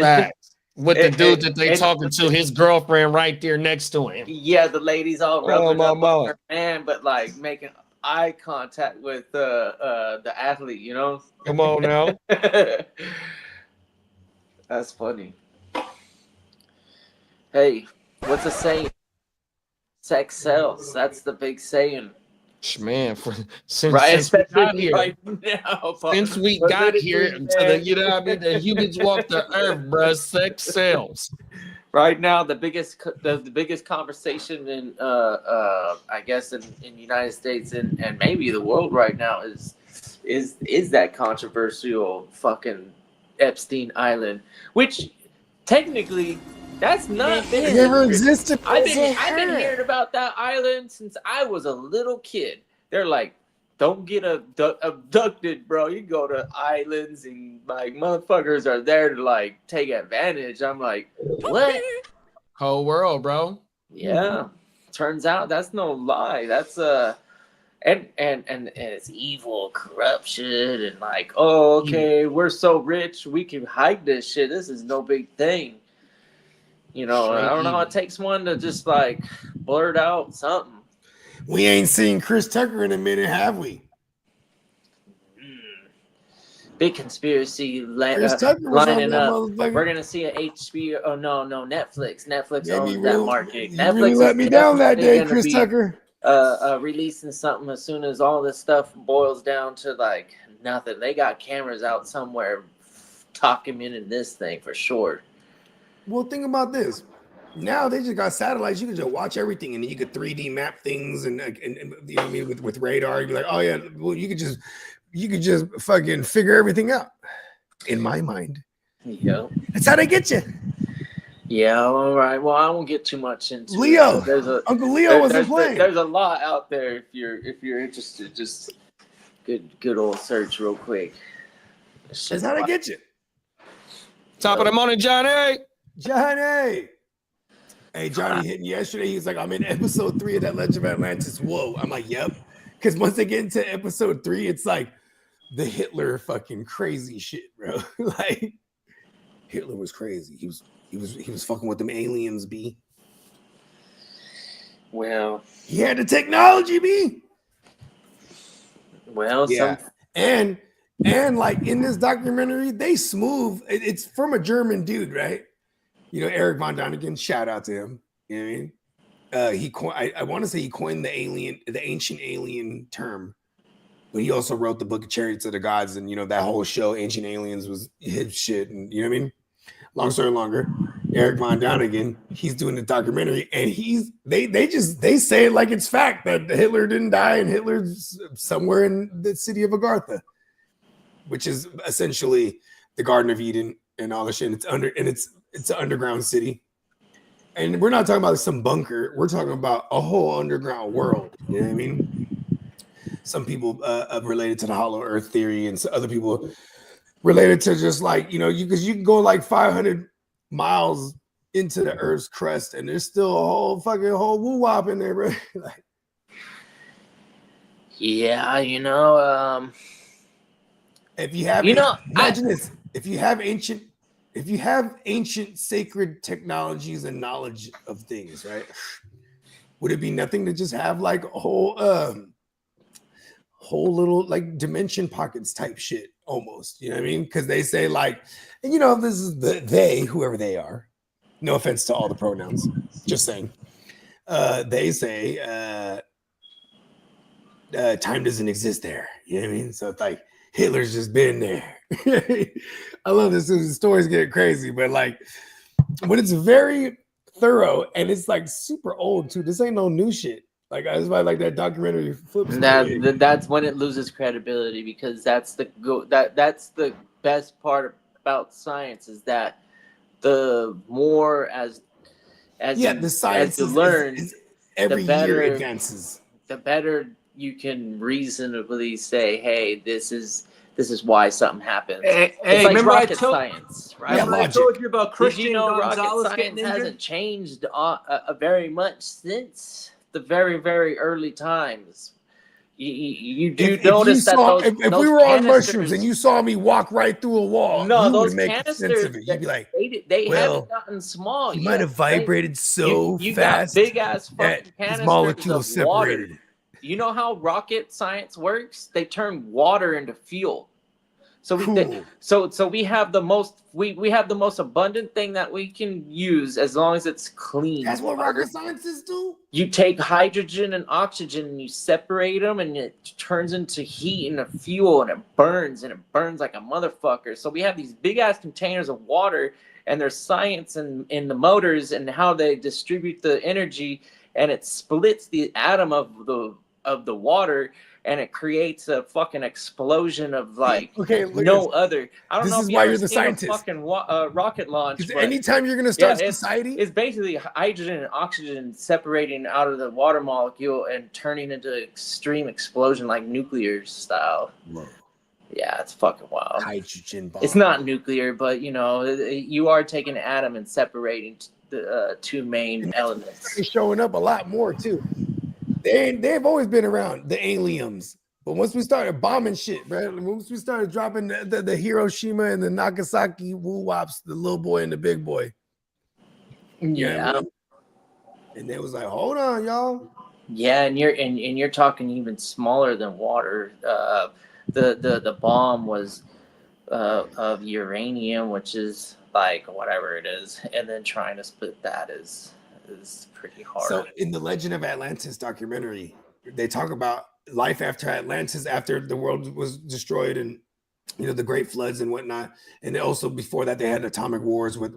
with the dude that they talking to, his girlfriend right there next to him. Yeah, the ladies all rubbing up on her man, but like making eye contact with the athlete, Come on now. That's funny. Hey, what's the saying? Sex sells. That's the big saying. Man, since we got here, right now, since we got here, the humans walk the earth, bruh. Sex sells. Right now, the biggest conversation in I guess in the United States and maybe the world right now is that controversial fucking Epstein Island, which technically that's not been never existed. I've been hearing about that island since I was a little kid. They're like, don't get abducted, bro. You go to islands and like motherfuckers are there to like take advantage. I'm like, what? Whole world, bro. Yeah. Turns out that's no lie. That's and it's evil, corruption, and like, oh, okay, we're so rich, we can hide this shit. This is no big thing. I don't know. It takes one to just like blurt out something. We ain't seen Chris Tucker in a minute, have we? Big conspiracy Chris Tucker was lining up. We're gonna see an HBO. Oh no, Netflix. Netflix owns that market. Netflix really let me down that day, Chris Tucker. Releasing something as soon as all this stuff boils down to like nothing. They got cameras out somewhere documenting this thing for sure. Well, think about this. Now they just got satellites. You can just watch everything, and then you could 3D map things, and you know what I mean, with radar. You'd be like, oh yeah, well you could just fucking figure everything out. In my mind, yeah, that's how they get you. Yeah, all right. Well, I won't get too much into Leo. It. Uncle Leo wasn't playing. There's a lot out there if you're interested. Just good old search real quick. That's how they get you. Top of the morning, Johnny. Johnny. Hey, Johnny hitting yesterday. He's like, I'm in episode 3 of that Legend of Atlantis. Whoa. I'm like, yep. Because once they get into episode 3, it's like the Hitler fucking crazy shit, bro. Like Hitler was crazy. He was fucking with them aliens, B. Well, He had the technology, B. well, Yeah. And like in this documentary, they smooth. It's from a German dude, right? You know, Eric von Däniken. Shout out to him. You know what I mean? I want to say he coined the ancient alien term, but he also wrote the Book of Chariots of the Gods, and you know that whole show, Ancient Aliens, was his shit. And you know what I mean? Long story longer, Eric von Däniken, he's doing the documentary, and they say it like it's fact that Hitler didn't die, and Hitler's somewhere in the city of Agartha, which is essentially the Garden of Eden and all the shit. It's an underground city. And we're not talking about some bunker. We're talking about a whole underground world. You know what I mean? Some people related to the hollow earth theory, and some other people related to just like, you know, because you can go like 500 miles into the earth's crust and there's still a whole woo-wop in there, bro. Like, yeah, you know, if you have, you know, imagine this. If you have ancient sacred technologies and knowledge of things, right? Would it be nothing to just have like a whole little like dimension pockets type shit almost, you know what I mean? Because they say like, and you know, this is they, whoever they are. No offense to all the pronouns, just saying. They say time doesn't exist there. You know what I mean? So it's like Hitler's just been there. I love this. The stories get crazy, but like when it's very thorough and it's like super old too. This ain't no new shit. Like that's why like that documentary flips. That's when it loses credibility, because that's the best part about science, is that the more as the science as you learn, is every year advances. The better you can reasonably say, hey, this is why something happens. Hey, it's like remember rocket science, right? Yeah, I told you about Did Christian you know rocket Gonzalez science getting injured? hasn't changed very much since the very, very early times? You do notice that if we were on mushrooms and you saw me walk right through a wall, no, you those would make sense canisters, of it. You'd be like, they well, haven't gotten small. he might have vibrated you fast got big ass that fucking his canisters molecules of water. separated. You know how rocket science works? They turn water into fuel. So we have the most we have the most abundant thing that we can use, as long as it's clean. That's what rocket scientists do. You take hydrogen and oxygen and you separate them, and it turns into heat and a fuel, and it burns like a motherfucker. So we have these big ass containers of water, and there's science in the motors and how they distribute the energy, and it splits the atom of the water, and it creates a fucking explosion of like no other. I don't know. This is if why you're the scientist. Fucking rocket launch. Because anytime you're gonna start it's society, it's basically hydrogen and oxygen separating out of the water molecule and turning into extreme explosion, like nuclear style. Whoa. Yeah, it's fucking wild. Hydrogen bomb. It's not nuclear, but you know, you are taking an atom and separating the two main elements. They're showing up a lot more too. They've always been around, the aliens. But once we started bombing shit, bro, once we started dropping the Hiroshima and the Nagasaki woo-wops, the little boy and the big boy. Yeah. And they was like, hold on, y'all. Yeah, and you're talking even smaller than water. The bomb was of uranium, which is like whatever it is, and then trying to split that is pretty hard. So in the Legend of Atlantis documentary, they talk about life after Atlantis, after the world was destroyed, and you know the great floods and whatnot. And also before that, they had atomic wars with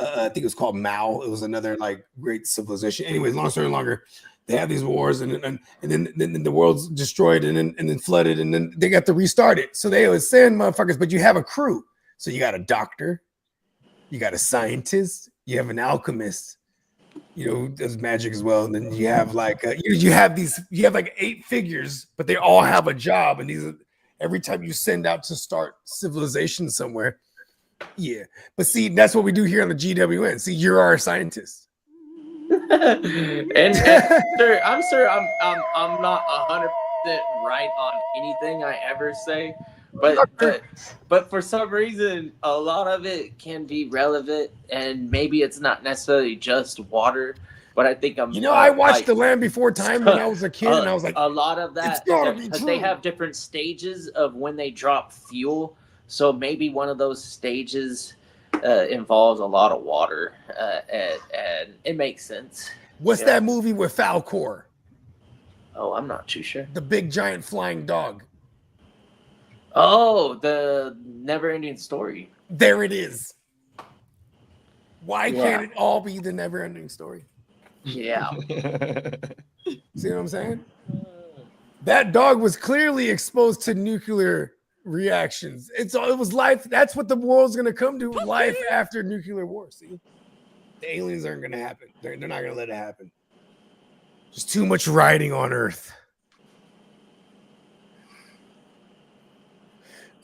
I think it was called Mao. It was another like great civilization. Anyways, long story longer, they have these wars, and then the world's destroyed and then flooded, and then they got to restart it. So they always saying, motherfuckers, but you have a crew. So you got a doctor, you got a scientist, you have an alchemist, you know, does magic as well. And then you have like you have like 8 figures, but they all have a job. And these are, every time you send out to start civilization somewhere. Yeah. But see, that's what we do here on the GWN. See, you're our scientist. and I'm sure I'm not 100% right on anything I ever say, but for some reason a lot of it can be relevant, and maybe it's not necessarily just water. But I think I'm. I watched The Land Before Time when I was a kid, and I was like, a lot of that. it's gotta be Because true. they have different stages of when they drop fuel, so maybe one of those stages involves a lot of water, and it makes sense. What's that movie with Falcor? Oh, I'm not too sure. The big giant flying dog. Oh, the Never-Ending Story. There it is. Why can't it all be the never-ending story? Yeah. See what I'm saying? That dog was clearly exposed to nuclear reactions. It was life. That's what the world's going to come to, life after nuclear war. See? The aliens aren't going to happen. They're not going to let it happen. Just too much riding on Earth.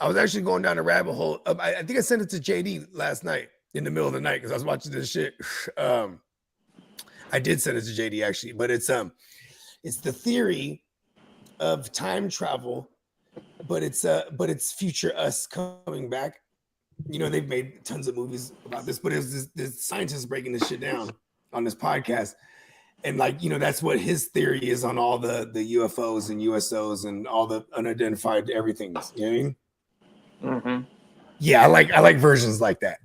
I was actually going down a rabbit hole. I think I sent it to JD last night in the middle of the night because I was watching this shit. I did send it to JD actually, but it's the theory of time travel, but it's future us coming back. They've made tons of movies about this, but it was this scientist breaking this shit down on this podcast. And that's what his theory is on all the UFOs and USOs and all the unidentified everything. You know what I mean? Mm-hmm. Yeah, I like versions like that.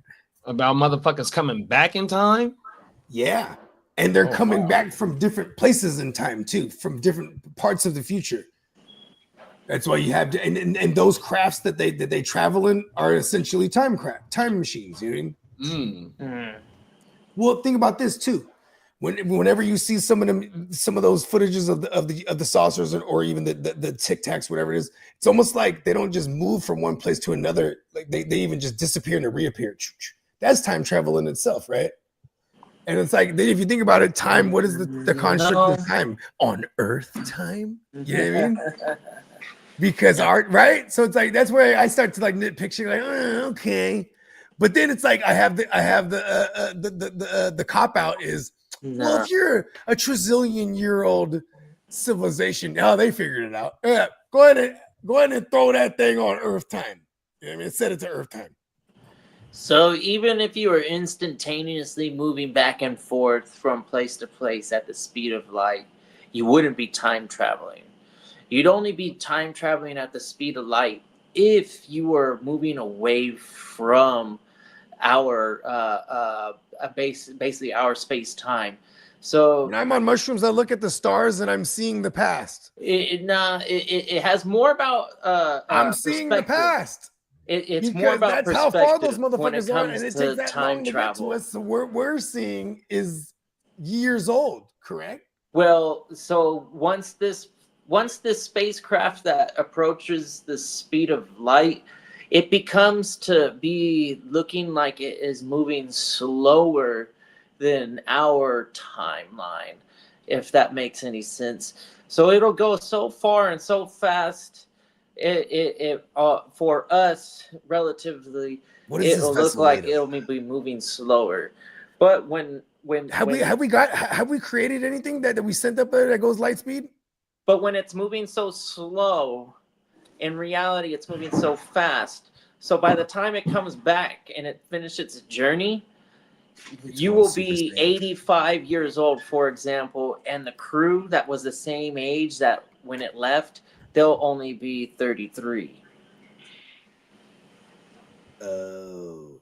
About motherfuckers coming back in time? Yeah. And they're coming back from different places in time too, from different parts of the future. That's why you have to, and those crafts that they travel in are essentially time machines. You know what I mean? Well, think about this too. Whenever you see some of those footages of the saucers or even the Tic Tacs, whatever it is, it's almost like they don't just move from one place to another. Like they even just disappear and reappear. That's time travel in itself, right? And it's like, if you think about it, time, what is the construct of time? On Earth time? You know what I mean? Because right? So it's like, that's where I start to nitpick, okay. But then it's like, I have the cop out is, well, if you're a trillion-year-old civilization, they figured it out. Yeah, go ahead and throw that thing on Earth time. You know what I mean? Set it to Earth time. So even if you were instantaneously moving back and forth from place to place at the speed of light, you wouldn't be time traveling. You'd only be time traveling at the speed of light if you were moving away from our basically our space time. So when I'm on mushrooms, I look at the stars and I'm seeing the past. It has more about I'm seeing the past. It's because more about that's how far those perspective when it motherfuckers are, comes and it to takes that time long to travel. get to us. So we're seeing is years old, correct? Well, so once this spacecraft that approaches the speed of light, it becomes to be looking like it is moving slower than our timeline, if that makes any sense. So it'll go so far and so fast. It for us relatively, it'll look like it'll be moving slower. But when have we created anything that we sent up there that goes light speed? But when it's moving so slow, in reality, it's moving so fast. So by the time it comes back and it finishes its journey, you will be 85 years old, for example, and the crew that was the same age that when it left, they'll only be 33. Oh.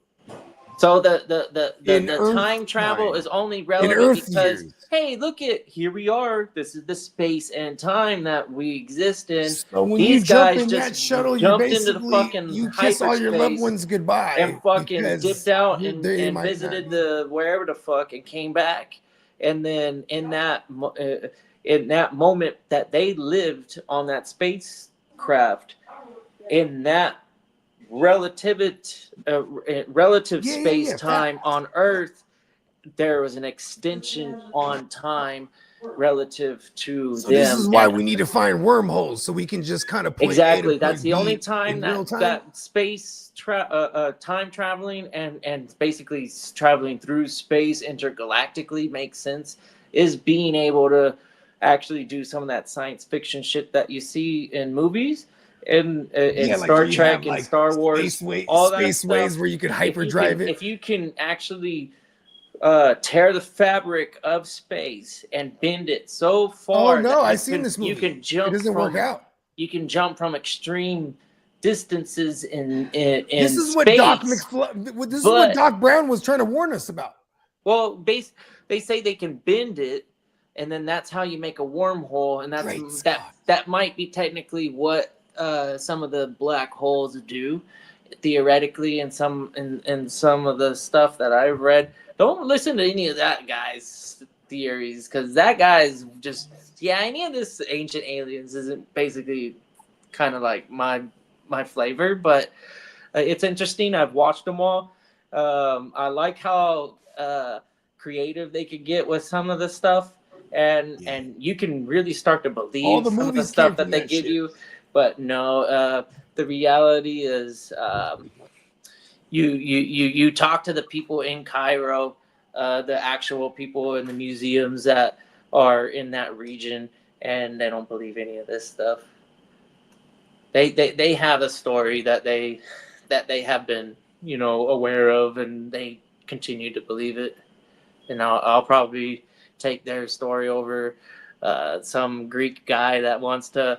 So the time travel is only relevant because, hey, look here we are. This is the space and time that we exist in. So when these you jump guys in just that shuttle, jumped into the fucking you kiss all your loved ones goodbye and fucking dipped out and might visited the wherever the fuck and came back. And then in that moment that they lived on that spacecraft, in that relative space time on Earth, there was an extension on time relative to So them. this is why And- we need to find wormholes so we can just kind of point A to exactly. point That's the B only in time real that time. that space time traveling and basically traveling through space intergalactically makes sense, is being able to actually do some of that science fiction shit that you see in movies and Yeah, like Star where you Trek have, and like, Star Wars, all that space ways stuff. where you could If hyperdrive it. if you can actually tear the fabric of space and bend it so far Oh no, that I've seen this movie. you can jump It doesn't from, work out. you can jump from extreme distances in This is space. what this is what But- Doc Brown was trying to warn us about. Well, they say they can bend it, and then that's how you make a wormhole, and Great that Scott. that might be technically what some of the black holes do, theoretically, and some of the stuff that I've read. Don't listen to any of that guy's theories, because that guy's just any of this ancient aliens isn't basically kind of like my flavor, but it's interesting. I've watched them all. I like how creative they could get with some of the stuff, and you can really start to believe All the some of the movies stuff came that from they that give shit. you. But no, the reality is, you talk to the people in Cairo, the actual people in the museums that are in that region, and they don't believe any of this stuff. They have a story that they have been aware of, and they continue to believe it. And I'll probably take their story over some Greek guy that wants to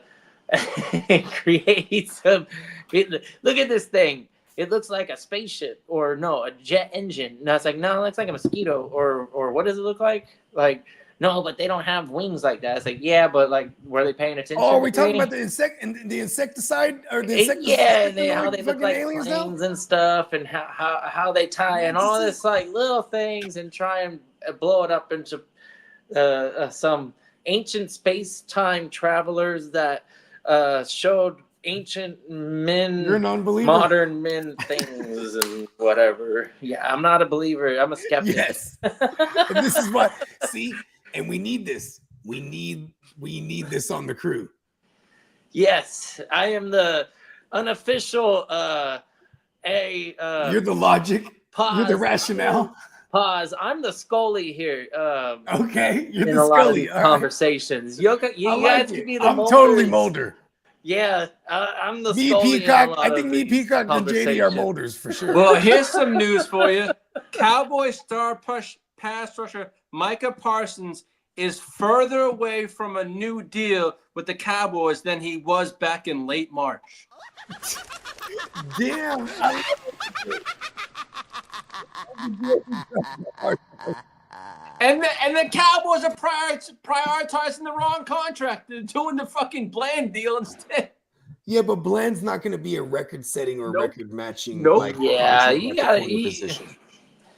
create some. Look at this thing. It looks like a spaceship, or no, a jet engine. No, it's like, no, it looks like a mosquito, or what does it look like? Like, no, but they don't have wings like that. It's like, yeah, but like, were they paying attention? Oh, are we to talking me? about the insecticide or the Yeah, how they look fucking like aliens now? planes and stuff, and how they tie in all this like little things and try and blow it up into some ancient space-time travelers that showed ancient men, You're a non-believer. modern men things and whatever. Yeah, I'm not a believer. I'm a skeptic. Yes. And this is what see, and we need this. We need this on the crew. Yes, I am the unofficial You're the logic. pause. You're the rationale. Pause. I'm the Scully here. Okay, you're In the a lot of Scully. these all right. conversations, you I guys like could it. be the I'm totally Mulders. Mulder. Yeah, I'm the Me, Scully in a Peacock. lot I of think me, these Peacock, and JD are conversations. Mulders for sure. Well, here's some news for you. Cowboy star pass rusher Micah Parsons is further away from a new deal with the Cowboys than he was back in late March. Damn. And the Cowboys are prioritizing the wrong contract. They're doing the fucking Bland deal instead. Yeah, but Bland's not going to be a record-setting or Nope. record-matching. Nope. Like, Yeah, contract you at the gotta- corner you- position.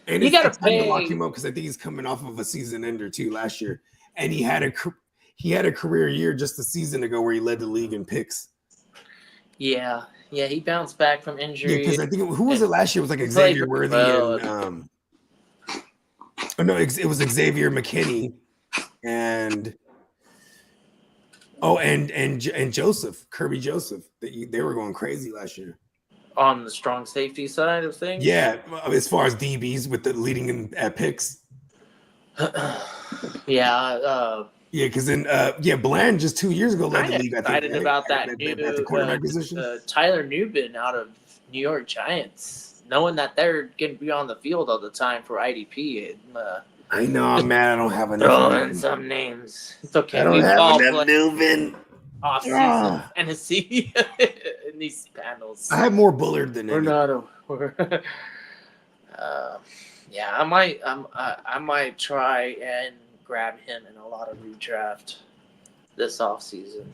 And you it's gotta time to lock pay- him up because I think he's coming off of a season ender too last year, and he had a career year just a season ago where he led the league in picks. Yeah, he bounced back from Yeah, injury. because I think who was it last year? It was like He Xavier played Worthy well. and oh no, it was Xavier McKinney and and Joseph Kirby Joseph. They were going crazy last year. On the strong safety side of things. Yeah, as far as DBs with the leading in at picks. Yeah. Yeah, because then Bland just 2 years ago led the I'm league. I think excited right? about that at new the quarterback position. Tyler Newbin out of New York Giants, knowing that they're going to be on the field all the time for IDP. And, I know, I'm mad. I don't have enough. throw of in them. some names. It's okay. I don't We've have all enough played Newbin. off season Ah. fantasy in these panels. I have more Bullard than We're any. not. Yeah, I might try and grab him in a lot of redraft this offseason.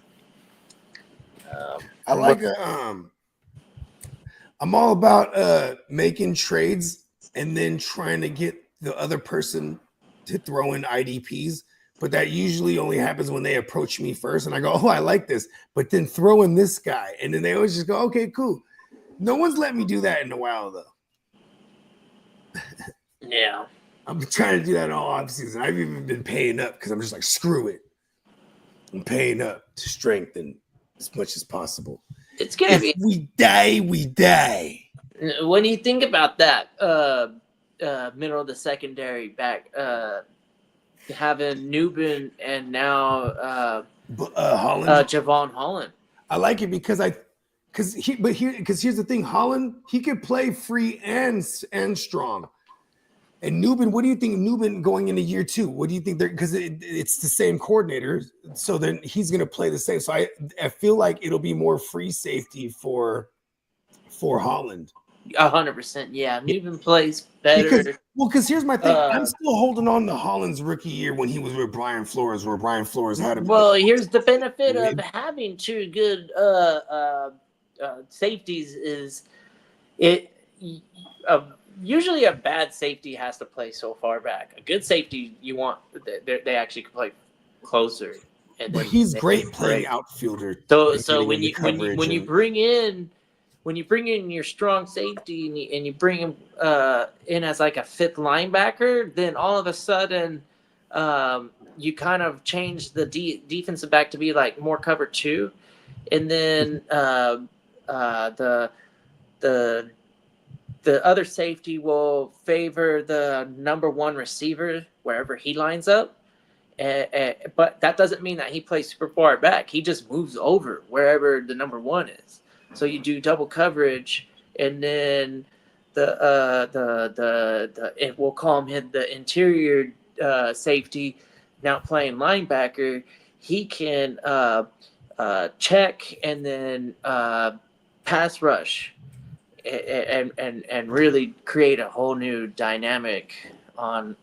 I like I'm all about making trades and then trying to get the other person to throw in IDPs, but that usually only happens when they approach me first and I go, oh, I like this, but then throw in this guy, and then they always just go, okay, cool. No one's let me do that in a while though. Yeah. I'm trying to do that all off season. I've even been paying up because I'm just like, screw it. I'm paying up to strengthen as much as possible. It's gonna If be we die, we die. when you think about that middle of the secondary back, having Newbin and now Holland. Javon Holland. I like it because here's the thing, Holland, he could play free and strong. And Newbin, what do you think Newbin going into year 2? What do you think because it's the same coordinator, so then he's going to play the same. So I feel like it'll be more free safety for Holland. 100%. Yeah, Newbin plays better. Because here's my thing. I'm still holding on to Holland's rookie year when he was with Brian Flores, where Brian Flores had him. Well, here's the benefit of having 2 good safeties is it. Usually a bad safety has to play so far back. A good safety, you want they actually can play closer. And but he's great playing outfielder. So when you bring in your strong safety and you bring him in as like a 5th linebacker, then all of a sudden you kind of change the defensive back to be like more cover 2, and then the other safety will favor the number 1 receiver wherever he lines up. But that doesn't mean that he plays super far back. He just moves over wherever the number 1 is. So you do double coverage, and then we'll call him the interior safety, now playing linebacker. He can check and then pass rush. And really create a whole new dynamic on,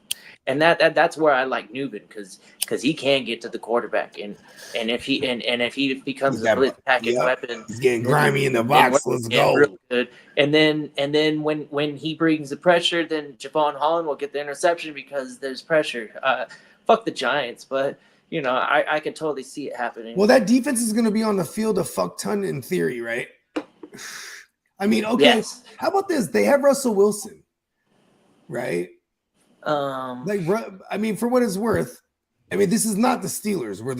and that's where I like Newbin because he can get to the quarterback and if he becomes a blitz package weapon, he's getting grimy in the box. Let's go. Real good. And then when he brings the pressure, then Javon Holland will get the interception because there's pressure. Fuck the Giants, but you know I can totally see it happening. Well, that defense is going to be on the field a fuck ton in theory, right? I mean, okay. Yes. How about this? They have Russell Wilson, right? I mean, for what it's worth, I mean, this is not the Steelers where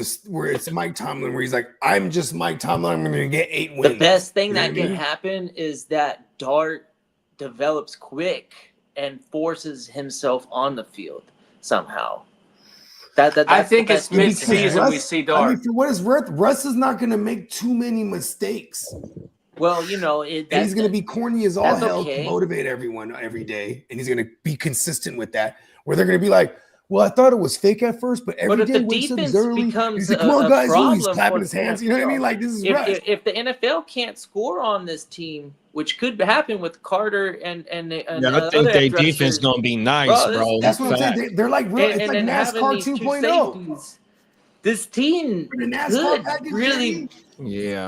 it's Mike Tomlin, where he's like, I'm just Mike Tomlin. I'm going to get 8 wins. The best thing that can happen is that Dart develops quick and forces himself on the field somehow. I think it's mid-season we see Dart. I mean, for what it's worth, Russ is not going to make too many mistakes. Well, you know, he's going to be corny as all hell to motivate everyone every day, and he's going to be consistent with that. Where they're going to be like, "Well, I thought it was fake at first, but every day Winston's early." Becomes like, come on, guys! He's clapping his hands. You know what I mean? Like this is right. If the NFL can't score on this team, which could happen with Carter and I think their defense going to be nice, bro. That's what I'm saying. They're like real. It's like NASCAR 2.0. This team could really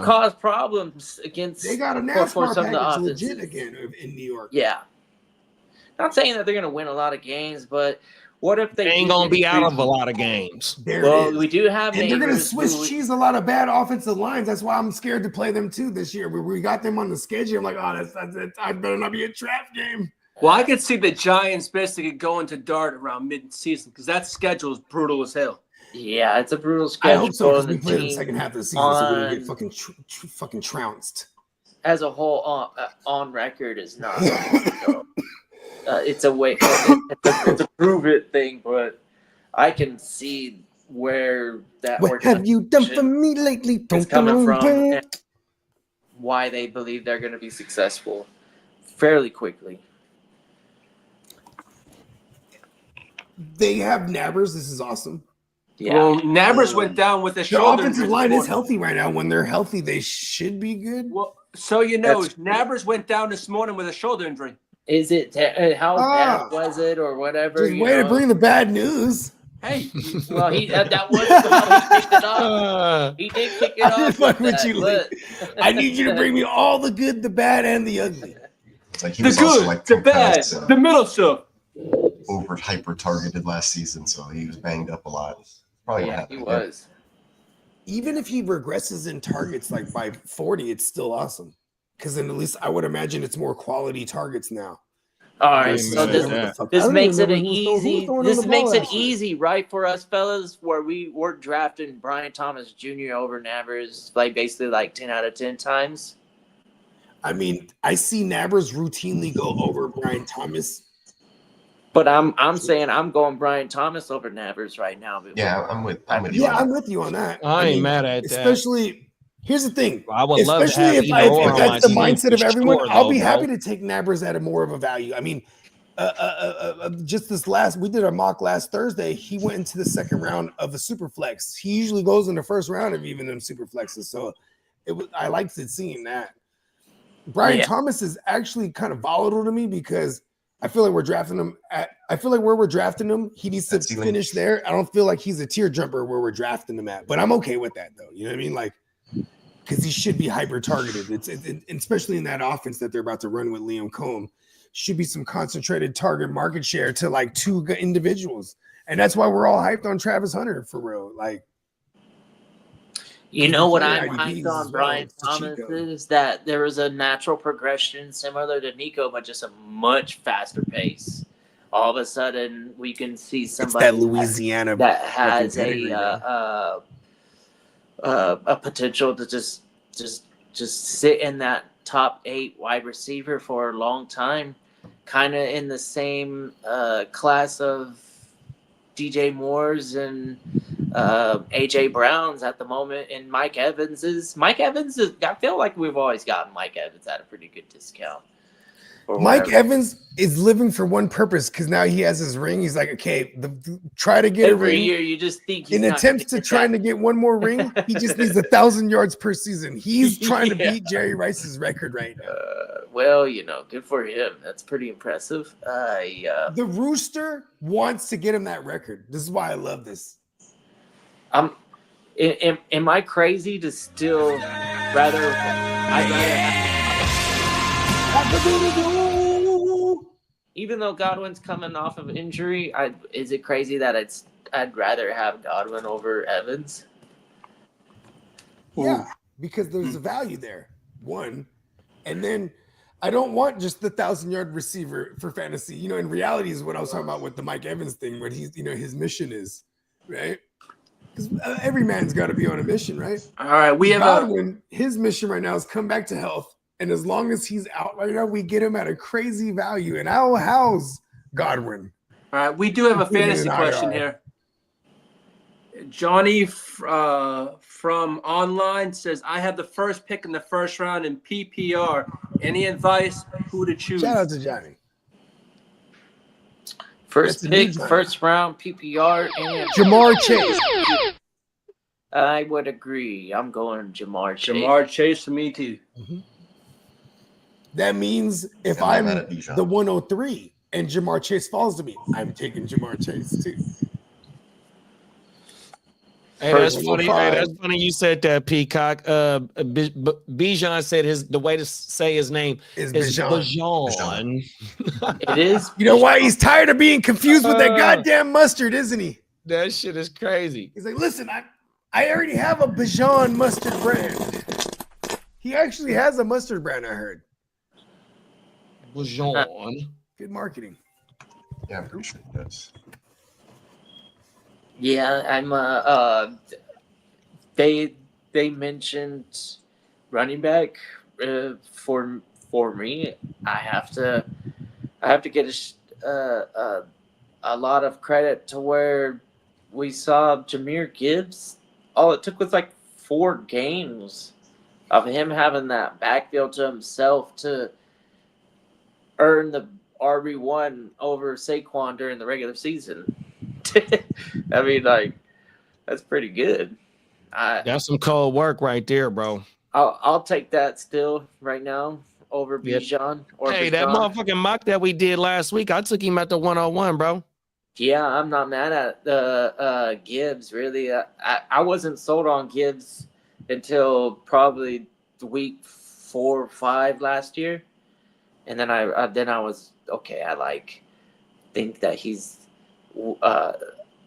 cause problems against. They got a NASCAR package legit again in New York. Yeah, not saying that they're going to win a lot of games, but what if they ain't going to be out of a lot of games? We do have, and they're going to Swiss cheese a lot of bad offensive lines. That's why I'm scared to play them too this year. We got them on the schedule. I'm like, that's I better not be a trap game. Well, I could see the Giants basically going to Dart around mid-season because that schedule is brutal as hell. Yeah, it's a brutal schedule. I hope so because we play the second half of the season, so we're gonna get fucking trounced. As a whole, on record is not. It's a way. It's a prove it thing, but I can see where that. What have you done for me lately? It's coming from, and why they believe they're going to be successful fairly quickly. They have Nabbers. This is awesome. Yeah. Well, Nabbers went down with a shoulder. The offensive line is healthy right now. When they're healthy, they should be good. Well, so you know, Nabbers went down this morning with a shoulder injury. Is it how bad was it or whatever? Just way to bring the bad news. Hey, well, that was how he picked it up. He did kick it off. I need you to bring me all the good, the bad, and the ugly. It's like he the was good, also like the bad, the middle stuff. Over hyper targeted last season, so he was banged up a lot. Probably he was. Even if he regresses in targets like by 40, it's still awesome. Because then at least I would imagine it's more quality targets now. All right, Ain't so mad this at that. I this don't makes it even an remember who's easy. throwing in This the makes ball it last night. easy, right, for us fellas, where we were drafting Brian Thomas Jr. over Navers, like basically like 10 out of 10 times. I mean, I see Nabers routinely go over Brian Thomas. But I'm saying I'm going Brian Thomas over Navers right now. Yeah, I'm with you. Yeah, on I'm that. with you on that. I ain't mean, mad at that. especially here's the thing. I would love to Especially have if either or if on my that's the team mindset for of everyone, sure, I'll though, be bro. happy to take Nabers at a more of a value. I mean, just we did a mock last Thursday. He went into the second round of the super flex. He usually goes in the first round of even them super flexes. So I liked seeing that. Brian Thomas is actually kind of volatile to me because I feel like we're drafting him I feel like where we're drafting him, he needs to finish there. I don't feel like he's a tier jumper where we're drafting him at, but I'm okay with that though. You know what I mean? Like, because he should be hyper targeted. It's especially in that offense that they're about to run with Liam Combs. Should be some concentrated target market share to like 2 individuals. And that's why we're all hyped on Travis Hunter for real. Like, You know what I'm IDPs hyped on as well. Brian It's the Thomas Chico. is that there was a natural progression similar to Nico, but just a much faster pace. All of a sudden, we can see It's somebody that Louisiana that has fucking pedigree, man. a potential to just sit in that top 8 wide receiver for a long time, kind of in the same class of DJ Moore's and AJ Brown's at the moment, and Mike Evans is. I feel like we've always gotten Mike Evans at a pretty good discount. Mike Evans is living for one purpose because now he has his ring. He's like, okay, try to get every a ring. year. You just think he's In not attempts gonna to get trying that. to get one more ring, he just needs 1,000 yards per season. He's trying to Yeah. beat Jerry Rice's record right now. Well, good for him. That's pretty impressive. The Rooster wants to get him that record. This is why I love this. Am I crazy to still rather? I'd rather even though Godwin's coming off of injury, is it crazy that I'd rather have Godwin over Evans? Yeah, because there's a value there. One, and then I don't want just the 1,000-yard receiver for fantasy. In reality is what I was talking about with the Mike Evans thing, what he's, his mission is, right? Because every man's got to be on a mission, right? All right, we have Godwin, his mission right now is come back to health. And as long as he's out right now, we get him at a crazy value. And I'll house Godwin. All right, we do have a fantasy question here. Johnny from online says, I have the first pick in the first round in PPR. Any advice who to choose? Shout out to Johnny. First That's pick, the big first round, PPR, and Jamar Chase. I would agree. I'm going Jamar Chase. Jamar Chase for me too. That means if I'm I'm mad at Bijan. the 103 and Jamar Chase falls to me, I'm taking Jamar Chase too. Hey, that's First funny. one, Hey, fine. that's funny. You said that, Peacock. Bijan said the way to say his name Is is Bijan. Bijan. It is. You know why? He's tired of being confused with that goddamn mustard, isn't he? That shit is crazy. He's like, listen, I already have a Bijan mustard brand. He actually has a mustard brand, I heard. Bijan. Good marketing. Yeah, I'm pretty sure he does. Yeah, I'm. They mentioned running back for me. I have to get a lot of credit to where we saw Jahmyr Gibbs. All it took was like 4 games of him having that backfield to himself to earn the RB1 over Saquon during the regular season. I mean, like, that's pretty good. That's some cold work right there, bro. I'll take that still right now over Bijan. Or Hey, that Bijan. motherfucking mock that we did last week, I took him at the 101, bro. Yeah, I'm not mad at the Gibbs. Really, I wasn't sold on Gibbs until probably week 4 or 5 last year, and then I was okay. I think that he's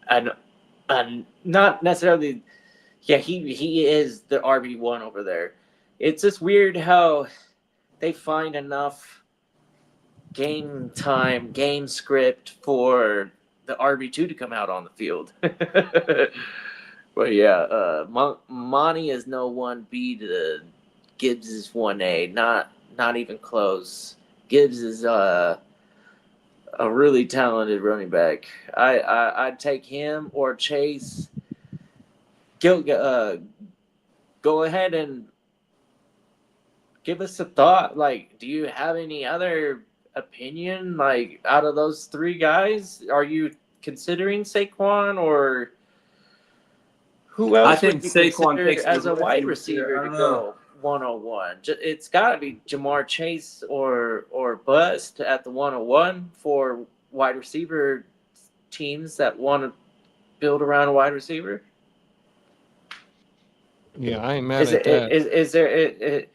and not necessarily. Yeah, he is the RB1 over there. It's just weird how they find enough game time, game script for the RB2 to come out on the field. But yeah, Monty is no 1B. Gibbs is 1A. Not even close. Gibbs is a really talented running back. I'd take him or Chase. Go ahead and give us a thought. Like, do you have any other opinion? Like, out of those three guys, are you considering Saquon or who else? I think would you Saquon consider takes as the a wide refuge receiver here. I to don't go 101. It's got to be Jamar Chase or bust at the 101 for wide receiver teams that want to build around a wide receiver. Yeah, I ain't mad at that.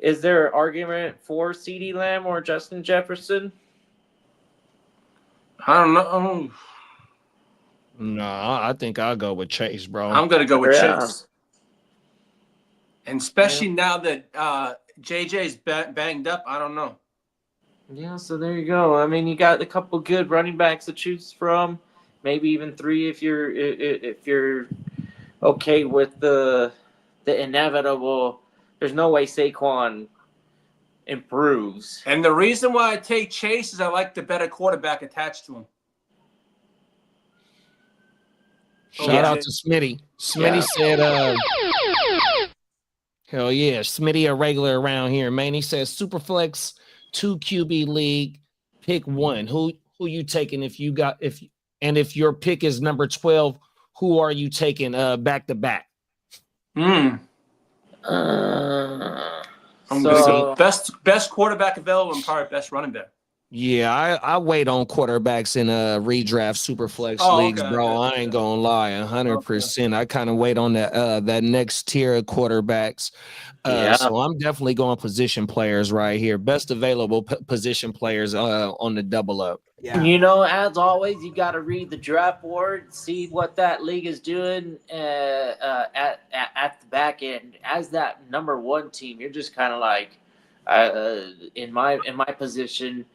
Is there an argument for CeeDee Lamb or Justin Jefferson? I don't know. No, I think I'll go with Chase, bro. I'm going to go with Yeah. Chase. And especially now that JJ's banged up, I don't know. Yeah, so there you go. I mean, you got a couple good running backs to choose from, maybe even three if you're okay with the inevitable. There's no way Saquon improves. And the reason why I take Chase is I like the better quarterback attached to him. Shout out to Smitty. Smitty said, hell yeah, Smitty a regular around here, man. He says Superflex 2 QB league, pick one. Who you taking if your pick is number 12, who are you taking back to back? I'm going to go best quarterback available and probably best running back. Yeah, I wait on quarterbacks in redraft Superflex leagues, bro. I ain't gonna lie, 100%. I kind of wait on that next tier of quarterbacks. So I'm definitely going position players right here. Best available position players on the double up. Yeah. You know, as always, you got to read the draft board, see what that league is doing at the back end. As that number one team, you're just kind of like, in my position,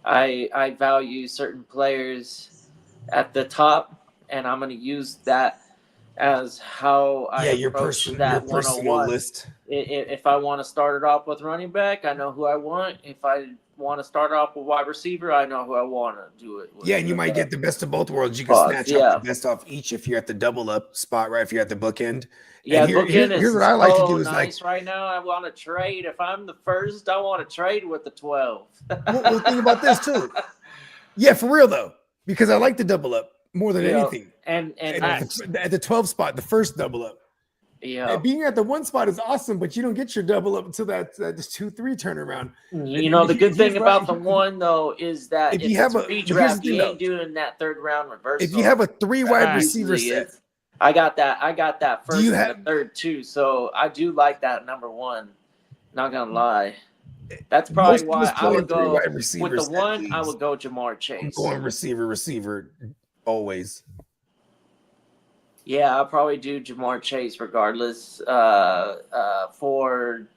I value certain players at the top, and I'm going to use that as how I approach that 101 list. If I want to start it off with running back, I know who I want. If I want to start off with wide receiver, I know who I want to do it with. Yeah, and you might get the best of both worlds. You can snatch out the best off each if you're at the double up spot, right? If you're at the bookend. Yeah, here's what I like to do is nice right now. I want to trade. If I'm the first, I want to trade with the 12. We'll think about this too. Yeah, for real though, because I like the double up more than anything. And at the 12 spot, the first double up. Yeah, and being at the one spot is awesome, but you don't get your double up until that 2-3 turnaround. You know, the good thing about the one though is that if you have a redraft, you ain't doing that third round reversal. If you have a 3 wide receiver set, I got that first and the third too. So I do like that number one. Not gonna lie. That's probably why I would go with the one. I would go Jamar Chase. I'm going receiver always. Yeah, I'll probably do Jamar Chase regardless. For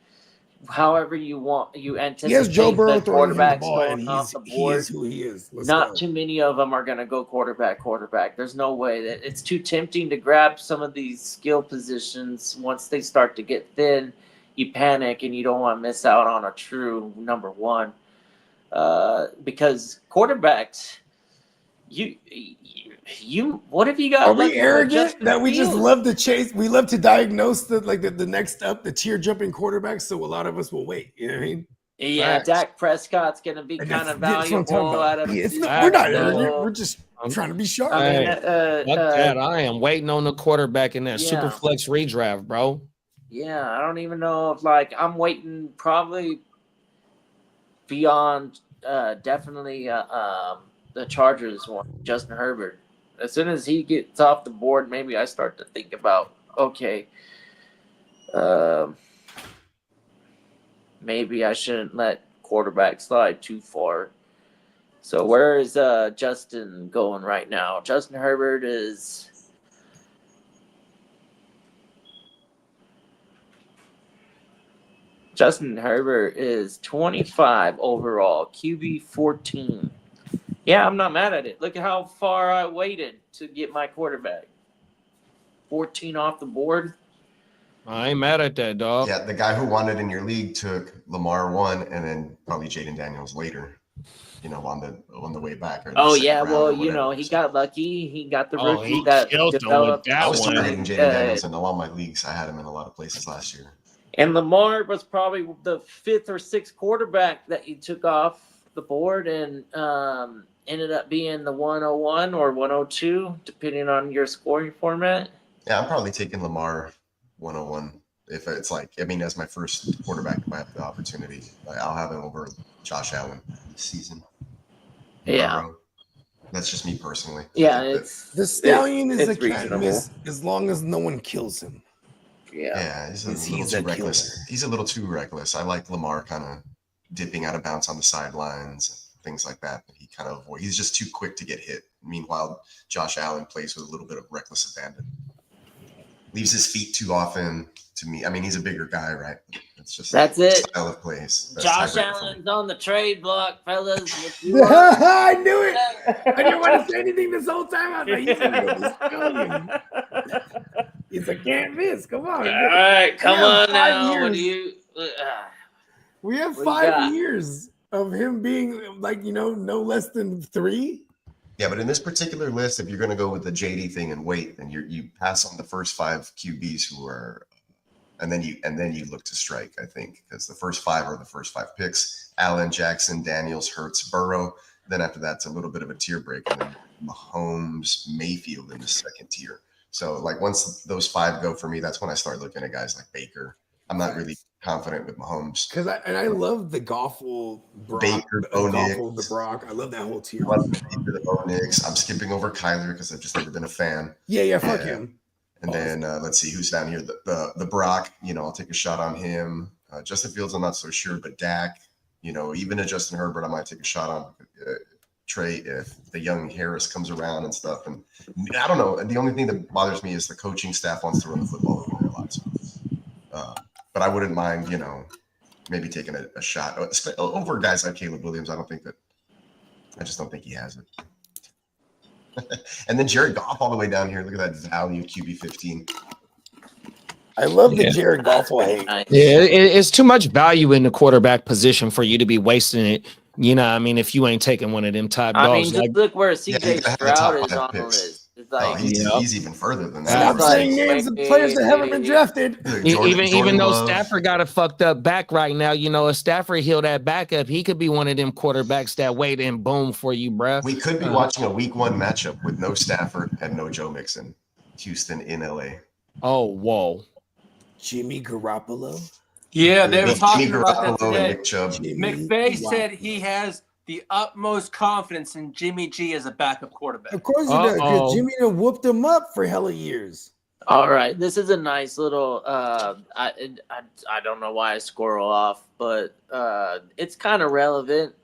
however you want, you anticipate. Yes, Joe Burrow throwing him the ball, and he is who he is. Not too many of them are going to go quarterback. There's no way that it's too tempting to grab some of these skill positions. Once they start to get thin, you panic and you don't want to miss out on a true number one. Because quarterbacks, you what have you got? Are we arrogant that we just love to chase? We love to diagnose the next up, the tier jumping quarterbacks. So a lot of us will wait. You know what I mean? Yeah, Dak Prescott's going to be kind of valuable. We're not arrogant. We're just trying to be sharp. I am waiting on the quarterback in that Superflex redraft, bro. Yeah, I don't even know if I'm waiting probably beyond definitely the Chargers one, Justin Herbert. As soon as he gets off the board, maybe I start to think about, okay, maybe I shouldn't let quarterback slide too far. So where is Justin going right now? Justin Herbert is Justin Herbert is 25 overall, QB 14. Yeah, I'm not mad at it. Look at how far I waited to get my quarterback. 14 off the board. I ain't mad at that, dog. Yeah, the guy who won it in your league took Lamar 1 and then probably Jaden Daniels later. On the way back. Oh yeah, well, he got lucky. He got the rookie he that killed him with developed. I was one. targeting Jaden Daniels in a lot of my leagues. I had him in a lot of places last year. And Lamar was probably the 5th or 6th quarterback that you took off the board, and ended up being the 101 or 102, depending on your scoring format. Yeah, I'm probably taking Lamar 101 if it's as my first quarterback, if I have the opportunity. I'll have him over Josh Allen this season. Yeah. That's just me personally. Yeah, The Stallion is a it's can't reasonable. miss as long as no one kills him. Yeah, he's a He's little too a killer. reckless. He's a little too reckless. I like Lamar kind of dipping out of bounds on the sidelines, things like that. But he's just too quick to get hit. Meanwhile, Josh Allen plays with a little bit of reckless abandon. Leaves his feet too often to me. I mean, he's a bigger guy, right? That's it. Style of plays. That's Josh tiebreaker for me. Allen's on the trade block, fellas. I knew it. I didn't want to say anything this whole time. I was like, he's gonna go the Stallion. He's a can't miss. Come on. All right, come on 5 now. years. What do you? We have What 5 you got? years of him being no less than 3. Yeah, but in this particular list, if you're going to go with the JD thing and wait, then you pass on the first 5 QBs who are, and then you look to strike. I think because the first 5 are the first 5 picks: Allen, Jackson, Daniels, Hurts, Burrow. Then after that, it's a little bit of a tier break, and then Mahomes, Mayfield in the second tier. So once those 5 go for me, that's when I start looking at guys like Baker. I'm not really confident with Mahomes. I love the Goffel, Brock, Baker, Bo Goffel, Nix. the Brock. I love that whole tier. The Bo Nix. I'm skipping over Kyler because I've just never been a fan. Yeah, fuck him. And then let's see who's down here. The Brock. I'll take a shot on him. Justin Fields, I'm not so sure, but Dak. Even a Justin Herbert, I might take a shot on. Trey, if the young Harris comes around and stuff. And I don't know. The only thing that bothers me is the coaching staff wants to run the football over there a lot. But I wouldn't mind, maybe taking a shot over guys like Caleb Williams. I just don't think he has it. And then Jared Goff all the way down here. Look at that value, QB 15. I love the Jared Goffel hate. Yeah, it's too much value in the quarterback position for you to be wasting it. If you ain't taking one of them top dogs. just look where CJ Yeah, the Stroud top is 5 on the picks. list. It's He's even further than Stop that. saying names of players that haven't been drafted. Even though Love. Stafford got a fucked up back right now, if Stafford healed that back up, he could be one of them quarterbacks that wait and boom for you, bruh. We could be watching a week 1 matchup with no Stafford and no Joe Mixon. Houston in LA. Oh, whoa. Jimmy Garoppolo. Yeah, they were Jimmy talking about that Garoppolo and today. Nick Chubb. McVay said he has the utmost confidence in Jimmy G as a backup quarterback. Of course he does, because Jimmy done whooped him up for hella years. All right, this is a nice little. I don't know why I squirrel off, but it's kind of relevant.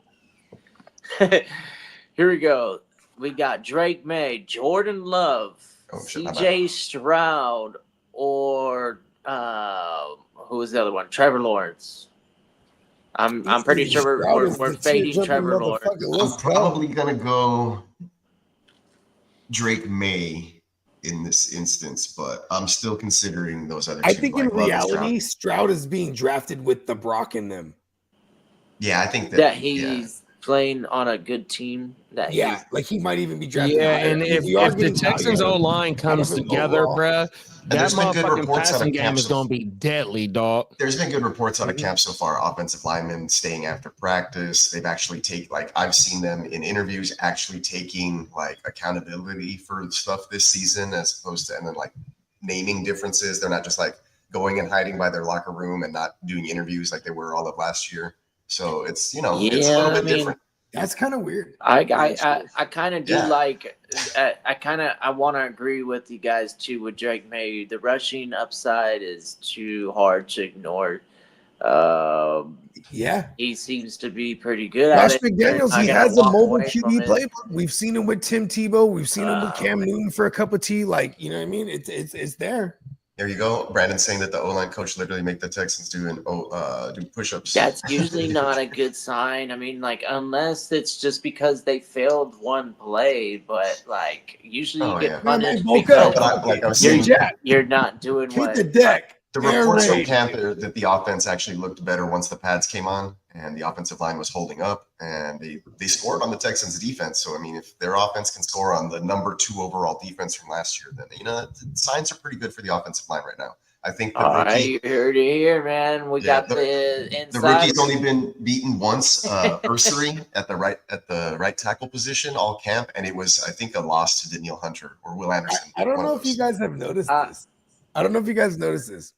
Here we go. We got Drake May, Jordan Love, CJ Stroud, or who was the other one? Trevor Lawrence. I'm pretty sure we're fading Trevor Lawrence. I'm probably gonna go Drake May in this instance, but I'm still considering those other two. I think in reality, Stroud is being drafted with the Brock in them. Yeah, I think that he's playing on a good team. That he might even be drafted. Yeah, and if the Texans O-line comes together, bruh, that motherfucking passing game is going to be deadly, dog. There's been good reports out of camp so far. Offensive linemen staying after practice. They've actually I've seen them in interviews actually taking accountability for stuff this season as opposed to, and then naming differences. They're not just going and hiding by their locker room and not doing interviews like they were all of last year. So it's, it's a little bit different. That's kind of weird. I kind of do I want to agree with you guys too with Drake May. The rushing upside is too hard to ignore. He seems to be pretty good Josh at it. McDaniels, he has a mobile QB playbook. We've seen him with Tim Tebow. We've seen him with Cam Newton for a cup of tea. You know what I mean? It's there. There you go. Brandon's saying that the O-line coach literally make the Texans do do push-ups. That's usually not a good sign. I mean, like, unless it's just because they failed one play, but like usually you get punished because like I was saying, you're not doing Hit what the deck. the reports from camp are that the offense actually looked better once the pads came on and the offensive line was holding up, and they scored on the Texans defense. So I mean, if their offense can score on the number 2 overall defense from last year, then the signs are pretty good for the offensive line right now. I think the rookie, you heard it here, man. We got the inside. The rookie's only been beaten once, Ursery at the right tackle position all camp, and it was, I think, a loss to Danielle Hunter or Will Anderson. I don't know if you guys have noticed this. I don't know if you guys noticed this.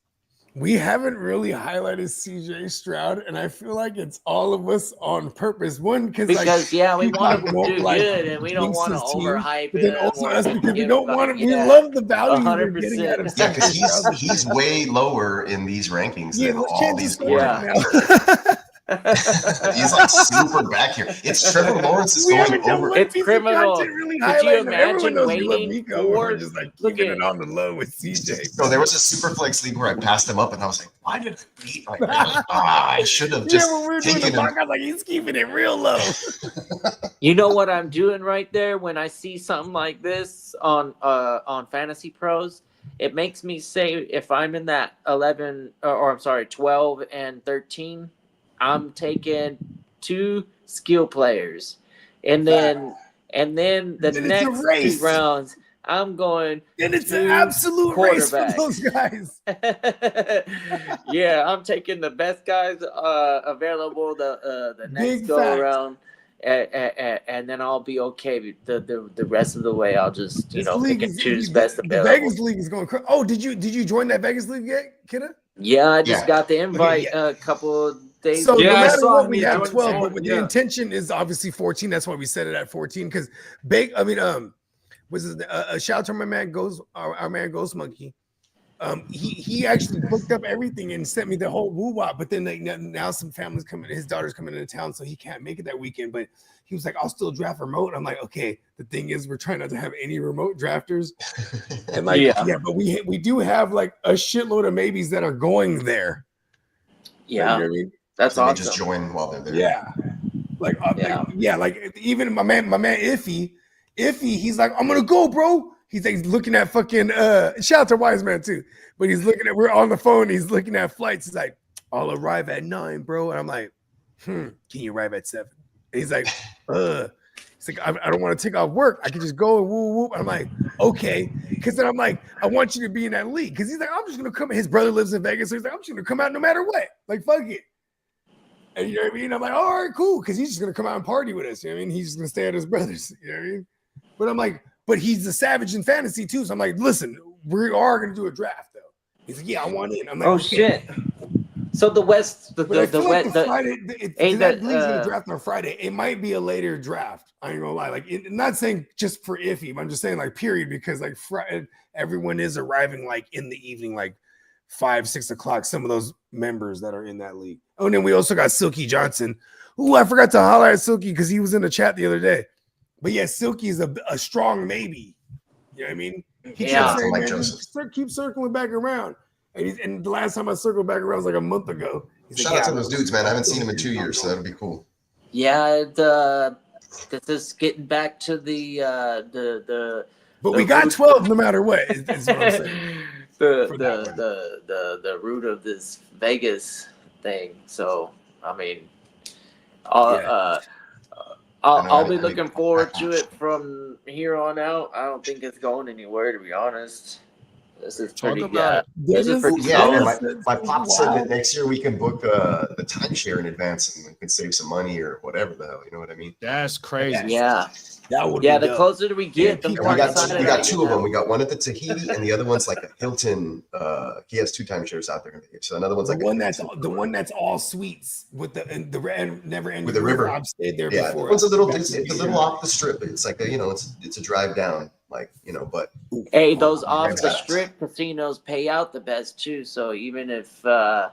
We haven't really highlighted CJ Stroud, and I feel like it's all of us on purpose. One, because we want him to do good, and we don't want to overhype it. But then also us because we don't want to. We love the value we're getting out of. Yeah, because he's way lower in these rankings than all these. He's like super back here. It's Trevor Lawrence is going over. It's criminal. Really could you imagine waiting for just like keeping it on the low with CJ? So there was a super flex league where I passed him up, and I was like, "Why did I beat?" Like, I should have just taken him. Like he's keeping it real low. You know what I'm doing right there when I see something like this on Fantasy Pros? It makes me say if I'm in that 12 and 13. I'm taking 2 skill players, and then the next 2 rounds I'm going. And it's an absolute race for those guys. Yeah, I'm taking the best guys available the next go around, and then I'll be okay. The rest of the way, I'll just pick and choose best available. The Vegas League is going crazy. Oh, did you join that Vegas League yet, Kidda? Yeah, I just got the invite a couple days. So no matter what, we have 12, but the intention is obviously 14. That's why we set it at 14. Because shout out to my man our man Ghost Monkey. He actually booked up everything and sent me the whole woo-wop. But then now some families coming, his daughter's coming into town, so he can't make it that weekend. But he was like, "I'll still draft remote." I'm like, "Okay." The thing is, we're trying not to have any remote drafters, and but we do have like a shitload of maybes that are going there. Yeah, you know what I mean? That's so awesome. They just join while they're there. Yeah, like even my man Iffy, he's like, "I'm gonna go, bro." He's like looking at fucking shout out to Wise Man too, but he's looking at, we're on the phone, he's looking at flights. He's like, "I'll arrive at 9, bro." And I'm like, can you arrive at 7? And he's like, he's like, I don't want to take off work. I can just go and woo woo. I'm like, okay. Because then I'm like, I want you to be in that league. Because he's like, I'm just gonna come. His brother lives in Vegas, so he's like, I'm just gonna come out no matter what. Like, fuck it. And you know what I mean? I'm like, all right, cool. Because he's just gonna come out and party with us. You know what I mean? He's just gonna stay at his brother's. You know what I mean? But I'm like, but he's a savage in fantasy too. So I'm like, listen, we are gonna do a draft though. He's like, yeah, I want in. I'm like, oh shit. So the West, the West, Friday, that league's gonna draft on Friday. It might be a later draft. I ain't gonna lie. Like, I'm not saying just for iffy, but I'm just saying like period, because like Friday, everyone is arriving like in the evening, like 5-6 o'clock. Some of those members that are in that league. Oh, and then we also got Silky Johnson. Ooh, I forgot to holler at Silky because he was in the chat the other day. But yeah, Silky is a strong maybe. You know what I mean? He keeps saying, man, keep circling back around. And the last time I circled back around was like a month ago. Shout out to those dudes, man. I haven't seen them in 2 years, so that'll be cool. Yeah, this is getting back to the. But we got 12 no matter what. Is what I'm saying. the root of this Vegas thing. So I mean, I'll be looking forward to it from here on out. I don't think it's going anywhere, to be honest. This is pretty good. My pop said that next year we can book the timeshare in advance and we can save some money or whatever the hell. You know what I mean? That's crazy. Yeah. The closer we get, the more we got 2 of them. We got one at the Tahiti, and the other one's like a Hilton. He has 2 timeshares out there. So another one's like the one that's all suites with the never ending with the river. I've stayed there before. It's a little off the strip. It's like it's a drive down. Like, but hey, those off the strip casinos pay out the best too. So even if it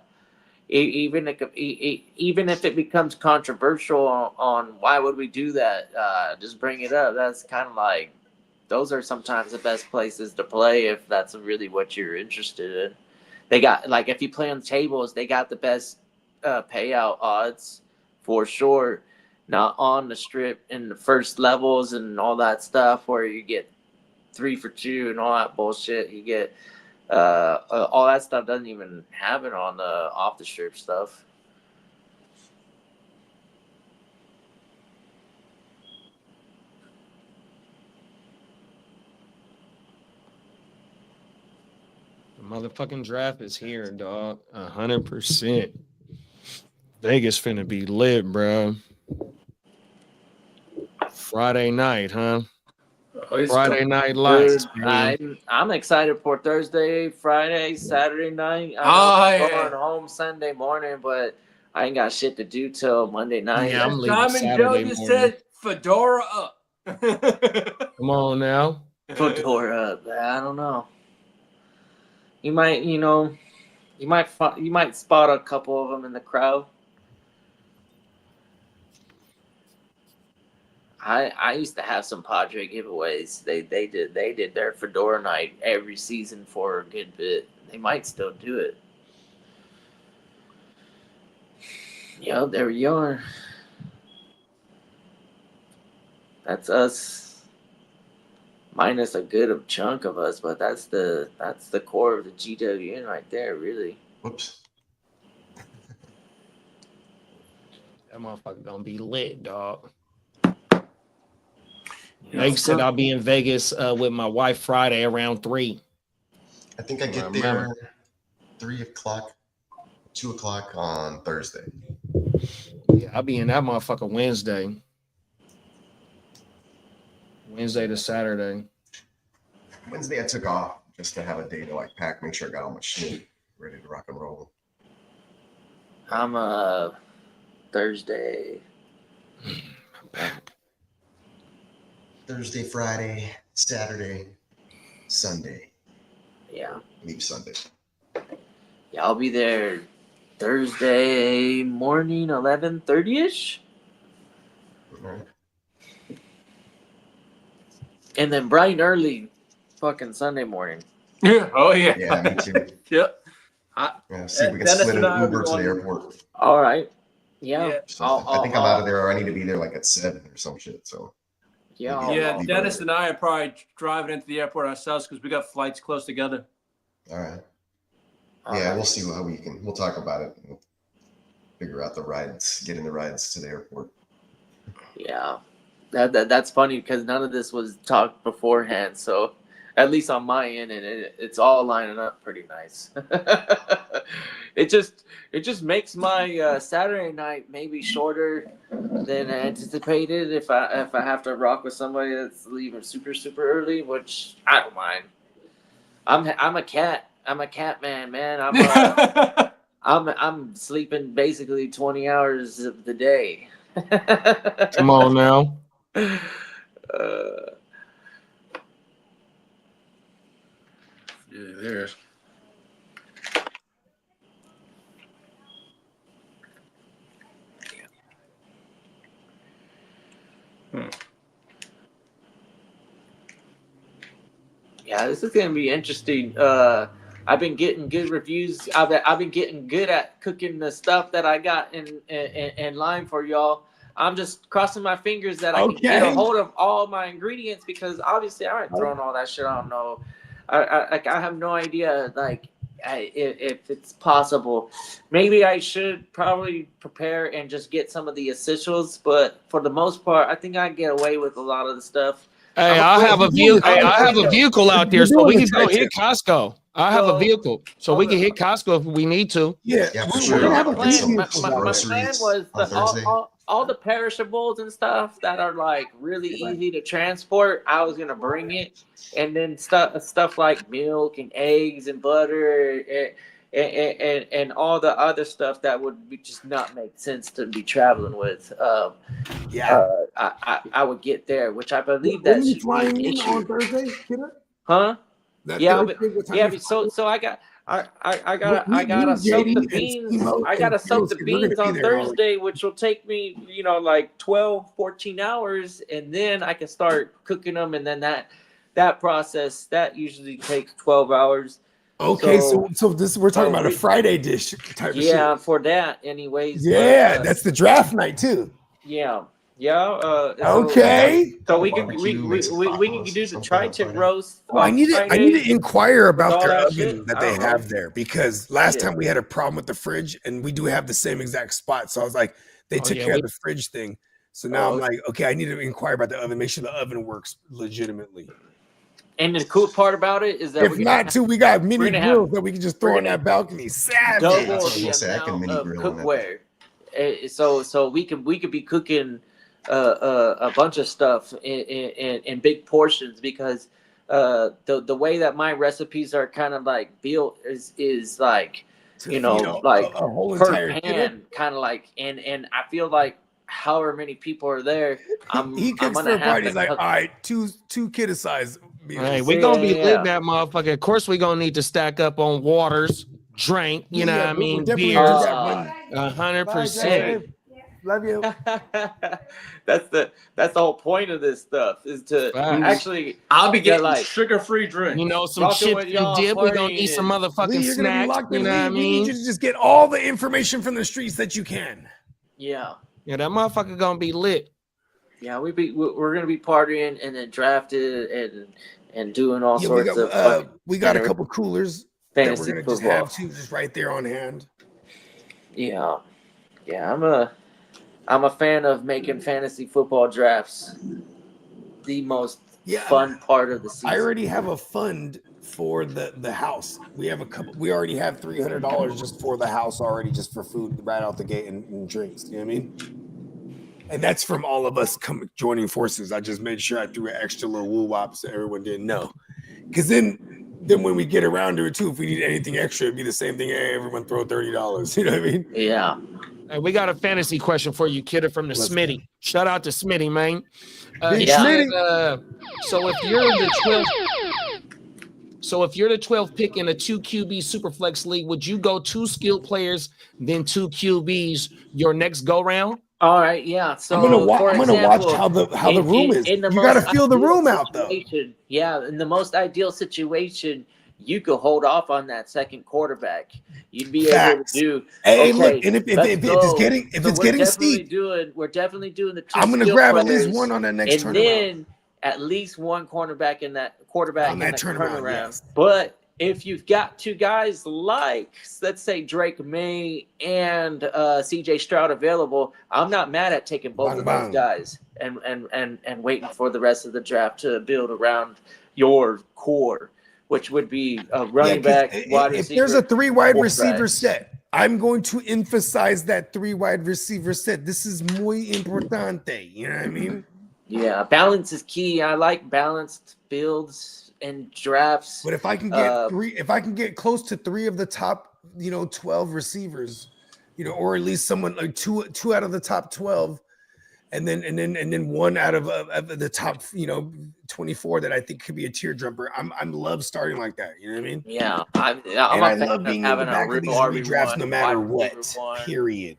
becomes controversial on why would we do that, just bring it up. That's kind of like those are sometimes the best places to play if that's really what you're interested in. They got, like, if you play on tables, they got the best payout odds for sure. Not on the strip in the first levels and all that stuff where you get 3 for 2 and all that bullshit. You get all that stuff doesn't even happen on the off the strip stuff. The motherfucking draft is here, dog. 100%. Vegas finna be lit, bro. Friday night, huh? Friday night lights. I'm excited for Thursday, Friday, Saturday night. I'm going home Sunday morning, but I ain't got shit to do till Monday night. Yeah, I'm leaving Diamond Saturday Joe just morning. said fedora up. Come on now. Fedora up. I don't know. You might, you might spot a couple of them in the crowd. I used to have some Padre giveaways. They did their fedora night every season for a good bit. They might still do it. Yo, there you are. That's us. Minus a good chunk of us, but that's the core of the GWN right there, really. Whoops. That motherfucker gonna be lit, dog. Meg said I'll be in Vegas with my wife Friday around 3. I think I get there 3 o'clock, 2 o'clock on Thursday. Yeah, I'll be in that motherfucker Wednesday. Wednesday to Saturday. Wednesday I took off just to have a day to like pack, make sure I got all my shit ready to rock and roll. I'm Thursday. Thursday, Friday, Saturday, Sunday. Yeah. Leave Sunday. Yeah, I'll be there Thursday morning, 11:30ish. All right. And then bright and early fucking Sunday morning. Yeah. Oh yeah. Yeah, me too. Yep. Yeah, see if we can Dennis split and an I Uber are to the going- airport. All right. Yeah. So I think I'm out of there, or I need to be there like at 7 or some shit. So Yeah. Yeah, I'll- Dennis and I are probably driving into the airport ourselves because we got flights close together. all right. All Yeah, right. we'll see how we'll talk about it. We'll figure out the rides, getting the rides to the airport. Yeah. That's funny because none of this was talked beforehand. So at least on my end, and it's all lining up pretty nice. It just makes my Saturday night maybe shorter than anticipated if I have to rock with somebody that's leaving super early, which I don't mind. I'm a cat. I'm a cat man. I'm sleeping basically 20 hours of the day. Come on now. Yeah, there's. Yeah, this is gonna be interesting. I've been getting good reviews. I've been getting good at cooking the stuff that I got in line for y'all. I'm just crossing my fingers that I can get a hold of all my ingredients because obviously I ain't throwing all that shit. I don't know. I have no idea if it's possible. Maybe I should probably prepare and just get some of the essentials, but for the most part, I think I get away with a lot of the stuff. Hey, I have a vehicle out there, so we can go hit Costco. I have a vehicle, so we can hit Costco if we need to. Yeah, Yeah, for we're sure. gonna have a Get some vehicle. My plan groceries was on Thursday. all the perishables and stuff that are like really easy to transport. I was gonna bring it, and then stuff like milk and eggs and butter and all the other stuff that would just not make sense to be traveling with. I would get there, which I believe that When you should flying be an in on issue. Thursday, Peter? Huh? That Yeah, Thursday, what time Yeah, you but so I got I Me, gotta soak JD, the and beans. Steve-O I gotta and soak the Phil said we're gonna beans be on there all Thursday, which will take me, like 12, 14 hours, and then I can start cooking them, and then that process that usually takes 12 hours. Okay, so this we're talking about a Friday dish type of shit. For that, anyways. Yeah, but, that's the draft night too. yeah. Okay. So we can Barbecue, we make some can tacos, do the something on tri-tip Friday. roast. Well, I need to inquire about all their that oven shit? that I they don't know. have there, because last Yeah. time we had a problem with the fridge, and we do have the same exact spot. So I was like, they took care of the fridge thing. So now I'm like, okay, I need to inquire about the oven, make sure the oven works legitimately. And the cool part about it is that If not, too, we got mini we're gonna grills that we can just throw on gonna that balcony. Savage. double That's what I was the gonna say. I can amount mini of grill on that. cookware. So we could be cooking a bunch of stuff in big portions, because the way that my recipes are kind of like built is like, like a whole per entire pan, kind of like, and I feel like however many people are there, he cooks I'm for gonna a party. He's like, all cook. right, two kiddo size meals. Hey, we gonna be Yeah. lit that motherfucker. Of course, we gonna need to stack up on waters, drink. You know what I we'll mean? definitely Beers. do that one. 100%. Love you. That's the whole point of this stuff, is to Facts. actually I'll be getting like sugar-free drink. You know, some Rocking chips with and y'all, dip. We gonna partying eat some and- motherfucking Lee, you're gonna be snacks. locked You in. know what I Lee, we need mean? you to just get all the information from the streets that you can. Yeah, That motherfucker gonna be lit. we're gonna be partying and then drafted and doing all Yeah, we sorts got of fucking we got a inter- couple coolers that we're fantasy gonna just football. have too, just right there on hand. Yeah. I'm a fan of making fantasy football drafts the most fun part of the season. I already have a fund for the house. We have we already have $300 just for the house already, just for food right out the gate and drinks. You know what I mean? And that's from all of us joining forces. I just made sure I threw an extra little woo wop so everyone didn't know. Because then when we get around to it too, if we need anything extra, it'd be the same thing. Hey, everyone throw $30. You know what I mean? Yeah. Hey, we got a fantasy question for you, kidder, from the Smitty. Shout out to Smitty, man. Big He Smitty. said, so if you're the 12th pick in a 2 QB Superflex league, would you go 2 skilled players, then 2 QBs your next go round? All right, yeah. So I'm gonna watch example, how the room is. in the You got to most feel the ideal room out though. situation, yeah, in the most ideal situation, you could hold off on that second quarterback. You'd be able to do. Hey, okay, look, and if let's it's go. getting So we're definitely steep, we're definitely doing the 2 I'm gonna skill grab at players, least one on that next and turnaround. then at least one cornerback in that turnaround. Yes. But if you've got 2 guys like, let's say, Drake May and CJ Stroud available, I'm not mad at taking both of those guys and waiting for the rest of the draft to build around your core, which would be a running back, wide receiver. If there's a 3 wide quarterback. receiver set, I'm going to emphasize that 3 wide receiver set. This is muy importante. You know what I mean? Yeah, balance is key. I like balanced builds and drafts. But if I can get if I can get close to 3 of the top, 12 receivers, or at least someone like two out of the top 12, and then one out of the top, 24 that I think could be a teardropper. I'm love starting like that. You know what I mean? Yeah, I love being in the back of these redrafts no matter what. Period.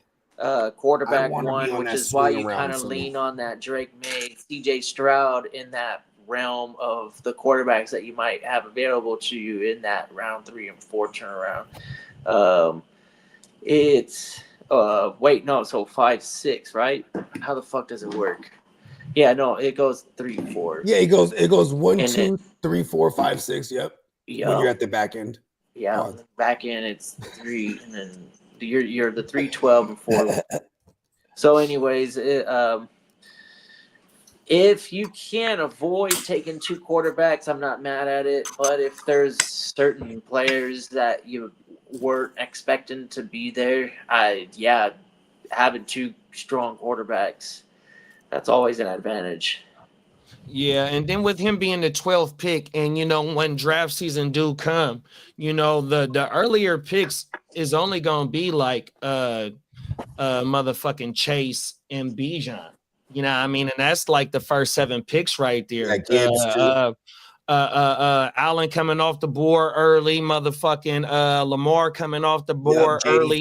Quarterback wanna be one, on which that is why swing you around kind of some. lean on that Drake May, CJ Stroud in that realm of the quarterbacks that you might have available to you in that round 3 and 4 turnaround. It's so 5, 6, right? How the fuck does it work? Yeah, no, it goes 3, 4. Yeah, it goes 1, And 2, 3, 4, 5, 6. Yep. Yeah. When you're at the back end. Yeah, back in it's 3, and then you're the 3, 12, and 4. So, anyways, if you can avoid taking 2 quarterbacks, I'm not mad at it. But if there's certain players that you weren't expecting to be there, having 2 strong quarterbacks, that's always an advantage. Yeah, and then with him being the 12th pick, and when draft season do come, the earlier picks is only gonna be like motherfucking Chase and Bijan. You know what I mean? And that's like the first 7 picks right there. Allen coming off the board early, motherfucking Lamar coming off the board early,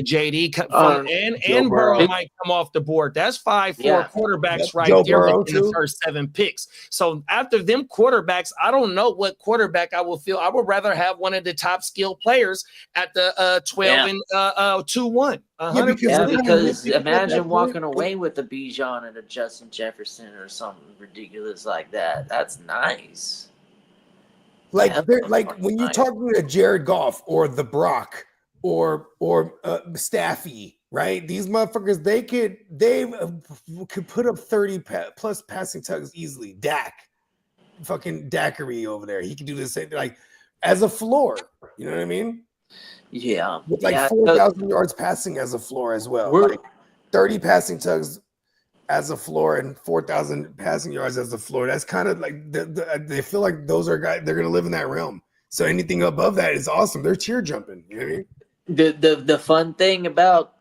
JD and Burrow Burrow. might come off the board. That's 5-4 Yeah. quarterbacks right Joe there Burrow in the too. first 7 picks. So after them quarterbacks, I don't know what quarterback I will feel. I would rather have one of the top skill players at the 12 and 2-1. Because imagine walking away with a Bijan and a Justin Jefferson or something ridiculous like that. That's nice. Like Yeah, they're that's like fucking when you nice. talk to Jared Goff or the Brock or Staffy, right? These motherfuckers, they could put up 30 plus passing tugs easily. Dak, fucking Daiquiri over there, he could do the same like as a floor. You know what I mean? Yeah. With like Yeah, 4,000 yards passing as a floor as well. We're- Like 30 passing tugs as a floor and 4,000 passing yards as a floor. That's kind of like they feel like those are guys, they're going to live in that realm. So anything above that is awesome. They're cheer jumping. You know what I mean? The fun thing about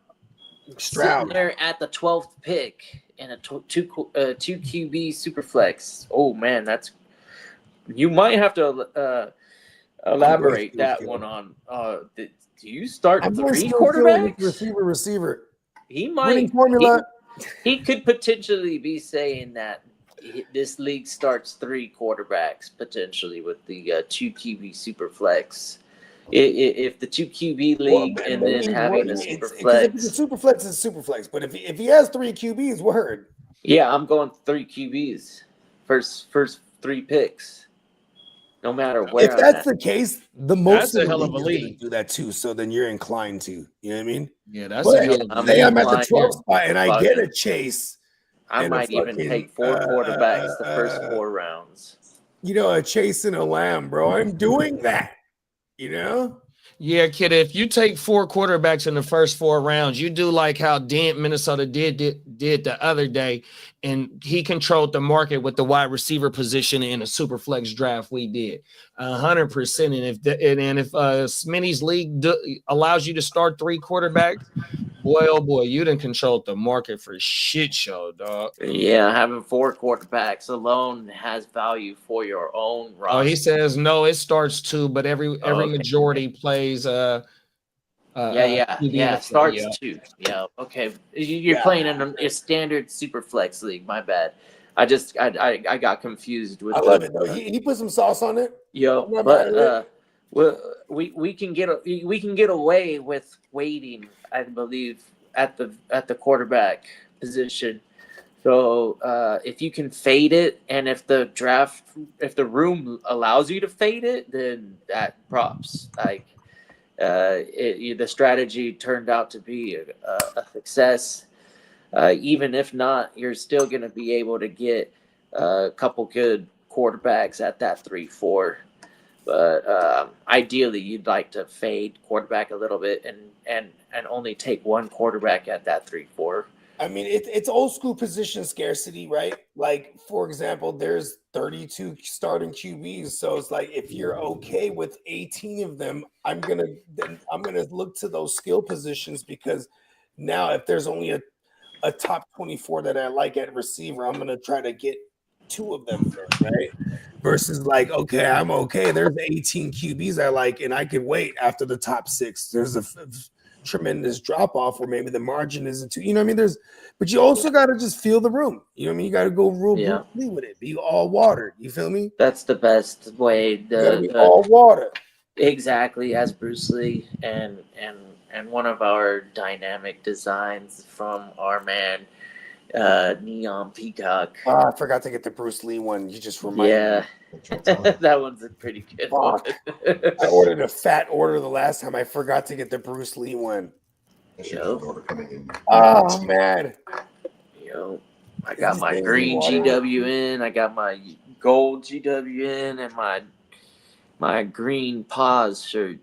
Stroud. sitting there at the 12th pick in a two QB super flex. Oh man, that's you might have to elaborate that one on. Do you start I'm going 3 skill with quarterbacks? receiver. He Winning might. formula. He could potentially be saying that this league starts 3 quarterbacks potentially with the 2 QB super flex. If the 2 QB league and then having a super flex. The super flex is super flex, but if he has 3 QBs, word. Yeah, I'm going 3 QBs. First 3 picks. No matter where. If that's the case, the most That's a hell of a league is gonna league. do that too. So then you're inclined to. You know what I mean? Yeah, that's But a hell of a say I'm at the inclined 12th to spot and I get a Chase. I and a might even fucking, take 4 quarterbacks the first 4 rounds. You know, a Chase and a Lamb, bro. I'm doing that. You know? Yeah, kid, if you take 4 quarterbacks in the first 4 rounds, you do like how Minnesota did the other day, and he controlled the market with the wide receiver position in a super flex draft we did 100%. And if Smitty's league allows you to start 3 quarterbacks, boy, oh boy, you done controlled the market for shit show, dog. Yeah, having 4 quarterbacks alone has value for your own roster. Oh, he says no, it starts 2, but every majority plays starts 2. Yeah, okay. You're playing in a standard super flex league. My bad. I got confused with. I love it though. He put some sauce on it. Yo, but we can get away with waiting, I believe, at the quarterback position. So if you can fade it, and if the room allows you to fade it, then that props. Like the strategy turned out to be a success. Even if not, you're still going to be able to get a couple good quarterbacks at that 3-4. But ideally, you'd like to fade quarterback a little bit and only take 1 quarterback at that 3-4. I mean, it's old school position scarcity, right? Like, for example, there's 32 starting QBs. So it's like if you're okay with 18 of them, I'm gonna look to those skill positions, because now if there's only a top 24 that I like at receiver, I'm gonna try to get 2 of them first, right? Versus like, okay, I'm okay. There's 18 QBs I like, and I could wait after the top 6. There's a tremendous drop off, or maybe the margin isn't too. You know what I mean? But you also got to just feel the room. You know what I mean? You got to go real Bruce Lee with it. Be all water. You feel me? That's the best way. You gotta be all water. Exactly, as Bruce Lee, and one of our dynamic designs from our man Neon Peacock. I forgot to get the Bruce Lee one. You just reminded me. That one's a pretty good one. I ordered a fat order the last time. I forgot to get the Bruce Lee one. Oh man. I got my green GWN, I got my gold GWN, and my green pause shirt.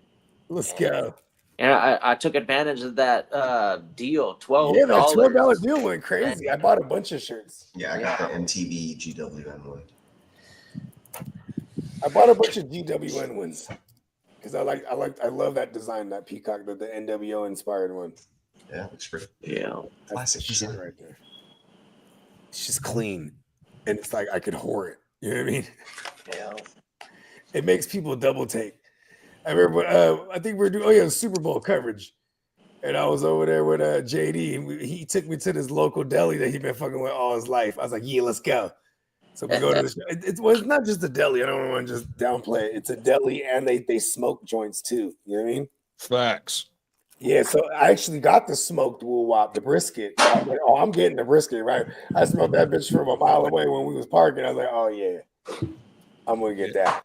Let's go. And I took advantage of that deal, $12. Yeah, that $12 deal went crazy. I bought a bunch of shirts. Yeah, I got the MTV GWN one. I bought a bunch of GWN ones because I love that design, that peacock, the NWO inspired one. Yeah, looks pretty. Yeah, classic design right there. It's just clean, and it's like I could whore it. You know what I mean? hell. It makes people double take. I remember, I think we were doing Super Bowl coverage. And I was over there with JD, and he took me to this local deli that he'd been fucking with all his life. I was like, yeah, let's go. So we go to this. It's not just a deli. I don't want to just downplay it. It's a deli, and they smoke joints too. You know what I mean? Facts. Yeah, so I actually got the smoked woo wop, the brisket. I was like, oh, I'm getting the brisket, right? I smelled that bitch from a mile away when we was parking. I was like, oh, yeah, I'm going to get that.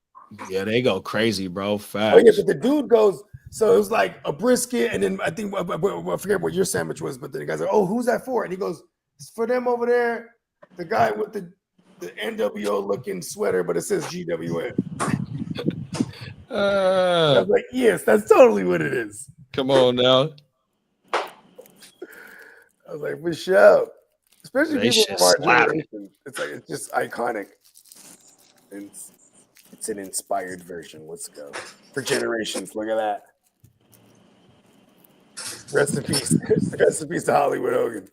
Yeah, they go crazy, bro. Facts. Oh, yeah, but the dude goes, so it was like a brisket, and then I think, I forget what your sandwich was, but then the guy's like, oh, who's that for? And he goes, it's for them over there, the guy with the NWO-looking sweater, but it says GWN. I was like, yes, that's totally what it is. Come on now. I was like, for sure. Especially They people shit from our slapping. generation. It's just iconic. It's an inspired version. Let's go. For generations. Look at that. Rest in peace. Rest in peace to Hollywood Hogan.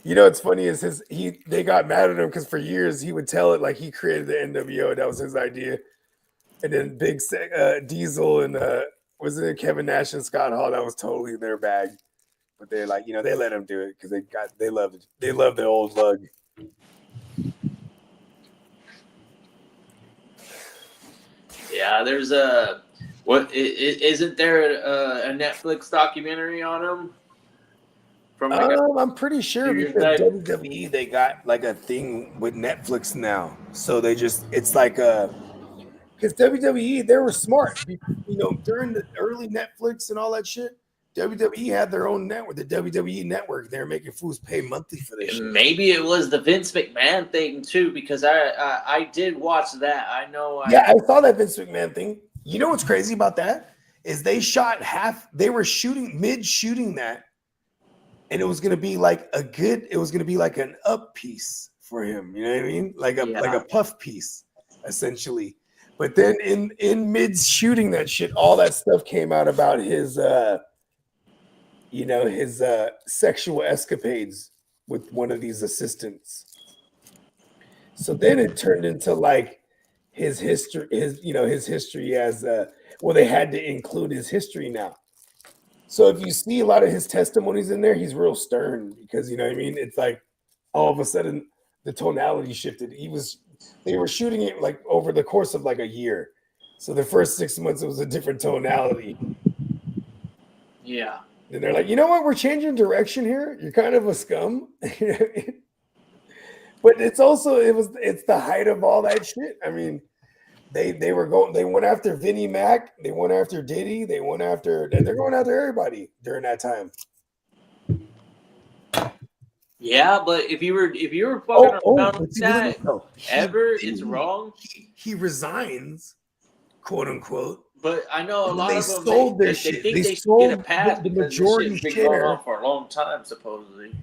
You know what's funny is they got mad at him because for years he would tell it like he created the NWO. That was his idea. And then Big Diesel and was it Kevin Nash and Scott Hall? That was totally their bag. But they're like, they let him do it because they love the old lug. Yeah, there's isn't there a Netflix documentary on him? From I'm pretty sure because WWE they got like a thing with Netflix now, so it's like because WWE they were smart, during the early Netflix and all that shit. WWE had their own network, the WWE network. They were making fools pay monthly for this shit. Maybe it was the Vince McMahon thing too, because I did watch that. I know. I saw that Vince McMahon thing. You know what's crazy about that is they were shooting that, and it was gonna be like an up piece for him. You know what I mean? Like a puff piece, essentially. But then in mid shooting that shit, all that stuff came out about his his sexual escapades with one of these assistants. So then it turned into like his history as they had to include his history now. So if you see a lot of his testimonies in there, he's real stern because you know what I mean? It's like all of a sudden the tonality shifted. They were shooting it like over the course of like a year. So the first 6 months it was a different tonality. Yeah. And they're like, you know what? We're changing direction here. You're kind of a scum. But it's the height of all that shit. I mean, they went after Vinnie Mac, they went after Diddy, they're going after everybody during that time. Yeah, but if you were fucking around with that it's wrong. He resigns, quote unquote. But I know a lot of them sold their they shit. think They they sold should get a pass the because majority this shit's been going share. on for a long time, supposedly.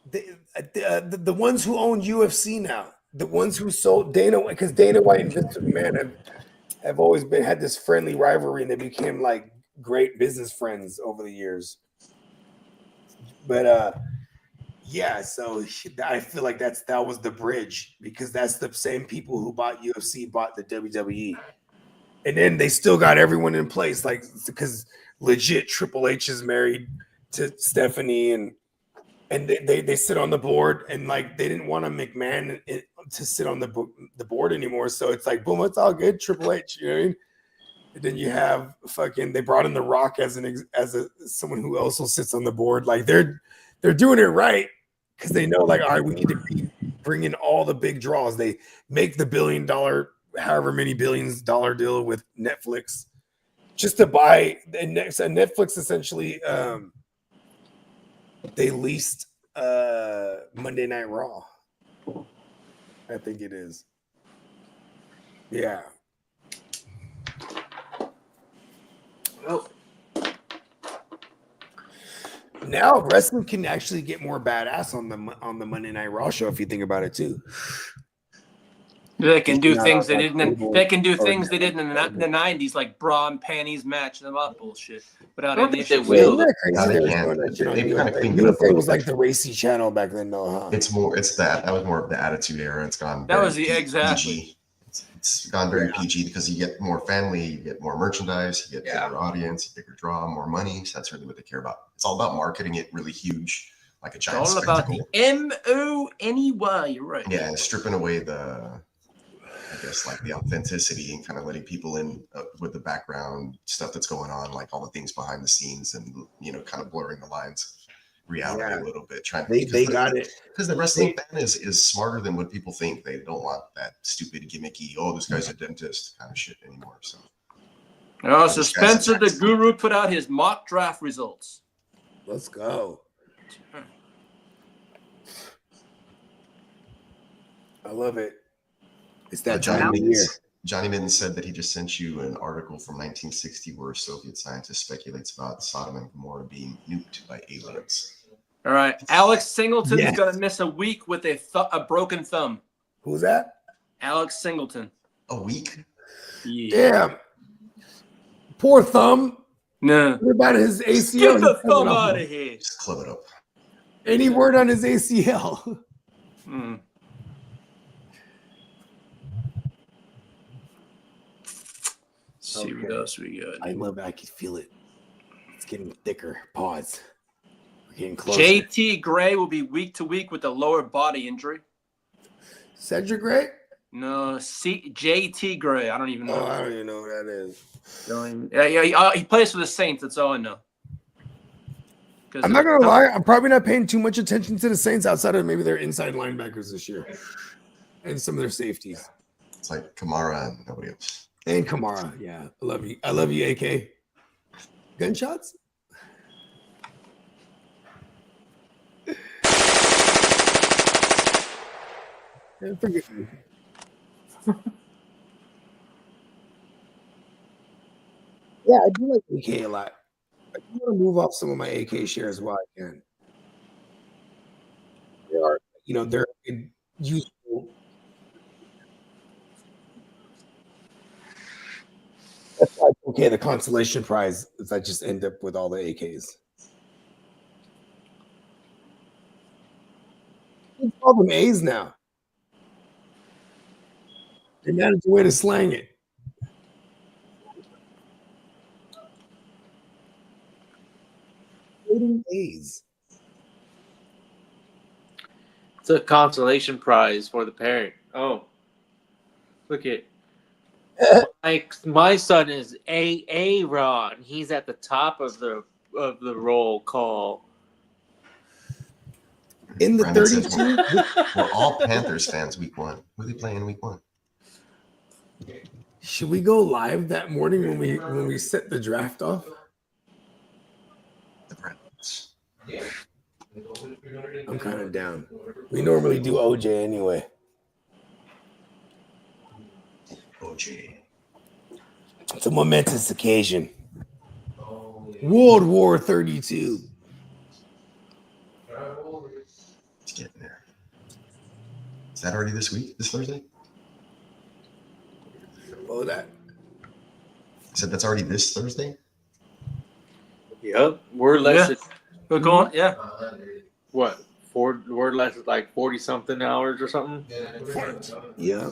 The ones who own UFC now, the ones who sold because Dana White and Vince McMahon have always had this friendly rivalry, and they became like great business friends over the years. But so I feel like that was the bridge because that's the same people who bought UFC bought the WWE. And then they still got everyone in place, like because legit Triple H is married to Stephanie, and they sit on the board, and like they didn't want a McMahon to sit on the board anymore. So it's like boom, it's all good. Triple H, you know what I mean? And then you have they brought in The Rock as someone who also sits on the board. Like they're doing it right because they know like all right, we need to bring in all the big draws. They make the $1 billion. However many $billions deal with Netflix just to buy Netflix essentially they leased Monday Night Raw. I think it is. Yeah. Well, now wrestling can actually get more badass on the Monday Night Raw show if you think about it too. They can do things they didn't. They can do things they did in the '90s, like bra and panties match them up bullshit. But I don't think they will. It was like the racy channel back then, though, huh? That was more of the Attitude Era. It's gone. That was the exactly. It's gone very PG because you get more family, you get more merchandise, you get bigger audience, bigger draw, more money. So that's really what they care about. It's all about marketing it really huge, like a giant It's all spectacle. about the MONEY. You're right. Yeah, and stripping away the, I guess, like the authenticity and kind of letting people in with the background stuff that's going on, like all the things behind the scenes, and kind of blurring the lines of reality a little bit. They got it because the wrestling fan is smarter than what people think. They don't want that stupid gimmicky, oh, this guy's a dentist kind of shit anymore. So, So Spencer the Guru put out his mock draft results. Let's go. I love it. It's that Johnny Midden said that he just sent you an article from 1960 where a Soviet scientist speculates about Sodom and Gomorrah being nuked by aliens. All right. Alex Singleton is going to miss a week with a broken thumb. Who's that? Alex Singleton. A week? Yeah. Damn. Poor thumb. No. What about his ACL? Get the thumb out of here. Just club it up. Any word on his ACL? See what else we got. I love it. I can feel it. It's getting thicker. Pause. We're getting closer. JT Gray will be week to week with a lower body injury. Cedric Gray? No, JT Gray. I don't even know. Oh, I don't even know who that is. He plays for the Saints. That's all I know. I'm not gonna lie. I'm probably not paying too much attention to the Saints outside of maybe their inside linebackers this year and some of their safeties. It's like Kamara and nobody else. And Kamara, yeah. I love you. I love you, AK. Gunshots? Forgive me. Yeah, I do like AK a lot. I do want to move off some of my AK shares while I can. They are, they're useful. That's why it's okay. The consolation prize is I just end up with all the AKs. We call them A's now. They managed a way to slang it. A's. It's a consolation prize for the parent. Oh, look at my son is Ron. He's at the top of the roll call. In the Brandon 32. said, we're all Panthers fans week 1. Who are they playing week 1? Should we go live that morning when we set the draft off? The Browns. I'm kind of down. We normally do OJ anyway. OJ. It's a momentous occasion. World War 32. It's getting there. Is that already this week? This Thursday? Oh, that. I said that's already this Thursday? Yep. We're less than We're going, yeah. what? We're less than like 40-something hours or something. Yeah.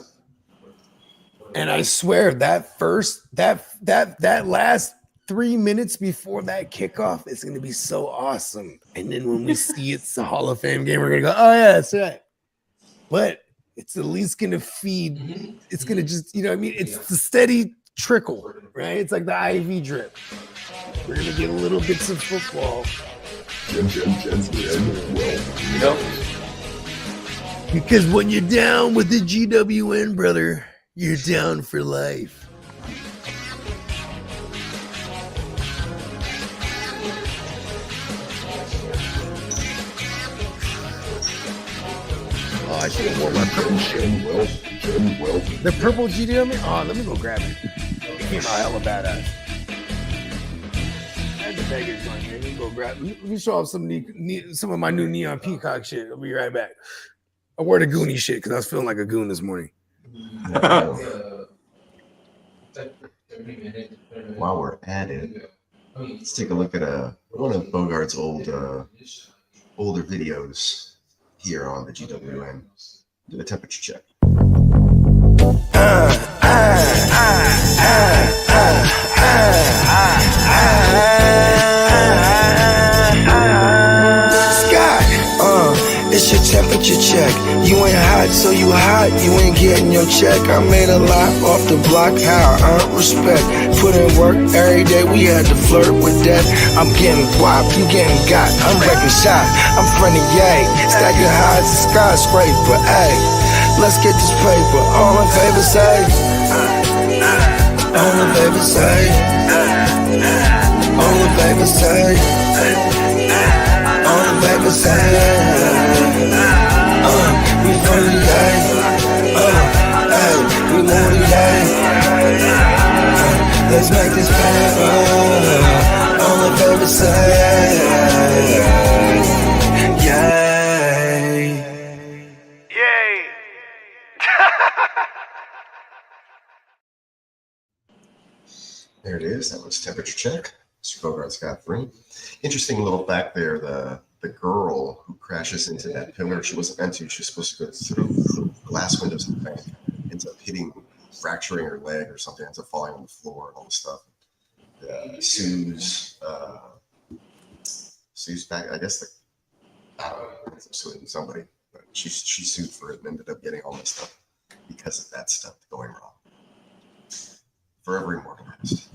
And I swear that last 3 minutes before that kickoff is going to be so awesome. And then when we see it's the Hall of Fame game, we're going to go, oh, yeah, that's right. But it's at least going to feed. It's going to just, it's the steady trickle, right? It's like the IV drip. We're going to get little bits of football. Because when you're down with the GWN, brother, you're down for life. Oh, I should have worn my purple shit. The purple GWN? Oh, let me go grab it. It came out hella badass. I had the beggars on here. Let me go grab it. Let me show off some of my new Neon Peacock shit. I'll be right back. I wore the Goonie shit because I was feeling like a goon this morning. While we're at it, let's take a look at one of Bogart's older videos here on the GWN. Do a temperature check. It's your temperature check. You ain't hot, so you hot. You ain't getting your check. I made a lot off the block. How I earned respect. Put in work every day. We had to flirt with death. I'm getting guap. You getting got. I'm wrecking shop. I'm friendly, yay. Stacking high as a skyscraper. Ay, let's get this paper. All in favor say. All in favor say. All in favor say. All in favor say. We for the day. We more the day. Let's make this paper. All in favor say. Yay. Yay. There it is. That was Temperature Check. Mr. Bogart's got 3. Interesting little fact there. The girl who crashes into that pillar, she wasn't meant to. She was supposed to go through the glass windows of the bank. Ends up fracturing her leg or something. Ends up falling on the floor and all this stuff. Sues back. I guess I don't know, suing somebody, but she sued for it and ended up getting all this stuff because of that stuff going wrong. Forever immortalized.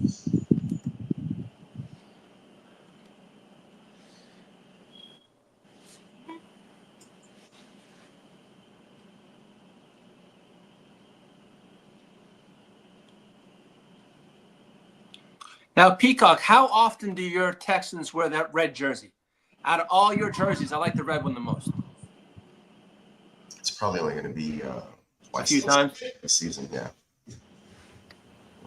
Now, Peacock, how often do your Texans wear that red jersey? Out of all your jerseys, I like the red one the most. It's probably only going to be A few times this season. Yeah.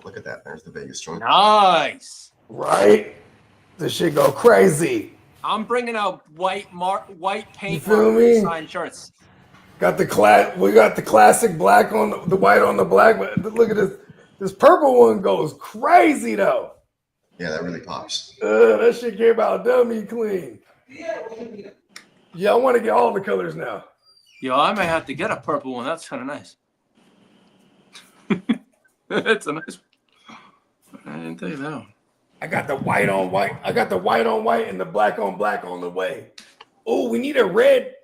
Look at that. There's the Vegas joint. Nice. Right? This shit go crazy. I'm bringing out white paint You feel me? signed shirts. Got the we got the classic black on the white on the black. But look at this. This purple one goes crazy though. Yeah, that really pops. That shit came out dummy clean. Yeah, I want to get all the colors now. Yo, I might have to get a purple one. That's kind of nice. It's a nice one. I didn't think that one. I got the white on white. I got the white on white and the black on black on the way. Oh, we need a red.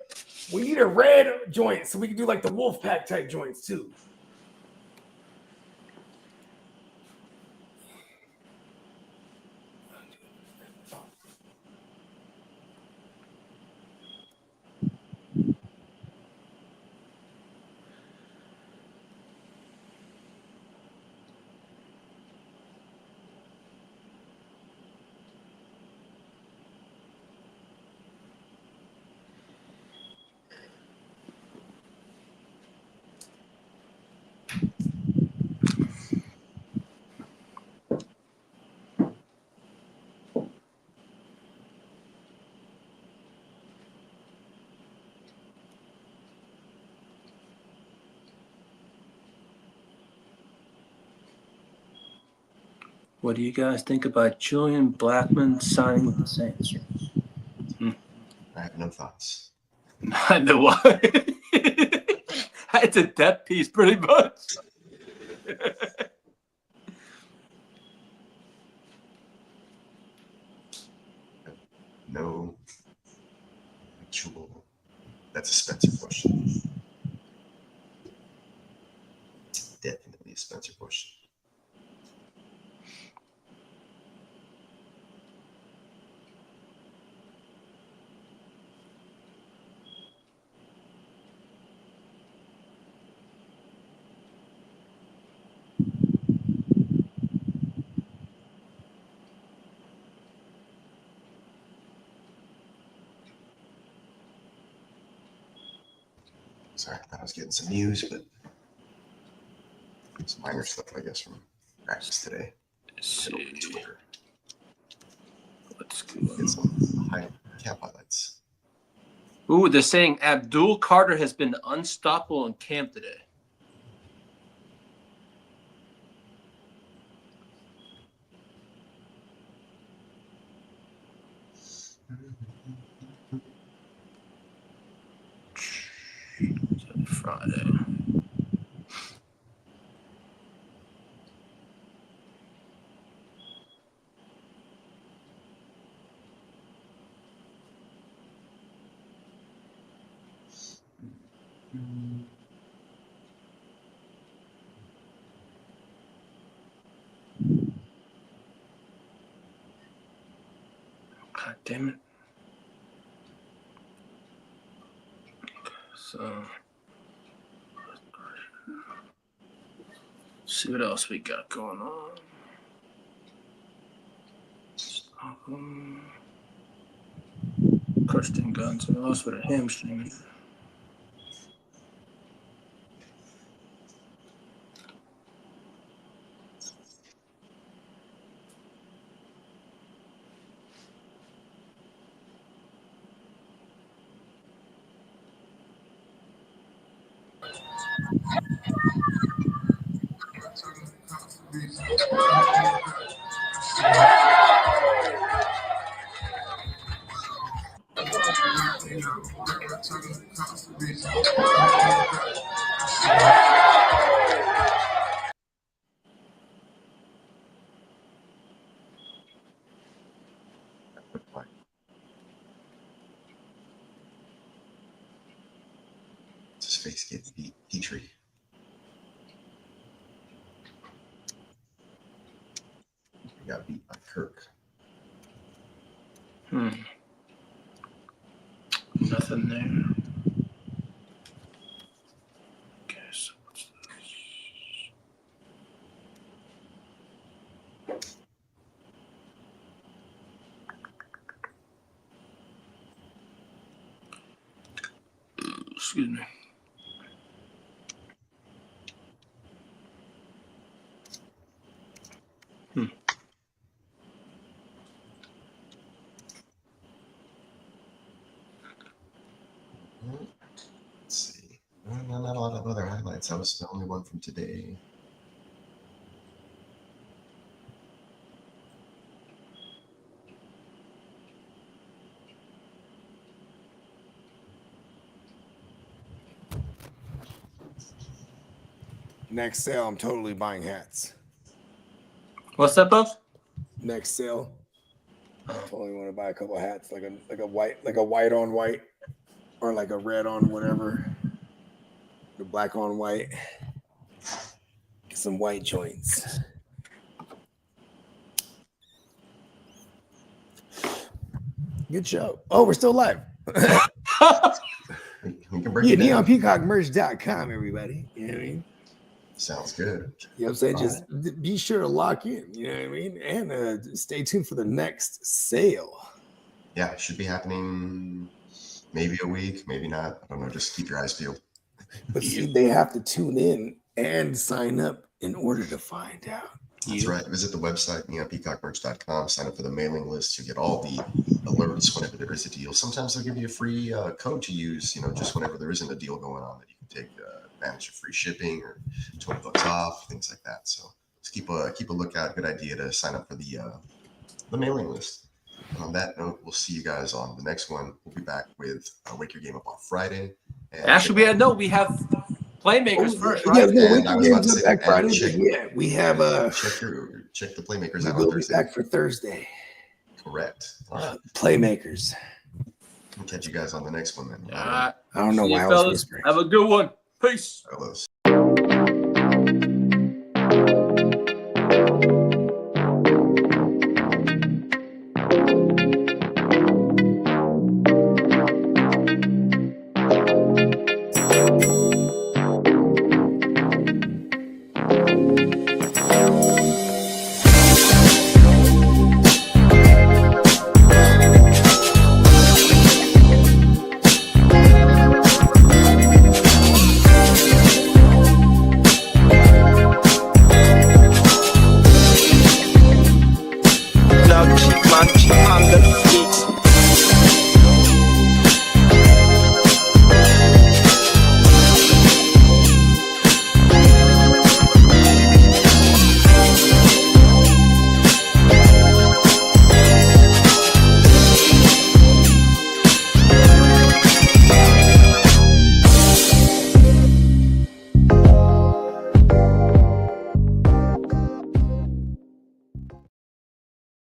We need a red joint so we can do like the Wolfpack type joints too. What do you guys think about Julian Blackmon signing with the Saints? I have no thoughts. I know why. It's a depth piece, pretty much. No actual. That's a Spencer question. Definitely a Spencer question. Sorry, I thought I was getting some news, but some minor stuff, I guess, from practice today. Twitter. Let's Get some camp highlights. Ooh, they're saying Abdul Carter has been unstoppable in camp today. Friday. damn it. So, see what else we got going on. Kirsten Guns and lost with a hamstring. His face get beat. Petrie. He got beat by Kirk. Nothing there. Okay, so what's this? Excuse me. Let's see. Not a lot of other highlights. That was the only one from today. Next sale, I'm totally buying hats. What's that, Buff? Next sale, I totally want to buy a couple hats, like a white on white, or like a red on whatever, the black on white. Get some white joints. Good show. Oh, we're still live. We can break it down. NeonPeacockMerch.com, everybody. You know what I mean? Sounds good. You know what I'm saying? Just be sure to lock in. You know what I mean? And stay tuned for the next sale. Yeah, it should be happening maybe a week, maybe not. I don't know. Just keep your eyes peeled. But see, they have to tune in and sign up in order to find out. That's right. Visit the website, neonpeacockmerch.com. Sign up for the mailing list. You get all the alerts whenever there is a deal. Sometimes they'll give you a free code to use, just whenever there isn't a deal going on that you can take advantage of free shipping or $20 off, things like that. So just keep a lookout. Good idea to sign up for the mailing list. And on that note, we'll see you guys on the next one. We'll be back with Wake Your Game Up on Friday. And Actually, we have Playmakers first, right? Yeah, And I was about to say, back Friday. check- Yeah, we have check the Playmakers out on we'll be Thursday. back for Thursday. Correct. All right. Playmakers. We'll catch you guys on the next one then. All right. I don't know See why you, I was fellas. whispering. Have a good one. Peace. Fellas. Zero.